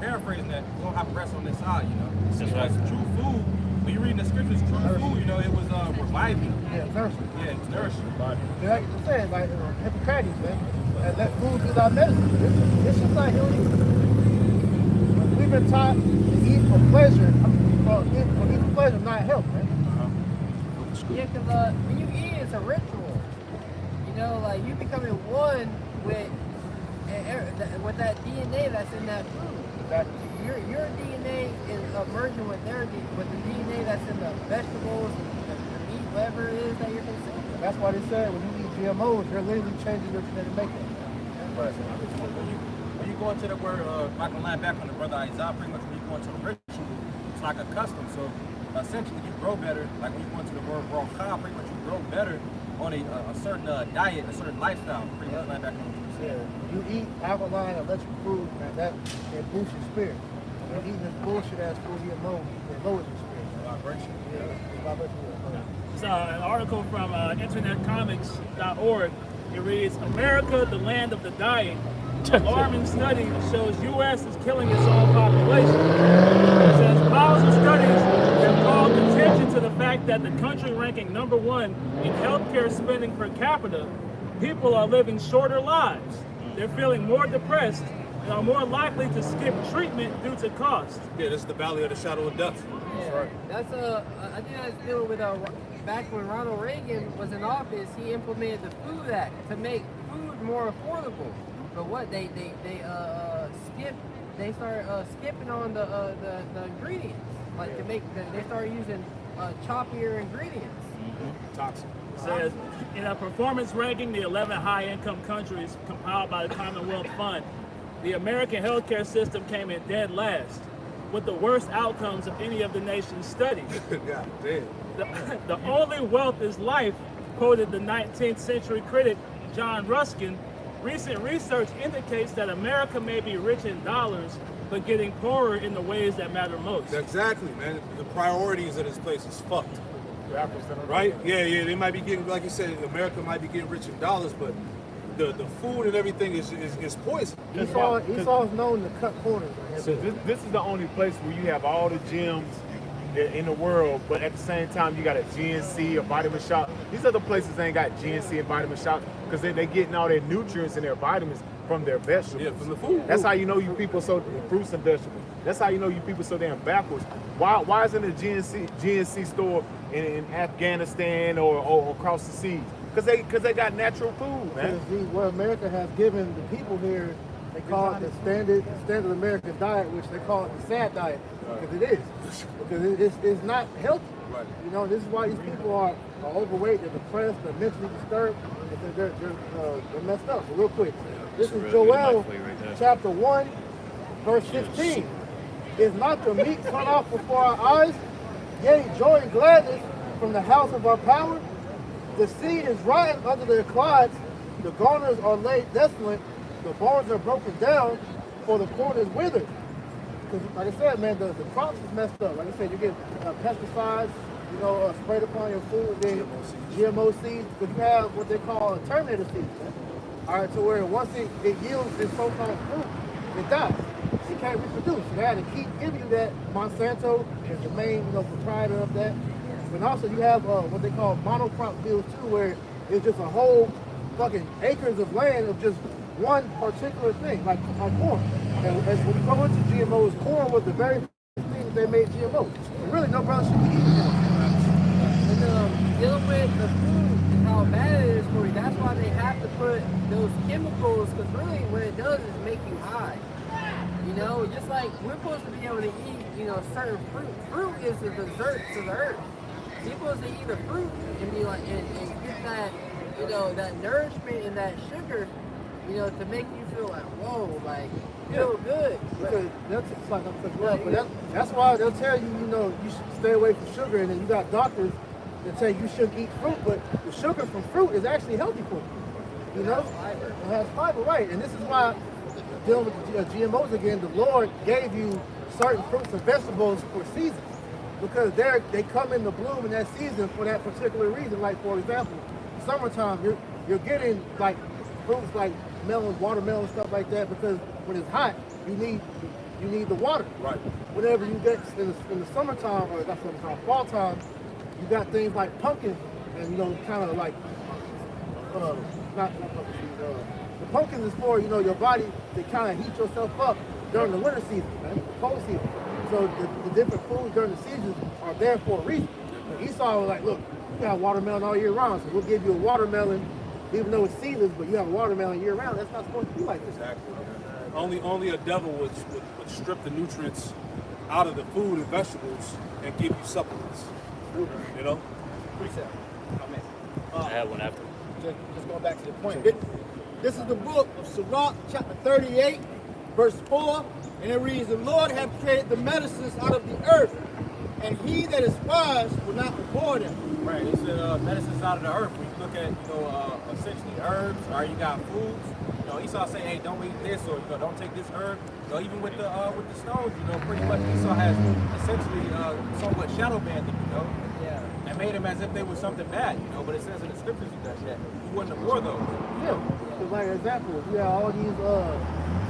paraphrasing that we don't have breasts on this side, That's right. It's true food. When you read in the scriptures, true food, it was reviving. Yeah, nourishing. Yeah, it's nourishing the body. Like you said, like Hippocrates, man, and that food is our medicine. It's just like we've been taught to eat for pleasure. Eat for pleasure, not health, man. Yeah, because when you eat, it's a ritual. Like you becoming one with that DNA that's in that food. Your DNA is merging with the DNA that's in the vegetables, the meat, whatever it is that you're consuming. That's why they said when you eat GMOs, you're literally changing your genetic makeup. Right. When you go into the word, I can line back on the brother Isaiah, pretty much when you go into the ritual, it's like a custom. So essentially you grow better, like when you go into the word raw, pretty much you grow better on a certain diet, a certain lifestyle. Pretty much line back on what you said. You eat alkaline electric food, man, that it boosts your spirit. When you're eating this bullshit ass food, it lowers your spirit. Vibration. Yeah, vibration. So an article from internetcomics.org. It reads, America, the land of the dying. Alarming study shows U.S. is killing its own population. It says piles of studies have called attention to the fact that the country ranking #1 in healthcare spending per capita, people are living shorter lives. They're feeling more depressed and are more likely to skip treatment due to cost. Yeah, this is the valley of the shadow of death. That's right. That's I think that's dealing with back when Ronald Reagan was in office, he implemented the Food Act to make food more affordable. But what they started skipping on the ingredients, like to make they started using choppier ingredients. Toxic. It says, in a performance ranking, the 11 high-income countries compiled by the Commonwealth Fund, the American healthcare system came in dead last, with the worst outcomes of any of the nation's studies. God damn. The only wealth is life, quoted the 19th century critic John Ruskin. Recent research indicates that America may be rich in dollars, but getting poorer in the ways that matter most. Exactly, man. The priorities of this place is fucked. Right? Yeah. They might be getting, like you said, America might be getting rich in dollars, but the food and everything is poison. Esau's known to cut corners. So this is the only place where you have all the gyms in the world, but at the same time you got a GNC, a vitamin shop. These other places ain't got GNC and vitamin shops because they're getting all their nutrients and their vitamins from their vegetables. Yeah, from the food. That's how you know you people so fruits and vegetables. That's how you know you people so damn backwards. Why isn't a GNC store in Afghanistan or across the seas? Because they got natural food, man. What America has given the people here, they call it the standard American diet, which they call it the sad diet, because it is. Because it's not healthy. Right. You know, this is why these people are overweight, they're depressed, they're mentally disturbed, they're messed up. So real quick, this is Joel chapter 1, verse 15. Is not the meat cut off before our eyes? Yea, joy and gladness from the house of our power. The seed is rotten under their clods, the garners are laid desolate, the barns are broken down, for the corn is withered. Because, like I said, man, the crops is messed up. Like I said, you get pesticides, sprayed upon your food, then GMO seeds, because you have what they call a terminator seeds. Man. All right, so where once it yields its so-called fruit, it dies. It can't reproduce. They had to keep giving you that. Monsanto is the main, proprietor of that. But also you have what they call monocrop fields too, where it's just a whole fucking acres of land of just one particular thing, like corn. And as when you go into GMOs, corn was the very first thing that they made GMOs. And really, no brother should be eating corn. And dealing with the food and how bad it is for you, that's why they have to put those chemicals, because really what it does is make you high. Just like we're supposed to be able to eat, certain fruit. Fruit is the dessert to the earth. You're supposed to eat a fruit and be like, and get that, that nourishment and that sugar, to make you feel like, whoa, like, feel good. Because it's like I'm thinking, but that's why they'll tell you, you should stay away from sugar, and then you got doctors that say you shouldn't eat fruit, but the sugar from fruit is actually healthy for you. It has fiber, right? And this is why, dealing with GMOs again, the Lord gave you certain fruits and vegetables for seasons. Because they come into bloom in that season for that particular reason. Like, for example, summertime, you're getting like fruits like melons, watermelon, stuff like that, because when it's hot, you need the water. Right. Whenever you get in the summertime, or that's summertime, fall time, you got things like pumpkin, and kind of like not pumpkin seeds. The pumpkins is for your body to kind of heat yourself up during the winter season, right? The cold season. So the different foods during the seasons are there for a reason. And Esau was like, look, you got watermelon all year round, so we'll give you a watermelon, even though it's seedless, but you have a watermelon year round. That's not supposed to be like this. Exactly. Only a devil would strip the nutrients out of the food and vegetables and give you supplements. Precept. Amen. I had one after. Just going back to the point. This is the book of Sirach, chapter 38, verse 4, and it reads, "The Lord hath created the medicines out of the earth, and he that is wise will not abhor them." Right. It's medicines out of the earth. When you look at, essentially herbs, or you got foods. Esau say, hey, don't eat this, or don't take this herb. Even with the stones, pretty much Esau has essentially somewhat shadow banned them, Yeah. and made them as if they were something bad, but it says in the scriptures that he wouldn't abhor those. Yeah, because like example, you have all these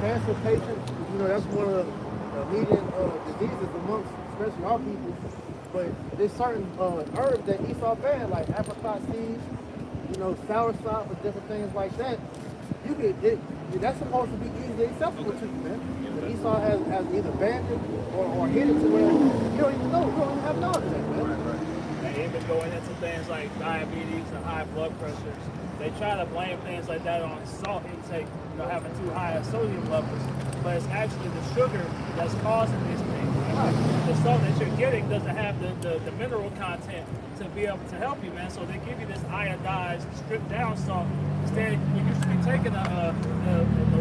cancer patients. That's one of the leading diseases amongst especially our people. But there's certain herbs that Esau banned, like apricot seeds, soursop, and different things like that. That's supposed to be easily accessible to you, man. But Esau has either banned it or hid it to where you don't even know. You don't even have knowledge of that, man. And even going into things like diabetes and high blood pressure, they try to blame things like that on salt intake, having too high of sodium levels. But it's actually the sugar that's causing these things. The salt that you're getting doesn't have the mineral content to be able to help you, man. So they give you this iodized, stripped down salt. Instead, you used to be taking the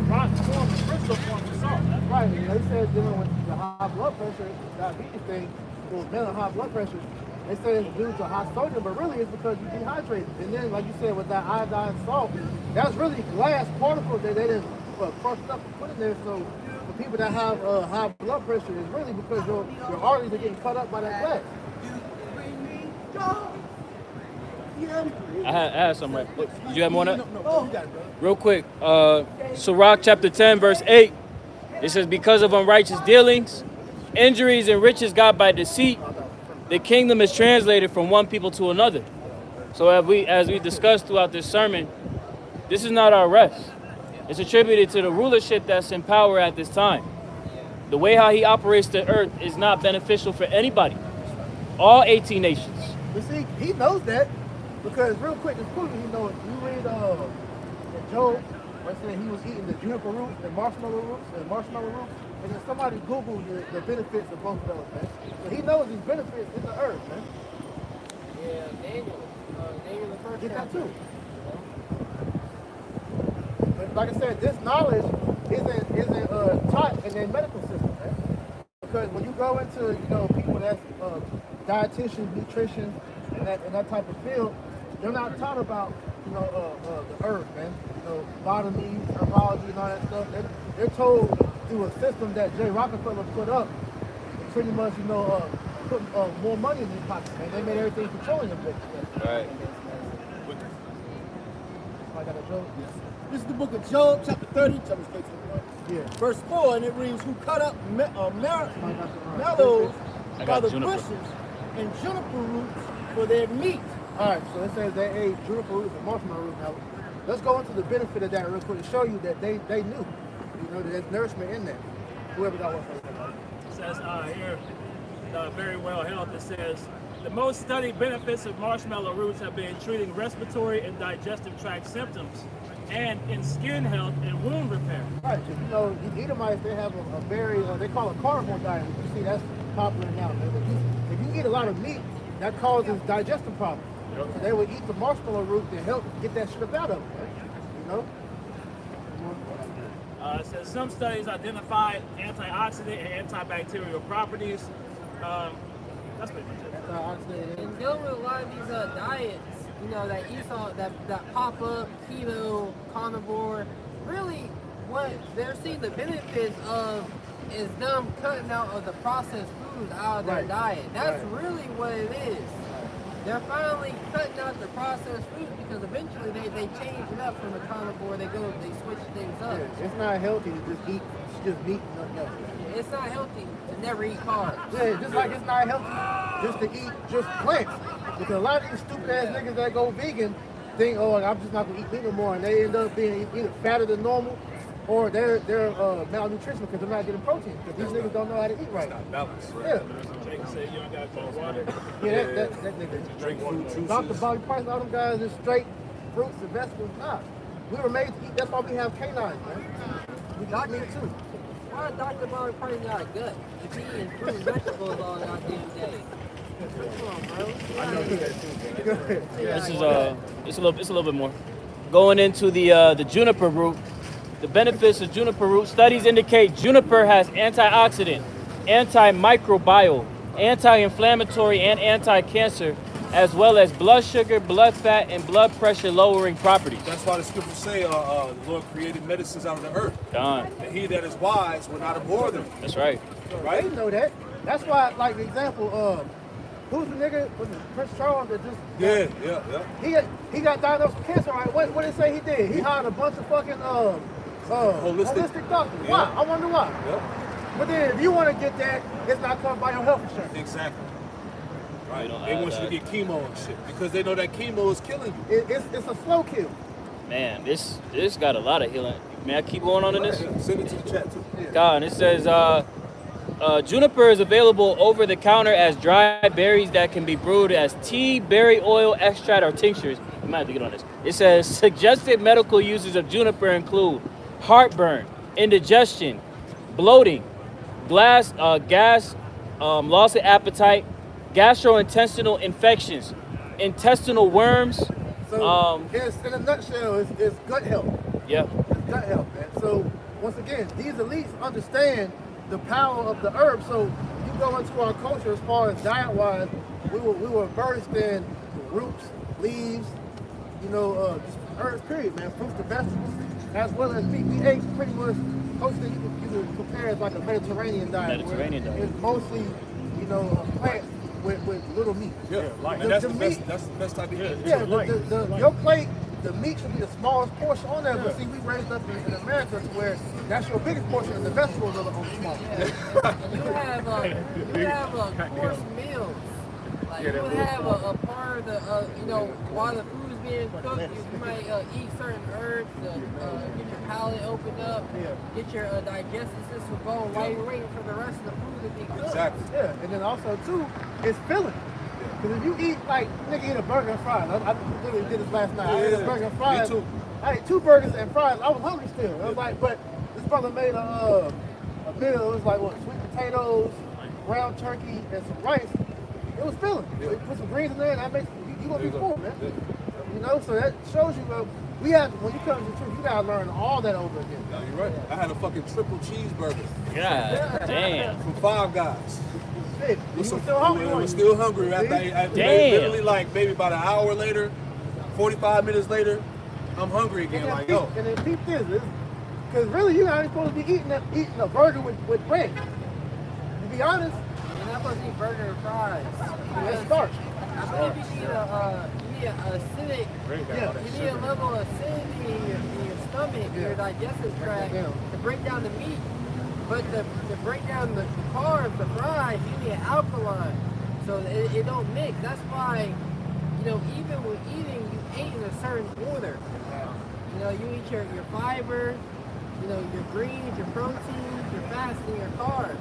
rock form, the crystal form of salt. Man. Right, and they said dealing with the high blood pressure, diabetes thing, or mental high blood pressure, they say it's due to high sodium, but really it's because you're dehydrated. And then, like you said, with that iodized salt, that's really glass particles that they just crushed up and put in there. So for people that have high blood pressure, it's really because your arteries are getting cut up by that glass. I had some right. Did you have more on that? No, you got it, bro. Real quick, Sirach chapter 10, verse 8. It says, because of unrighteous dealings, injuries, and riches got by deceit, the kingdom is translated from one people to another. So as we discussed throughout this sermon, this is not our rest. It's attributed to the rulership that's in power at this time. The way how he operates the earth is not beneficial for anybody. All 18 nations. But see, he knows that because real quick, it's cool. You read in Job, where it said he was eating the juniper roots and marshmallow roots, and then somebody Googled the benefits of both of those, man. So he knows these benefits in the earth, man. Yeah, Daniel the first Get that chapter. too. But like I said, this knowledge isn't taught in their medical system, man. Because when you go into people that's dietitians, nutrition, and that type of field, they're not taught about the earth, man. Botany, herbology, and all that stuff. They're told through a system that Jay Rockefeller put up, pretty much put more money in their pockets, man. They made everything petroleum based. Right. I got a joke. Yes. This is the book of Job, chapter 30, chapter 6, Yeah. verse 4, and it reads, "Who cut up mallows I by got the juniper. bushes and juniper roots for their meat." All right, so it says they ate juniper roots and marshmallow roots. Now, let's go into the benefit of that real quick to show you that they knew, that there's nourishment in there. Whoever got one first. It says here, very well held, it says, the most studied benefits of marshmallow roots have been treating respiratory and digestive tract symptoms and in skin health and wound repair. Right, so, these Edomites, they have a very, they call it carnivore diet. You see, that's popular now. If you eat a lot of meat, that causes digestive problems. So they would eat the marshmallow root to help get that stripped out of them, It says some studies identified antioxidant and antibacterial properties. That's pretty much it. And dealing with a lot of these diets, that Esau, that pop up, keto, carnivore, really what they're seeing the benefits of is them cutting out of the processed foods out of their diet. That's really what it is. They're finally cutting out the processed foods because eventually they change it up from the carnivore. They switch things up. Yeah, it's not healthy to just eat just meat and nothing else. It's not healthy to never eat carbs. Yeah, just like it's not healthy just to eat just plants. Because a lot of these stupid ass niggas that go vegan think, oh, I'm just not gonna eat meat no more, and they end up being either fatter than normal or they're malnutrition because they're not getting protein because these niggas don't know how to eat right. Balance. Yeah. Jake said you don't got to drink water. Yeah, that nigga. Drink water, juices. Dr. Bobby Price, all them guys is straight fruits and vegetables. Nah. We were made to eat, that's why we have canines, man. We got meat too. Why Dr. Bobby Price got a gut? If he eating fruit and vegetables all goddamn day. This is it's a little bit more. Going into the juniper root, the benefits of juniper root studies indicate juniper has antioxidant, antimicrobial, anti-inflammatory, and anti-cancer, as well as blood sugar, blood fat, and blood pressure lowering properties. That's why the scriptures say the Lord created medicines out of the earth. Done. And he that is wise will not abhor them. That's right. Right? They know that. That's why, like the example, who's the nigga? Was it Prince Charles that just? Yeah. He got diagnosed with cancer, right? What did they say he did? He hired a bunch of fucking holistic doctors. Yeah. Why? I wonder why. Yep. But then if you want to get that, it's not covered by your health insurance. Exactly. Right. We don't They have want you that. to get chemo and shit because they know that chemo is killing you. It's a slow kill. Man, this got a lot of healing. May I keep going on in this? Send it to the chat too. God, it says juniper is available over the counter as dry berries that can be brewed as tea, berry oil, extract, or tinctures. You might have to get on this. It says suggested medical uses of juniper include heartburn, indigestion, bloating, gas, loss of appetite, gastrointestinal infections, intestinal worms. So in a nutshell, it's gut health. Yeah. It's gut health, man. So once again, these elites understand the power of the herb. So you go into our culture as far as diet-wise, we were versed in roots, leaves, just herbs, period, man. Fruits and vegetables, as well as meat. We ate pretty much, mostly you can compare it like a Mediterranean diet. Mediterranean diet. It's mostly, plants with little meat. Yeah. And that's the best type of eat. Yeah, your plate, the meat should be the smallest portion on there. But see, we raised up in America to where that's your biggest portion, and the vegetables are the small. You have course meals. Like you would have a part of the, while the food is being cooked, you might eat certain herbs to get your palate opened up, get your digestive system going while you're waiting for the rest of the food to be cooked. Exactly. Yeah, and then also too, it's filling. Because if you eat nigga eat a burger and fries. I literally did this last night. I ate a burger and fries. Me too. I ate 2 burgers and fries. I was hungry still. I was like, but this brother made a meal. It was like sweet potatoes, ground turkey, and some rice. It was filling. So you put some greens in there, and that makes you gonna be full, man. So that shows you, when you come to the truth, you gotta learn all that over again. No, you're right. I had a fucking triple cheeseburger God damn. from Five Guys. Shit, you were still hungry. I was still hungry after I literally like maybe about an hour later, 45 minutes later, I'm hungry again. Like, yo. And then peep this, because really you're not even supposed to be eating a burger with bread. To be honest, You're not supposed to eat burger and fries. that's starch. I believe you need acidic. You need a level of acidity in your stomach, your digestive tract, to break down the meat. But to break down the carbs, the fries, you need alkaline. So it don't mix. That's why, even with eating, you ate in a certain order. You eat your fiber, your greens, your proteins, your fats, and your carbs.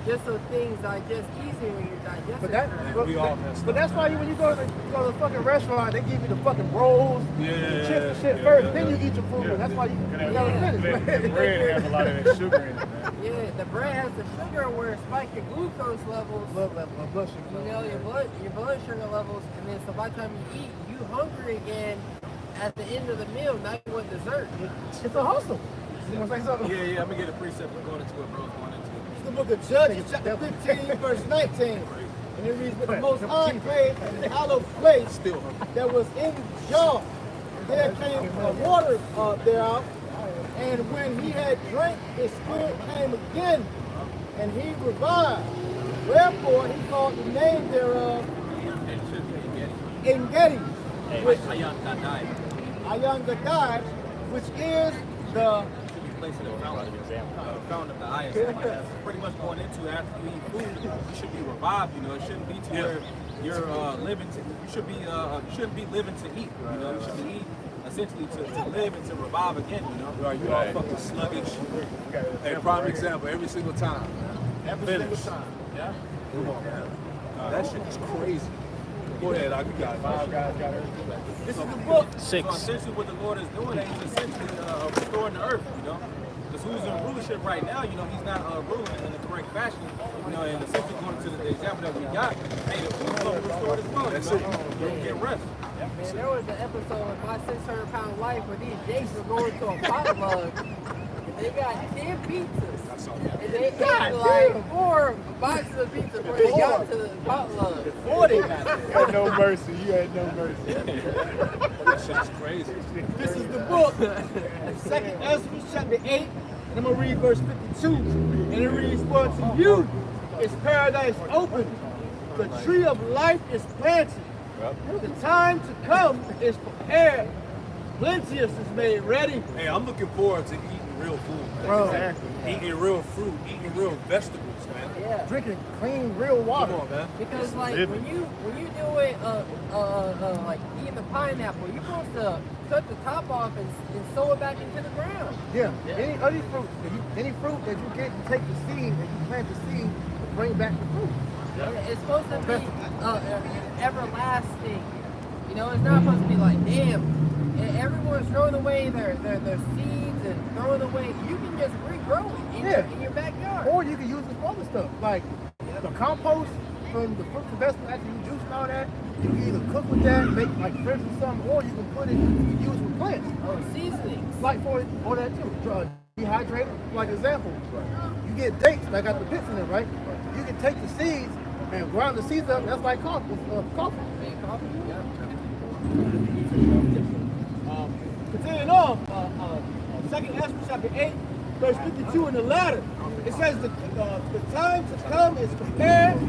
Just so things digest easier in your digestive tract. But that's why when you go to the fucking restaurant, they give you the fucking rolls, the chips and shit first, then you eat your food. That's why you gotta finish. The bread has a lot of that sugar in it. Yeah, the bread has the sugar where it spikes your glucose levels. Blood sugar. Your blood sugar levels, and then so by the time you eat, you hungry again at the end of the meal. Now you want dessert. It's a hustle. You want to say something? Yeah, I'm gonna get a precept. We're going into it, bro. Going into it. The book of Judges, chapter 15, verse 19. And it reads, "But the Most High came in the hallowed place that was in Jah. And there came water thereof. And when he had drank, his spirit came again, and he revived. Wherefore he called the name thereof En-Gedi, which Ayan Gadai, which is the Place in the fountain of the highest. That's pretty much going into after you eat food, you should be revived. It shouldn't be to where you're living to. You shouldn't be living to eat. You should be eating essentially to live and to revive again. Right, you all fucking sluggish. Hey, prime example, every single time. Every single time. Yeah. Come on, man. That shit is crazy. Go ahead, I got it. Five Guys got it. This is the book. 6. So essentially what the Lord is doing is essentially restoring the earth, who's in rulership right now, you know, he's not ruling in the correct fashion, you know, and essentially going to the example that we got, hey, the food's going to be restored as well, you know, you don't get rest. Man, there was an episode of My 600-Pound Life where these Jakes were going to a potluck. They got 10 pizzas. And they got like 4 boxes of pizza before they got to the potluck. 40 got there. You had no mercy. You had no mercy. That shit is crazy. This is the book, 2nd Ezra chapter 8, and I'm going to read verse 52. And it reads, "For to you is paradise open, the tree of life is planted, the time to come is prepared, plenteous is made ready." Hey, I'm looking forward to eating real food, man. Bro. Exactly. Eating real fruit, eating real vegetables, man. Yeah. Drinking clean, real water. Come on, man. Because like when you do it like eating the pineapple, you're supposed to cut the top off and sew it back into the ground. Yeah. Any fruit, any fruit that you get, you take the seed and you plant the seed to bring back the fruit. It's supposed to be everlasting. You know, it's not supposed to be like, damn, everyone's throwing away their seeds and throwing away. You can just regrow it in your backyard. Or you can use it for other stuff, like the compost from the fruits and vegetables after you juice and all that. You can either cook with that, make like fresh or something, or you can put it to use with plants. Oh, seasonings. Like for that too. Dehydrated, like example. You get dates that got the pits in it, right? You can take the seeds and grind the seeds up. That's like coffee. Continuing on, 2nd Ezra chapter 8, verse 52 in the latter, it says the time to come is prepared,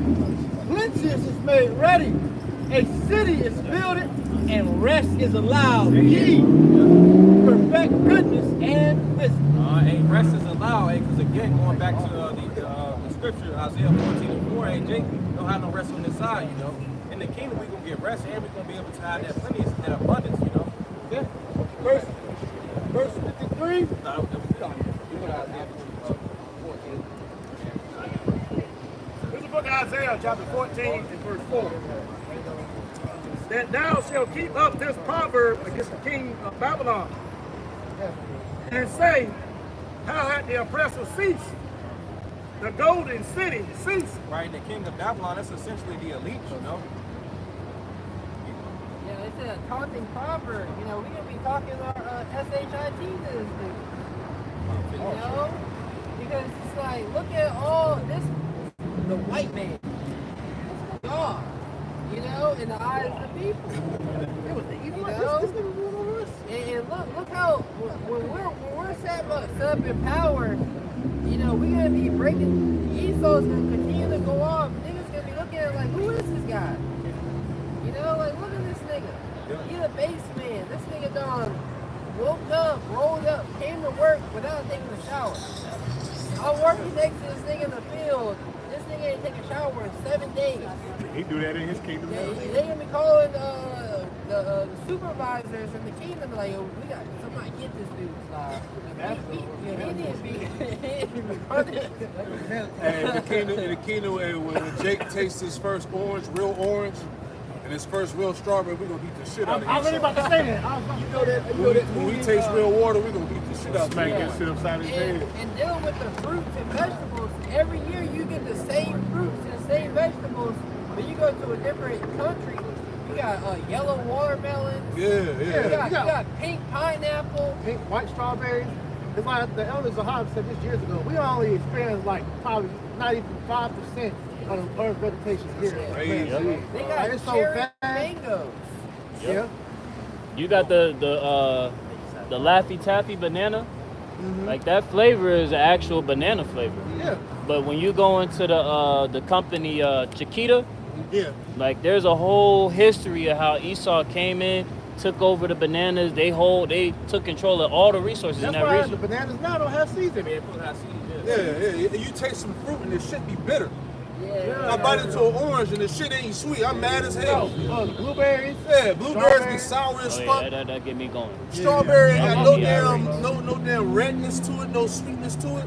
plenteous is made ready, a city is builded, and rest is allowed. Ye perfect goodness and wisdom. Hey, rest is allowed, hey, because again, going back to the scripture, Isaiah 14:4, hey, Jake, don't have no rest on this side, you know. In the kingdom, we're going to get rest, and we're going to be able to have that plenty, that abundance, you know. Yeah. Verse 53. Here's the book of Isaiah, chapter 14 and verse 4. That thou shalt keep up this proverb against the king of Babylon, and say, how hath the oppressor ceased? The golden city ceased. Right, the king of Babylon, that's essentially the elite, you know. Yeah, it's a taunting proverb. You know, we're going to be talking our SHIT to this dude. You know? Because it's like, look at all this, the white man. God. You know, in the eyes of the people. You know? And look how, when we're set up in power, you know, we're going to be breaking, Esau's going to continue to go off. Niggas going to be looking at it like, who is this guy? You know, like, look at this nigga. He's a base man. This nigga done woke up, rolled up, came to work without taking a shower. I'm working next to this nigga in the field. This nigga ain't taking a shower in 7 days. He do that in his kingdom. They gonna be calling the supervisors in the kingdom like, yo, we got somebody get this dude. He needs to be punished. And in the kingdom, when Jake tastes his first real orange, and his first real strawberry, we're gonna beat the shit out of him. I was really about to say that. You know that. When we taste real water, we're gonna beat the shit out of Smack him. that shit upside his head. And dealing with the fruits and vegetables, every year you get the same fruits and the same vegetables, but you go to a different country, you got yellow watermelons. Yeah. You got pink pineapple. Pink, white strawberries. It's like the elders of Hobbs said this years ago. We only experience like probably not even 5% of the earth vegetation here. Crazy. They got It's so cherry fast. mangoes. Yeah. You got the Laffy Taffy banana. Like that flavor is an actual banana flavor. Yeah. But when you go into the company Chiquita, Yeah. like there's a whole history of how Esau came in, took over the bananas. They took control of all the resources That's in that why region. the bananas now don't have seeds in it. Yeah. You taste some fruit and this shit be bitter. Yeah. I bite into an orange and the shit ain't sweet. I'm mad as hell. Blueberries. Yeah, blueberries be Strawberries. sour as Oh fuck. yeah, that get me going. Strawberry ain't got Yeah. no damn redness to it, no sweetness to it.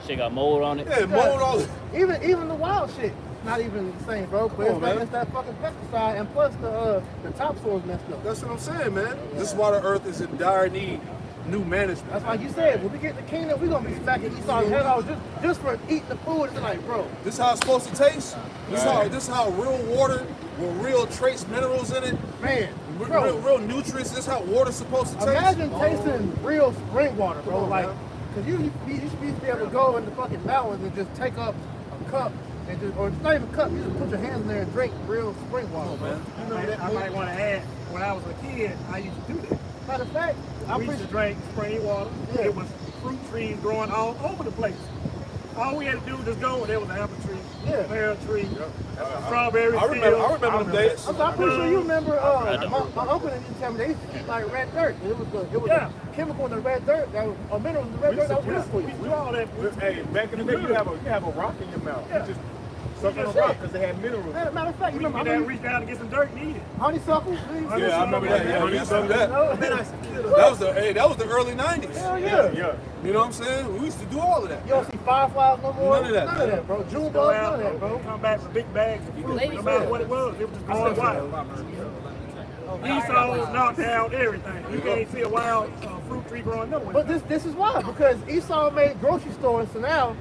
Shit got mold on it. Yeah, mold all it. Even the wild shit, not even the same, bro. But Come on, man. it's that fucking pesticide, and plus the topsoil's messed up. That's what I'm saying, man. This is why the earth is in dire need new management. That's like you said, when we get the kingdom, we're gonna be smacking Esau's head off just for eating the food. It's like, bro. This is how it's supposed to taste. This is how real water with real trace minerals in it, Man, bro. real nutrients. This is how water's supposed to taste. Imagine tasting real spring water, bro. Like, cause you used to be able to go in the fucking mountains and just take up a cup and just, or it's not even a cup. You just put your hands in there and drink real spring water, man. You know that I might want to add. When I was a kid, I used to do that. Matter of fact, We used to drink spring water. Yeah. It was fruit trees growing all over the place. All we had to do was just go, and there was an apple tree, Yeah. pear tree, strawberry I remember them days. I'm pretty sure you remember. My uncle used to tell me they used to eat like red dirt. It was Yeah. a chemical in the red dirt that was a mineral in the red dirt that was good for We you. do all that. Hey, back in the day, you have a rock in your mouth. Yeah. You just suck on a rock because they had minerals. Matter of fact, you We remember did that, reach down to get some dirt and eat it. honeysuckle? Yeah, I remember that. Yeah, I remember that. No, That was the early '90s. hell yeah. Yeah. You know what I'm saying? We used to do all of that. You don't see fireflies no more. None of that. None of that, bro. June Go bugs, out, none of that, bro. come back with big bags of fruit, no matter what it was. It was just growing wild. Esau knocked down everything. You can't see a wild fruit tree growing nowhere. But this is why, because Esau made grocery stores, so now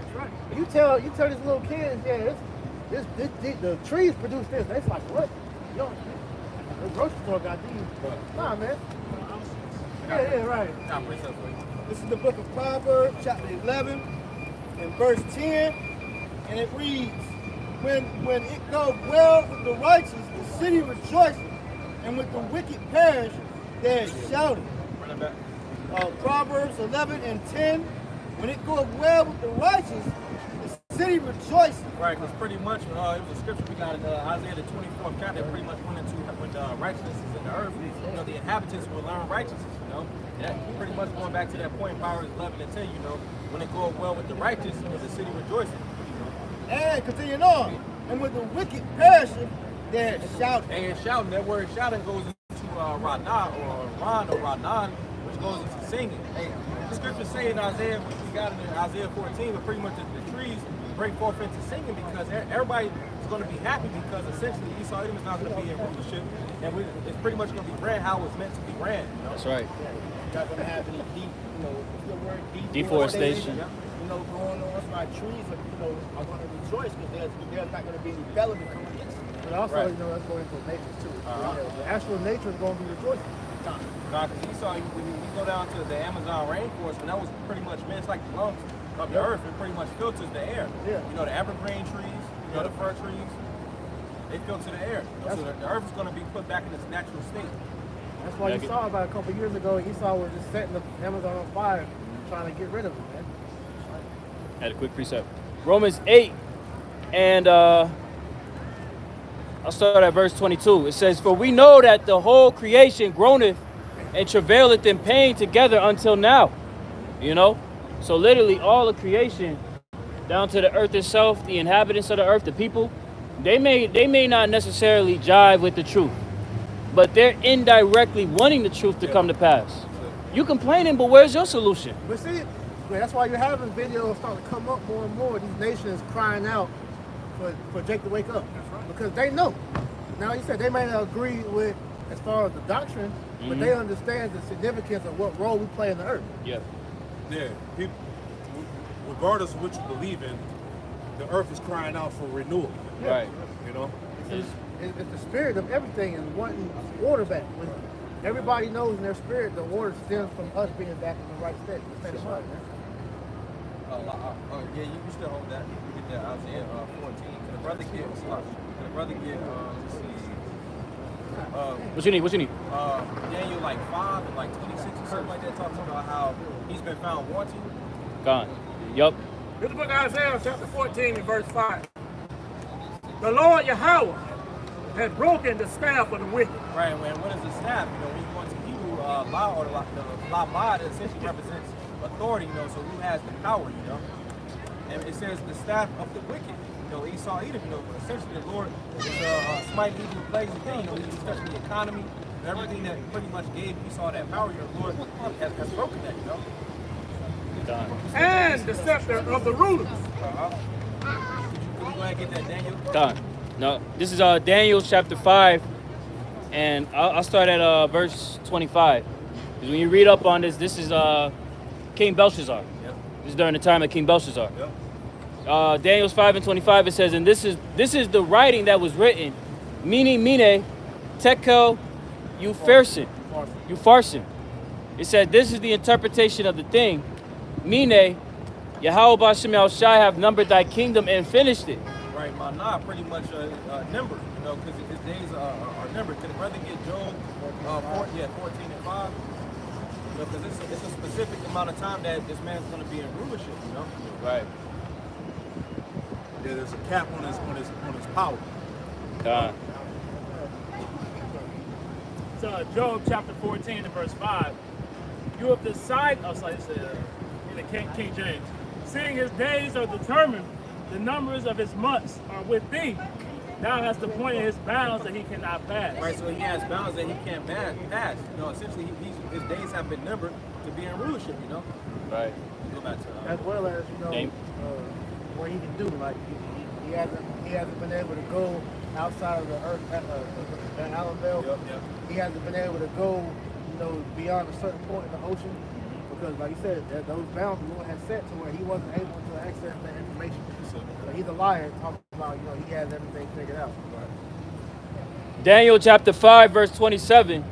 you tell these little kids, yeah, the trees produce this. They're like, what? Yo, the grocery store got these. Nah, man. Yeah, right. This is the book of Proverbs, chapter 11, and verse 10, and it reads, When it goes well with the righteous, the city rejoices, and with the wicked perish, there is shouting. Proverbs 11 and 10, when it goes well with the righteous, the city rejoices. Right, because pretty much it was a scripture we got in Isaiah the 24th chapter that pretty much went into when righteousness is in the earth. You know, the inhabitants will learn righteousness, you know. And that pretty much going back to that point, Proverbs 11 and 10, you know, when it goes well with the righteous, you know, the city rejoices. And continuing on, and with the wicked perishing, there is shouting. And shouting, that word shouting goes into Ranah or Ran or Ranan, which goes into singing. Hey, the scriptures say in Isaiah, which we got in Isaiah 14, but pretty much the trees break forth into singing because everybody is going to be happy because essentially Esau Edom is not going to be in rulership, and it's pretty much going to be ran how it's meant to be ran. You know? That's right. You're not going to have any what's the word? Deforestation. Going on. That's why trees are going to rejoice because there's not going to be any felon to come against them. But also, that's going into nature too. The actual nature is going to be rejoicing. Because Esau, when you go down to the Amazon rainforest, and that was pretty much, man, it's like the lungs of the earth. It pretty much filters the air. Yeah. You know, the evergreen trees, the fir trees, they filter the air. So the earth is going to be put back in its natural state. That's why you saw about a couple years ago, Esau was just setting the Amazon on fire, trying to get rid of it, man. Had a quick precept. Romans 8, and I'll start at verse 22. It says, "For we know that the whole creation groaneth and travaileth in pain together until now." You know? So literally all of creation, down to the earth itself, the inhabitants of the earth, the people, they may not necessarily jive with the truth, but they're indirectly wanting the truth to come to pass. You complaining, but where's your solution? But see, that's why you're having videos starting to come up more and more. These nations crying out for Jake to wake up. Because they know. Now, you said they may not agree with as far as the doctrine, but they understand the significance of what role we play in the earth. Yep. Yeah, people, regardless of what you believe in, the earth is crying out for renewal. Right. You know? It's the spirit of everything and wanting order back. When everybody knows in their spirit the order stems from us being back in the right state of mind, man. Yeah, you can still hold that. You get that Isaiah 14. Can the brother get, let's see. What you need? Daniel 5 and 26 or something like that, talks about how he's been found wanting. Gone. Yup. This is the book of Isaiah, chapter 14 and verse 5. The Lord Yahweh has broken the staff of the wicked. Right, and what is the staff? You know, when you go into Hebrew, law or the law essentially represents authority, you know, so who has the power, you know? And it says the staff of the wicked. You know, Esau Edom, you know, essentially the Lord is smiting evil plagues again, you know, he's touching the economy, and everything that pretty much gave Esau that power, you know, the Lord has broken that, you know? Done. And the scepter of the rulers. Can you go ahead and get that, Daniel? Done. No, this is Daniel chapter 5, and I'll start at verse 25. Because when you read up on this is King Belshazzar. Yep. This is during the time of King Belshazzar. Yep. Daniel 5:25 it says, and this is the writing that was written, meaning mine, tekel, Upharsin. It said, this is the interpretation of the thing. Mine, Yahweh B'Shem Shai have numbered thy kingdom and finished it. Right, Manah pretty much numbered, you know, because his days are numbered. Can the brother get Job 14 and 5? You know, because it's a specific amount of time that this man's going to be in rulership, you know? Right. Yeah, there's a cap on his power. So Job chapter 14 and verse 5. You have decided, King James, seeing his days are determined, the numbers of his months are with thee. Thou hast appointed his bounds that he cannot pass. Right, so he has bounds that he can't pass. You know, essentially his days have been numbered to be in rulership, you know? Right. Go back to As well as, you know, Name. what he can do. Like he hasn't been able to go outside of the earth, the Allenville. Yep. He hasn't been able to go, you know, beyond a certain point in the ocean. Because, like you said, those bounds the Lord had set to where he wasn't able to access that information. So he's a liar talking about, you know, he has everything figured out. Daniel chapter 5 verse 27,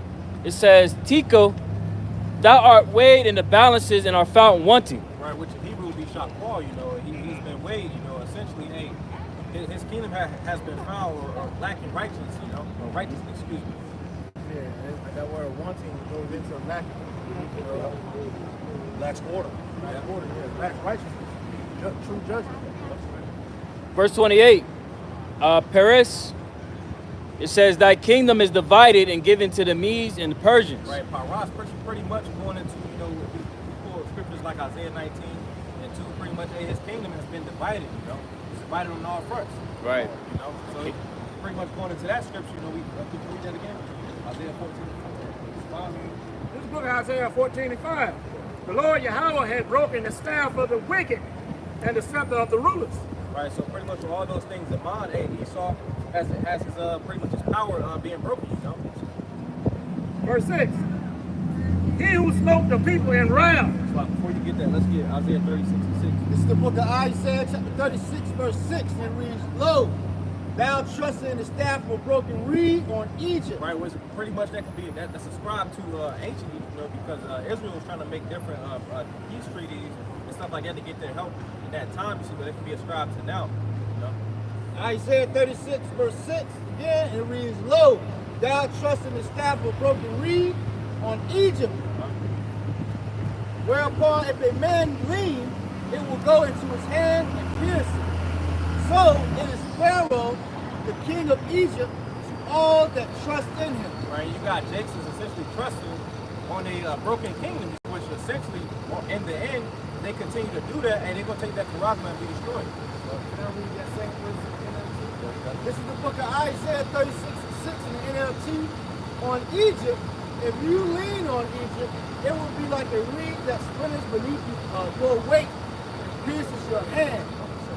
it says, Tico, thou art weighed in the balances and are found wanting. right, which in Hebrew would be Shakpal, you know, he's been weighed, you know, essentially, hey, his kingdom has been found or lacking righteousness, you know, or righteousness, excuse me. Yeah, and that word wanting goes into lacking. Lacks order. Lacks order, yeah. Lacks righteousness. True judgment. Verse 28, Paris, it says, thy kingdom is divided and given to the Medes and the Persians. Right, Paras pretty much going into, you know, we pull scriptures like Isaiah 19 and 2, pretty much, hey, his kingdom has been divided, you know. It's divided on all fronts. Right. You know, so pretty much going into that scripture, you know, could you read that again? Isaiah 14. This is the book of Isaiah 14 and 5. The Lord Yahweh had broken the staff of the wicked and the scepter of the rulers. Right, so pretty much with all those things in mind, hey, Esau has his pretty much his power being broken, you know. Verse 6. He who smote the people in wrath. So before you get that, let's get Isaiah 36 and 6. This is the book of Isaiah, chapter 36, verse 6, and it reads, Lo, thou trustest in the staff of a broken reed on Egypt. Right, which pretty much that could be that's ascribed to ancient Egypt, you know, because Israel was trying to make different peace treaties and stuff like that to get their help in that time, you see, but it can be ascribed to now, you know. Isaiah 36, verse 6, again, and it reads, Lo, thou trustest in the staff of a broken reed on Egypt. Whereupon, if a man lean, it will go into his hand and pierce it. So it is Pharaoh, the king of Egypt, to all that trust in him. Right, you got Jason's essentially trusting on a broken kingdom, which essentially, in the end, they continue to do that, and they're going to take that Karaka and be destroyed. Can I read that same verse in the NLT? This is the book of Isaiah 36 and 6 in the NLT. On Egypt, if you lean on Egypt, it will be like a reed that splinters beneath your weight and pierces your hand.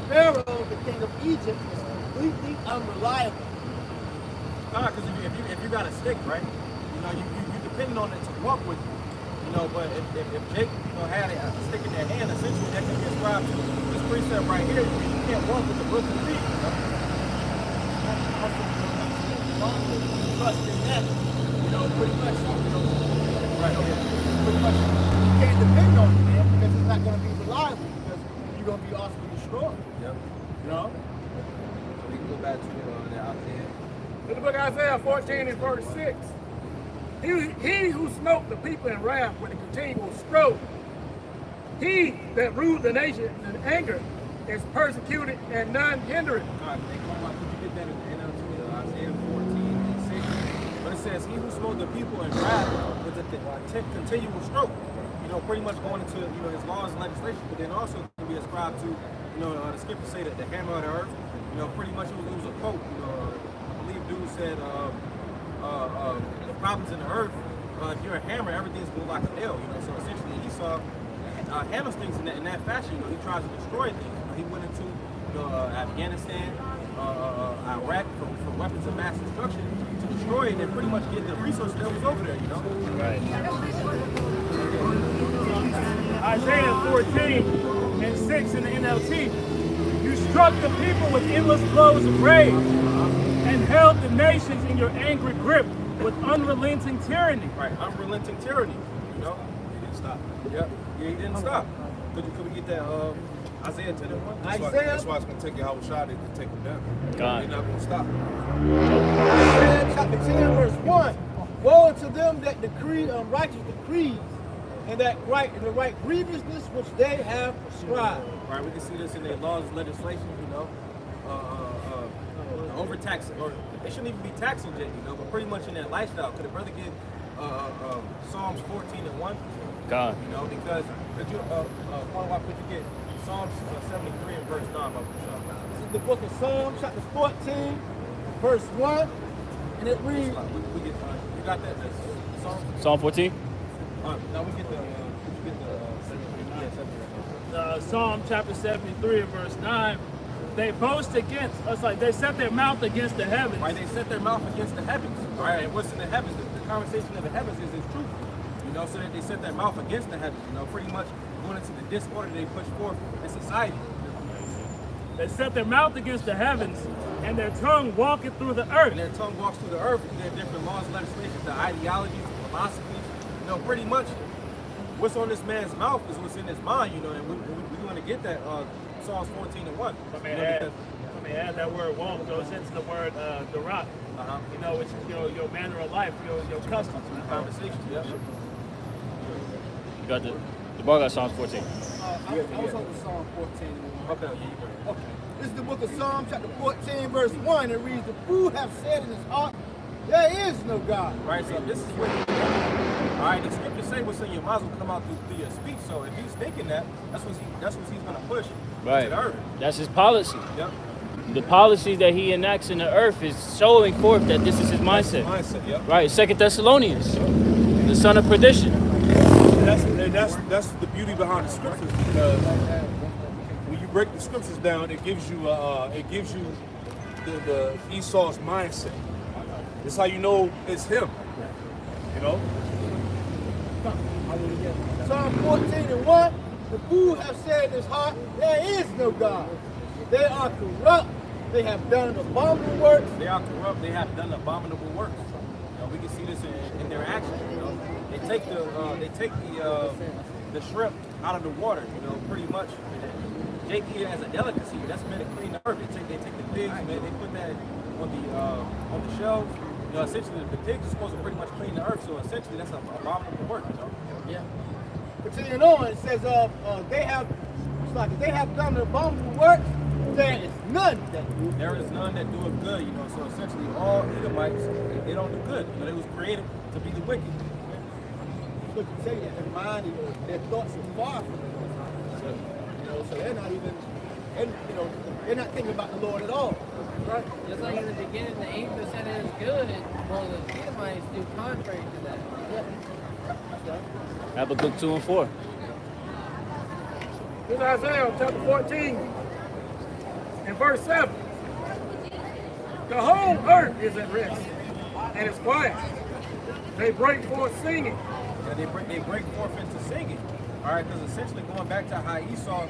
Pharaoh, the king of Egypt, is completely unreliable. Because if you got a stick, right, you know, you depending on it to walk with you. You know, but if Jake, you know, had a stick in their hand, essentially that can be ascribed to this precept right here. You can't walk with the broken reed, you know. Trust in that. You know, pretty much, you know, right, pretty much, you can't depend on it, man, because it's not going to be reliable, because you're going to be also destroyed. Yep. You know? So we can go back to the Isaiah. In the book of Isaiah 14 and verse 6. He who smote the people in wrath with a continual stroke, he that ruled the nation in anger, is persecuted and none hindered. All right, could you get that in the NLT, Isaiah 14 and 6? But it says, he who smote the people in wrath with a continual stroke. You know, pretty much going into, you know, his laws and legislation, but then also can be ascribed to, you know, the scriptures say that the hammer of the earth, you know, pretty much it was a quote. You know, I believe dude said, the problems in the earth, if you're a hammer, everything's going like a nail, you know. So essentially Esau handles things in that fashion. You know, he tries to destroy things. You know, he went into Afghanistan, Iraq for weapons of mass destruction to destroy it and pretty much get the resources that was over there, you know. Right. Isaiah 14:6 in the NLT. You struck the people with endless blows of rage and held the nations in your angry grip with unrelenting tyranny. Right, unrelenting tyranny. You know, he didn't stop. Yep, yeah, he didn't stop. Could we get that Isaiah 10:1? That's why it's going to take you how shot it to take them down. God. They're not going to stop. Isaiah chapter 10, verse 1. Woe to them that decree unrighteous decrees, and the right grievousness which they have prescribed. Right, we can see this in their laws and legislation, you know. Overtaxing, or they shouldn't even be taxing yet, you know, but pretty much in their lifestyle. Could a brother get Psalms 14:1? God. You know, because could you, could you get Psalms 73 and verse 9? This is the book of Psalms, chapter 14, verse 1, and it reads. We get, you got that? Psalm? Psalm 14? Now we get the. Psalm chapter 73 and verse 9. They boast against us, like they set their mouth against the heavens. Right, they set their mouth against the heavens. Right, and what's in the heavens? The conversation of the heavens is truth. You know, so that they set their mouth against the heavens. You know, pretty much going into the disorder they push forth in society. They set their mouth against the heavens, and their tongue walketh through the earth. And their tongue walks through the earth. Their different laws, legislations, the ideologies, the philosophies. You know, pretty much what's on this man's mouth is what's in his mind. You know, and we want to get that. Psalms 14:1. Let me add that word walk goes into the word darak, you know, which is your manner of life, your customs, conversation. Yep. You got the bar got Psalms 14. I was on the Psalm 14. Okay. This is the book of Psalm, chapter 14, verse 1. It reads, the fool have said in his heart, there is no God. Right, so this is what all right, the scriptures say what's in your mouth will come out through your speech. So if he's thinking that, that's what he's going to push Right. to the earth. That's his policy. Yep. The policies that he enacts in the earth is showing forth that this is his mindset. Yep. Right, 2 Thessalonians, the son of perdition. And that's the beauty behind the scriptures, because when you break the scriptures down, it gives you the Esau's mindset. It's how you know it's him. You know. Psalm 14:1. The fool have said in his heart, there is no God. They are corrupt. They have done abominable works. They are corrupt. They have done abominable works. You know, we can see this in their actions. You know, they take the shrimp out of the water. You know, pretty much. They eat it as a delicacy. That's meant to clean the earth. They take the pigs and they put that on the shelves. You know, essentially the pigs are supposed to pretty much clean the earth. So essentially, that's an abominable work. You know? Yeah. Continuing on, it says they have done the abominable works. There is none that do. There is none that do it good, you know. So essentially, all Edomites, they don't do good. You know, they was created to be the wicked. Look, you say that their mind, their thoughts are far from the Lord. So they're not even, they're not thinking about the Lord at all. Right? Just like in the beginning, the angels said it is good. Well, the Edomites do contrary to that. Habakkuk 2 and 4. This is Isaiah chapter 14 and verse 7. The whole earth is at rest and it's quiet. They break forth singing. Yeah, they break forth into singing. All right, because essentially going back to how Esau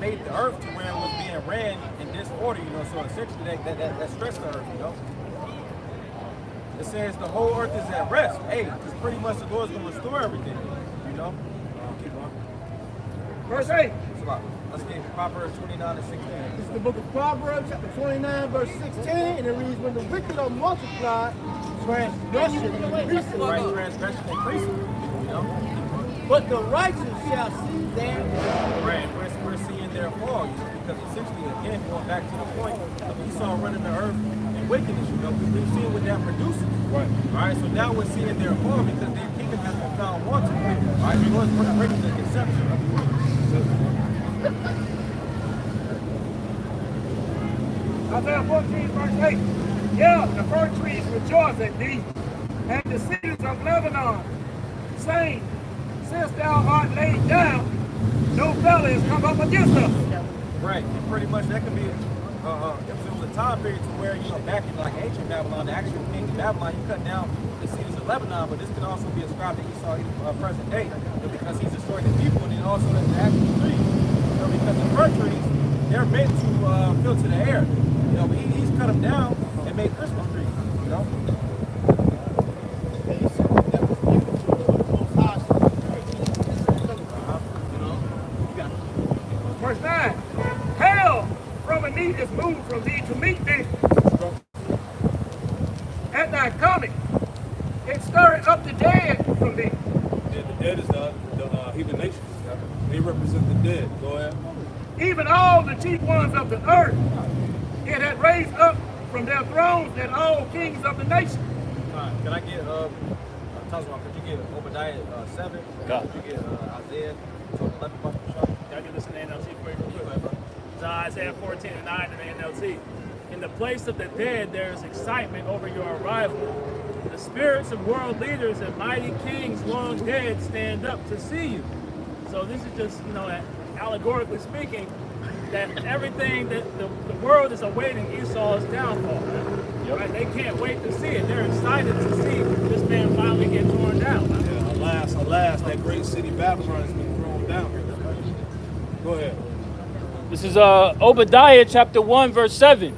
made the earth to where it was being ran in disorder, you know. So essentially that stressed the earth, you know. It says the whole earth is at rest. Hey, because pretty much the Lord's going to restore everything, you know. Keep going. Verse 8. Let's get Proverbs 29 and 16. This is the book of Proverbs, chapter 29, verse 16, and it reads, when the wicked are multiplied, transgression increases. Right, transgression increases, you know. But the righteous shall see their Right, we're seeing their fall, you know, because essentially, again, going back to the point of Esau running the earth and wickedness, you know, we've seen what that produces. Right. All right, so now we're seeing their fall because their kingdom has been found wanting. All right, the Lord's breaking the conception. Isaiah 14 verse 8. Yeah, the fir trees rejoice at thee, and the cedars of Lebanon, saying, since thou art laid down, no fellow has come up against us. Right, and pretty much that could be, it was a time period to where, you know, back in like ancient Babylon, the actual king of Babylon, you cut down the cedars of Lebanon, but this can also be ascribed to Esau present day, because he's destroying the people, and then also the actual trees. Because the fir trees, they're meant to filter the air. But he's cut them down and made Christmas trees. Verse 9. Hell from beneath is moved from thee to meet thee. At thy coming, it stirreth up the dead from thee. Yeah, the dead is the heathen nations. They represent the dead. Go ahead. Even all the chief ones of the earth, it had raised up from their thrones and all kings of the nation. Can I get, could you get Obadiah 7? God. Could you get Isaiah 11? Can I get this in the NLT for you real quick? It's Isaiah 14 and 9 in the NLT. In the place of the dead, there is excitement over your arrival. The spirits of world leaders and mighty kings long dead stand up to see you. So this is just, allegorically speaking, that everything that the world is awaiting Esau's downfall. Right? They can't wait to see it. They're excited to see this man finally get torn down. Yeah, alas, that great city Babylon has been thrown down. Go ahead. This is Obadiah chapter 1, verse 7.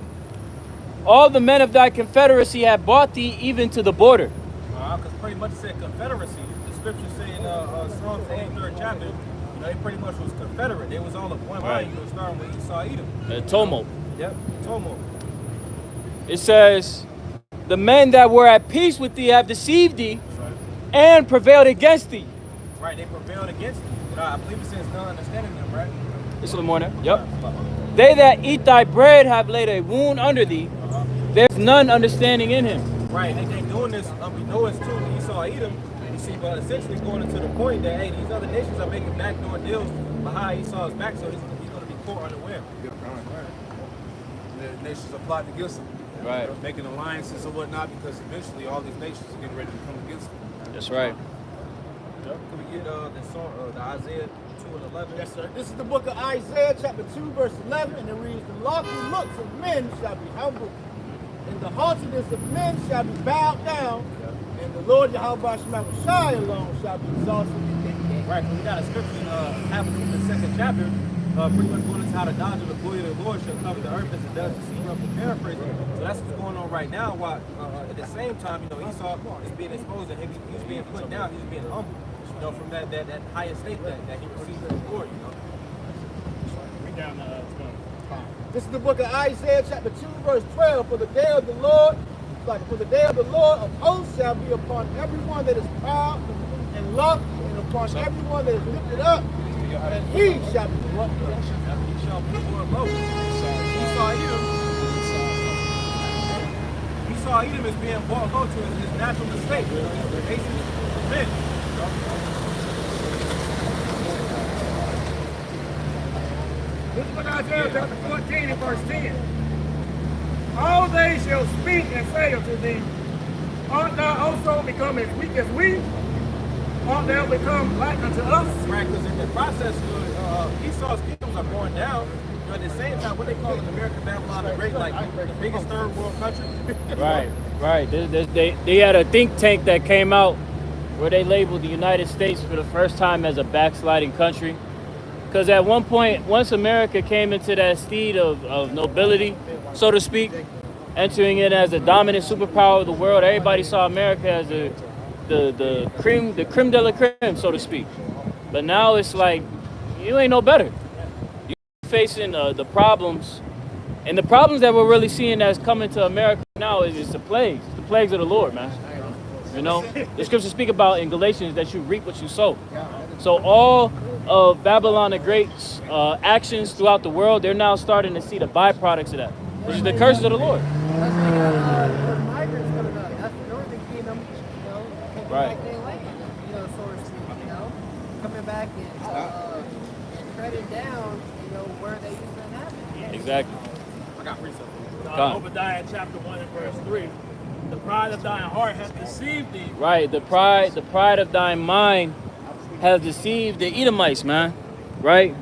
All the men of thy confederacy have bought thee even to the border. Because pretty much it said confederacy. The scriptures say in Psalms 83rd chapter, they pretty much was confederate. They was all of one line. You know, starting with Esau, Edom. Tomo. Yep, Tomo. It says, the men that were at peace with thee have deceived thee and prevailed against thee. Right, they prevailed against thee. I believe it says none understanding them, right? This is the morning. Yep. They that eat thy bread have laid a wound under thee. There's none understanding in him. Right, they doing this unbeknownst to Esau, Edom. You see, but essentially going into the point that, hey, these other nations are making backdoor deals behind Esau's back, so he's going to be caught unaware. The nations are plotting against him. Right. Making alliances or whatnot, because eventually all these nations are getting ready to come against him. That's right. Can we get the Isaiah 2 and 11? Yes, sir. This is the book of Isaiah, chapter 2, verse 11, and it reads, the lofty looks of men shall be humbled, and the haughtiness of men shall be bowed down, and the Lord Yahweh Shai alone shall be exalted. Right, because we got a scripture in Habakkuk, the 2nd chapter, pretty much going into how the knowledge of the glory of the Lord shall cover the earth as it does the sea, roughly paraphrasing. So that's what's going on right now, while at the same time, Esau is being exposed and he's being put down, he's being humbled, from that higher state that he received from the Lord, Read down This is the book of Isaiah, chapter 2, verse 12. For the day of the Lord of hosts shall be upon everyone that is proud and lofty, and upon everyone that is lifted up, and he shall be brought low. He shall be brought low. Esau Edom is being brought low to his natural estate. Basically, men. This is what Isaiah chapter 14 and verse 10. All they shall speak and say unto thee, art thou also become as weak as we? Art thou become like unto us? Right, because in the process, Esau's kingdoms are going down. But at the same time, what they call it, America, Babylon, the great, like the biggest third world country. Right. They had a think tank that came out where they labeled the United States for the first time as a backsliding country. Because at one point, once America came into that steed of nobility, so to speak, entering it as a dominant superpower of the world, everybody saw America as the creme de la creme, so to speak. But now it's like, you ain't no better. You're facing the problems. And the problems that we're really seeing that's coming to America now is the plagues of the Lord, man. The scriptures speak about in Galatians that you reap what you sow. So all of Babylon the Great's actions throughout the world, they're now starting to see the byproducts of that, which is the curses of the Lord. That's migrants coming up. That's the northern kingdom, taking Right. back their land, so to speak, coming back and treading down, where they used to have it. Exactly. I got precept. Obadiah chapter 1 and verse 3. The pride of thine heart hath deceived thee. Right. The pride of thine mind has deceived the Edomites, man. Right?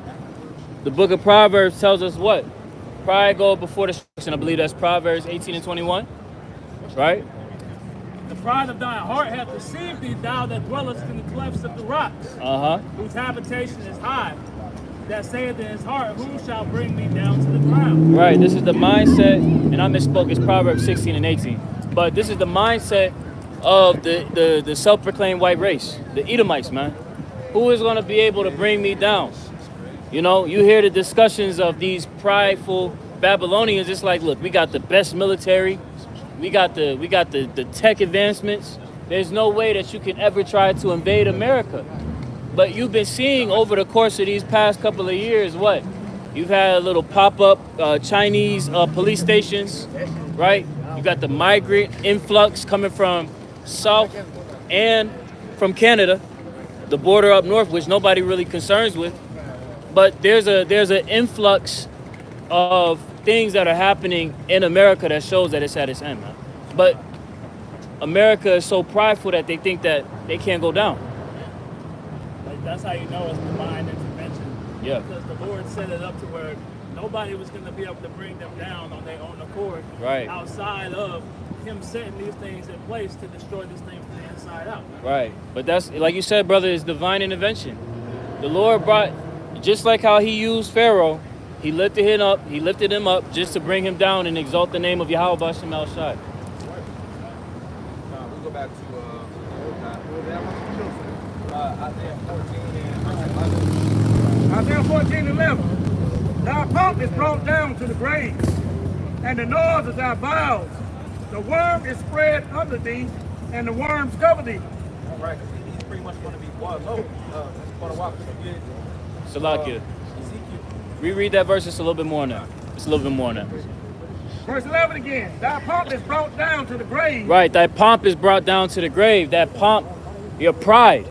The book of Proverbs tells us what? Pride go before destruction. I believe that's Proverbs 18 and 21. Right? The pride of thine heart hath deceived thee, thou that dwellest in the clefts of the rocks, whose habitation is high, that saith in his heart, who shall bring me down to the ground? Right, this is the mindset, and I misspoke, it's Proverbs 16 and 18. But this is the mindset of the self-proclaimed white race, the Edomites, man. Who is going to be able to bring me down? You know, you hear the discussions of these prideful Babylonians. It's like, look, we got the best military. We got the tech advancements. There's no way that you can ever try to invade America. But you've been seeing over the course of these past couple of years, what? You've had a little pop-up Chinese police stations, right? You got the migrant influx coming from South and from Canada, the border up north, which nobody really concerns with. But there's an influx of things that are happening in America that shows that it's at its end, man. But America is so prideful that they think that they can't go down. Like, that's how you know it's divine intervention. Yeah. Because the Lord set it up to where nobody was going to be able to bring them down on their own accord. Right. Outside of him setting these things in place to destroy this thing from the inside out. Right. But that's, like you said, brother, it's divine intervention. The Lord brought, just like how he used Pharaoh, he lifted him up just to bring him down and exalt the name of Yahweh Bashem El Shai. We'll go back to Isaiah 14 and Isaiah 14:11. Thy pomp is brought down to the grave, and the noise of thy bowels. The worm is spread under thee, and the worms cover thee. All right, he's pretty much going to be boiled low. Going to walk through the Salakia. Ezekiel. Reread that verse just a little bit more now. Just a little bit more now. Verse 11 again. Thy pomp is brought down to the grave. Right, thy pomp is brought down to the grave. That pomp, your pride,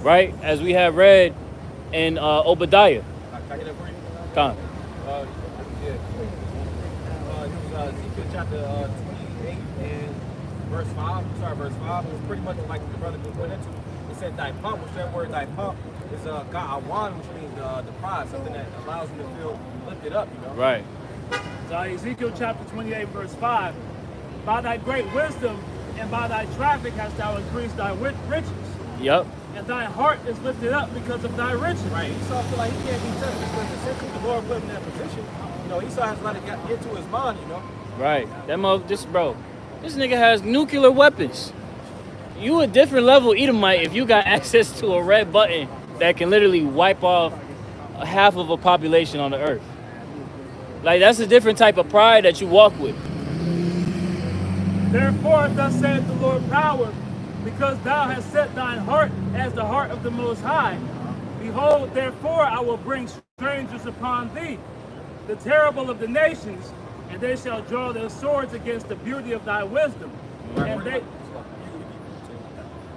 right? As we have read in Obadiah. Can I get that for you? Come. Ezekiel chapter 28 and verse 5. Verse 5. It was pretty much like the brother went into. It said thy pomp, which that word thy pomp is ga'awan, which means the pride, something that allows you to feel lifted up, you know? Right. So Ezekiel chapter 28 verse 5. By thy great wisdom and by thy traffic hast thou increased thy riches. Yep. And thy heart is lifted up because of thy riches. Right. Esau feel like he can't be touched because essentially the Lord put him in that position. You know, Esau has let it get into his mind, you know? Right. This nigga has nuclear weapons. You a different level Edomite if you got access to a red button that can literally wipe off half of a population on the earth. Like, that's a different type of pride that you walk with. Therefore, thus saith the Lord power, because thou hast set thine heart as the heart of the Most High. Behold, therefore I will bring strangers upon thee, the terrible of the nations, and they shall draw their swords against the beauty of thy wisdom, and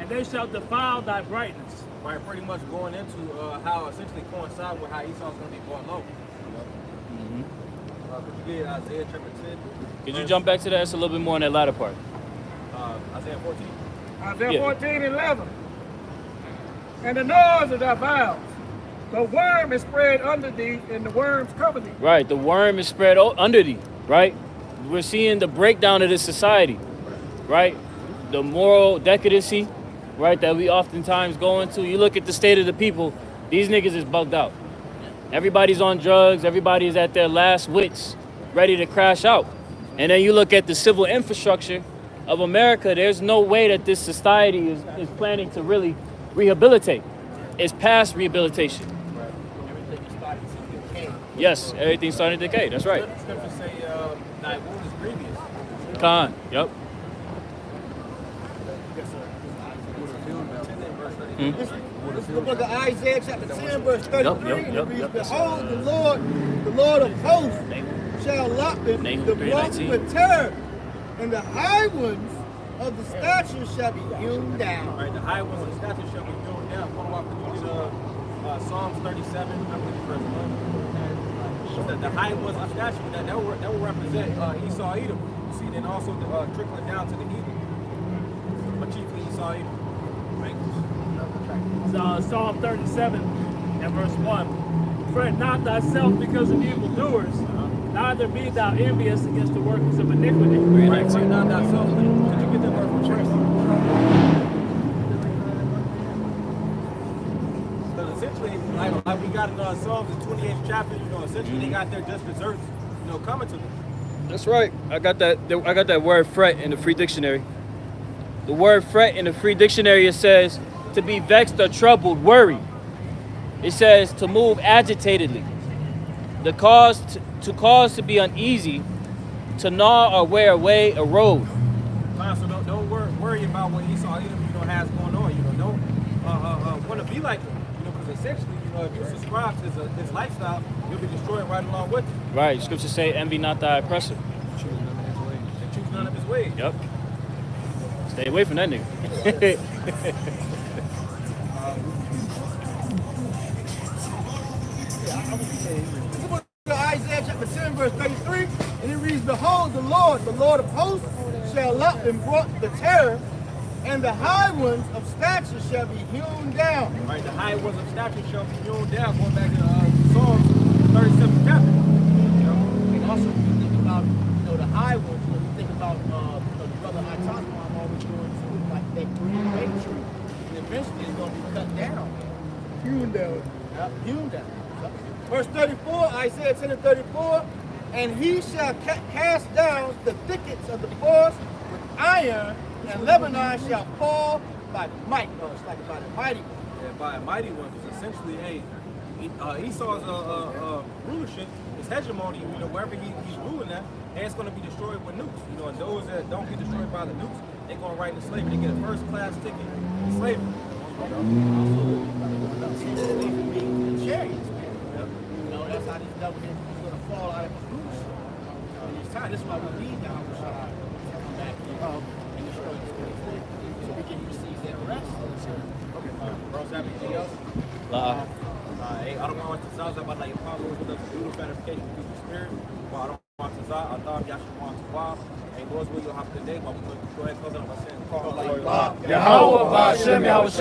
they shall defile thy brightness. Right, pretty much going into how essentially coincide with how Esau's going to be going low. Could you get Isaiah chapter 10? Could you jump back to that? It's a little bit more in that latter part. Isaiah 14. Isaiah 14:11. And the noise of thy bowels. The worm is spread under thee, and the worms cover thee. Right, the worm is spread under thee, right? We're seeing the breakdown of this society, right? The moral decadency, right, that we oftentimes go into. You look at the state of the people, these niggas is bugged out. Everybody's on drugs, everybody's at their last wits, ready to crash out. And then you look at the civil infrastructure of America, there's no way that this society is planning to really rehabilitate. It's past rehabilitation. Everything is starting to decay. Yes, everything's starting to decay, that's right. Scripture say, thy wound is grievous. Khan, yep. This is the book of Isaiah chapter 10 verse 33. And it reads, behold, the Lord of hosts shall lock them, the bronze with terror, and the high ones of the statue shall be hewn down. Right, the high ones of the statue shall be hewn down. Follow up with Psalms 37, I believe verse 1. The high ones of the statue, that will represent Esau Edom. You see, then also trickling down to the Edom. But chiefly Esau Edom. Psalm 37 and verse 1. Fret not thyself because of evildoers, neither be thou envious against the workers of iniquity. Right, fret not thyself. Could you get that word from Because essentially, like we got in Psalms, the 28th chapter, essentially they got their just desserts, coming to them. That's right. I got that word fret in the free dictionary. The word fret in the free dictionary, it says to be vexed or troubled, worried. It says to move agitatedly. The cause to be uneasy, to gnaw or wear away a road. So don't worry about what Esau has going on. Don't want to be like him. Because essentially, if you subscribe to his lifestyle, you'll be destroyed right along with him. Right. Scriptures say, "Envy not thy oppressor." Choose none of his ways. Yep. Stay away from that nigga. Isaiah chapter 7, verse 33, and it reads, Behold, the Lord of hosts, shall up and brought the terror, and the high ones of stature shall be hewn down. Right, the high ones of stature shall be hewn down, going back to Psalms 37th chapter. And also, when you think about, the high ones, when you think about, the brother I talked about, I'm always going through, like that green bay tree, and eventually it's going to be cut down. Hewn down. Yep, hewn down. Verse 34, Isaiah 10 and 34, and he shall cast down the thickets of the forest with iron, and Lebanon shall fall by might. No, it's like by the mighty one. Yeah, by a mighty one, because essentially, Esau's rulership, his hegemony, wherever he's ruling at, and it's going to be destroyed with nukes. And those that don't get destroyed by the nukes, they're going right into slavery. They get a first-class ticket to slavery. Chariots. That's how this devil is going to fall out of his roots. It's time. This is why we need now to come back and destroy this thing so we can receive that rest. Okay. Bros, have anything else? I don't want to talk about like apostles with us to do verification through the spirit. But I don't want to talk. I thought y'all should want to walk. Hey, Lord's will, you'll have a good day. But we're going to go ahead and close out by saying, call like God. Yahweh, Hashem, Yahweh.